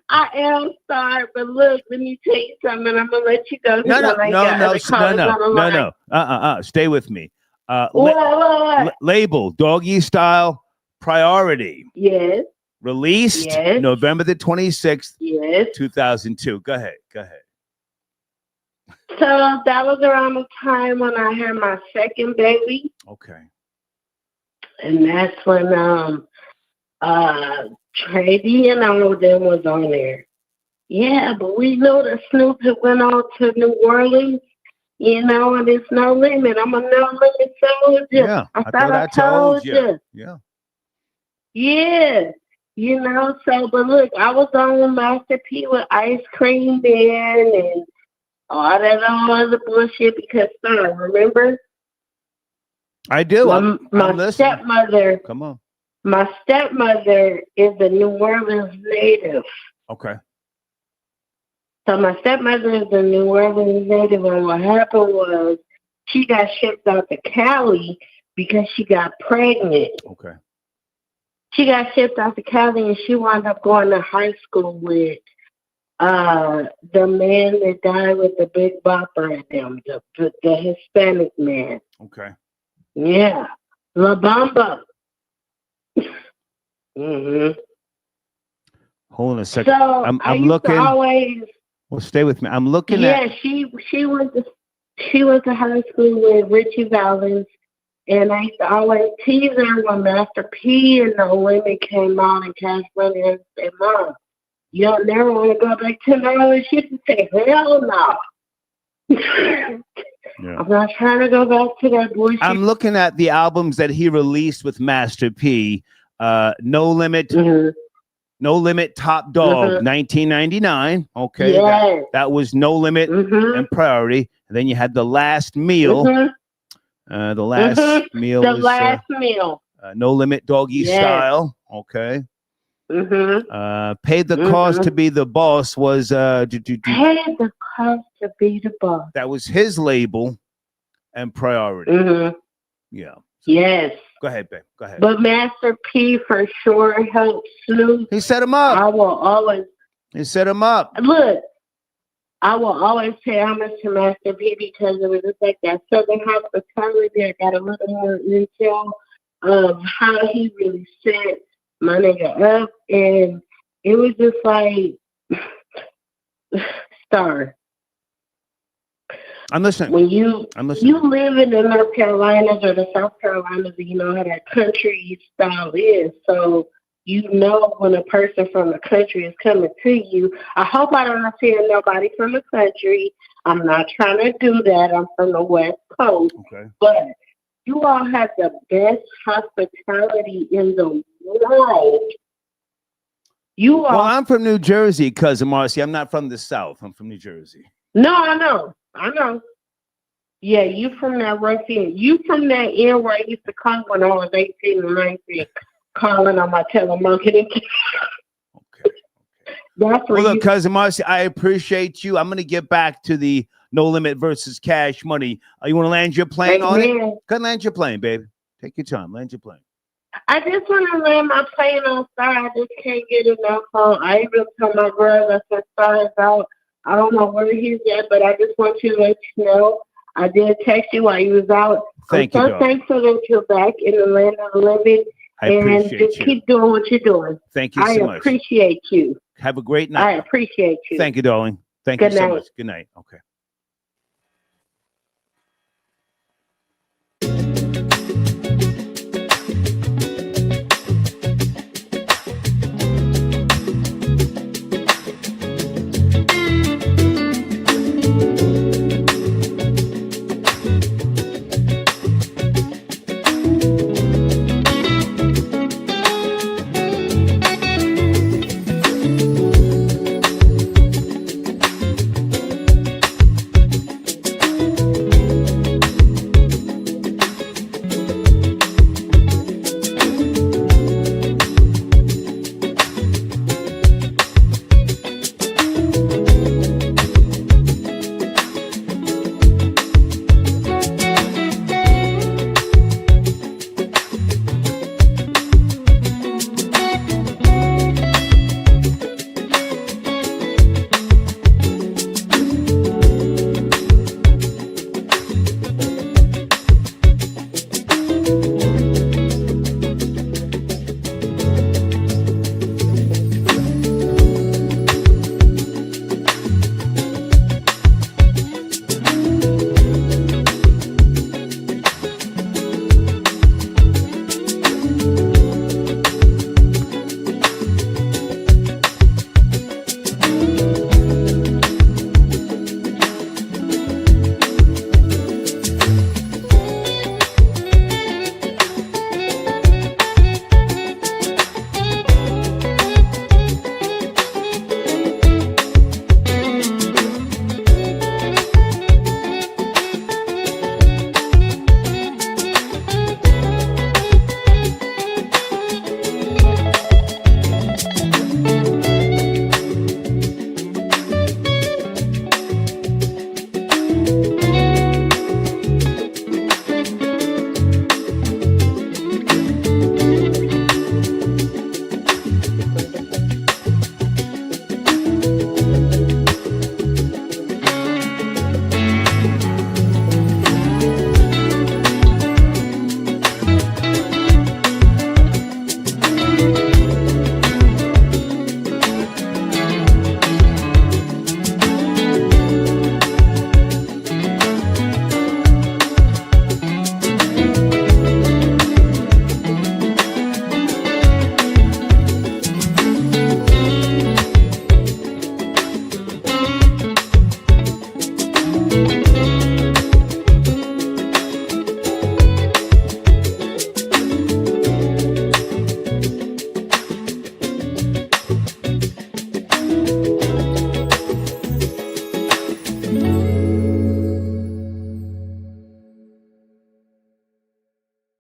I am sorry, but look, let me tell you something. I'm gonna let you go. No. Stay with me. What? Label Doggy Style Priority. Yes. Released November the 26th, 2002. Go ahead. So that was around the time when I had my second baby. Okay. And that's when Trady and all of them was on there. Yeah, but we know that Snoop had went on to New Orleans, and it's No Limit. I'm a No Limit soldier. Yeah, I thought I told you. Yeah. Yeah. So, but look, I was on Master P with Ice Cream Man and all that other bullshit because, son, remember? I do. My stepmother. Come on. My stepmother is a New Orleans native. Okay. So my stepmother is a New Orleans native, and what happened was she got shipped out to Cali because she got pregnant. Okay. She got shipped out to Cali, and she wound up going to high school with the man that died with the big bopper at them, the Hispanic man. Okay. Yeah. La Bamba. Mm-hmm. Hold on a second. So I'm looking. Always, well, stay with me. I'm looking at. Yeah, she went to high school with Richie Valens, and I used to always tease her when Master P and No Limit came on and Cash Money and said, "Mom, you don't never want to go back to New Orleans." She would say, "Hell no." Yeah. I'm not trying to go back to that bullshit. I'm looking at the albums that he released with Master P. No Limit. Mm-hmm. No Limit, Top Dog, 1999. Okay, Yes. that was No Limit and Priority. And then you had The Last Meal. The Last Meal The was Last Meal. No Limit, Doggy Style. Okay. Paid the Cost to Be the Boss was Paid the Cost to Be the Boss. that was his label and Priority. Yeah. Yes. Go ahead, babe. Go ahead. But Master P for sure helped Snoop. He set him up. I will always. He set him up. Look, I will always pay homage to Master P because it was just like that Southern hospitality. I got a little more intel of how he really set my nigga up, and it was just like Star. I'm listening. When you listening. You live in the North Carolinas or the South Carolinas, and you know how that country style is. So you know when a person from the country is coming to you. I hope I don't offend nobody from the country. I'm not trying to do that. I'm from the West Coast. Okay. But you all have the best hospitality in the world. Well, I'm from New Jersey, Cousin Marcy. I'm not from the South. I'm from New Jersey. No, I know. Yeah, you from that rough end. You from that end where I used to come when I was 18 and 19, calling on my telemarketing. Okay. That's Well, look, Cousin Marcy, I appreciate you. I'm going to get back to the No Limit versus Cash Money. You want to land your plane on it? Go ahead, land your plane, baby. Take your time. Land your plane. I just want to land my plane on Star. I just can't get enough on. I even told my girl that the Star is out. I don't know where he's at, but I just want you to let you know. I did text you while you was out. Thank you, I'm so darling. thankful that you're back in the land of the living. I and appreciate just you. keep doing what you're doing. Thank you so much. I appreciate you. Have a great night. I appreciate you. Thank you, darling. Thank Good you so night. much. Good night. Okay.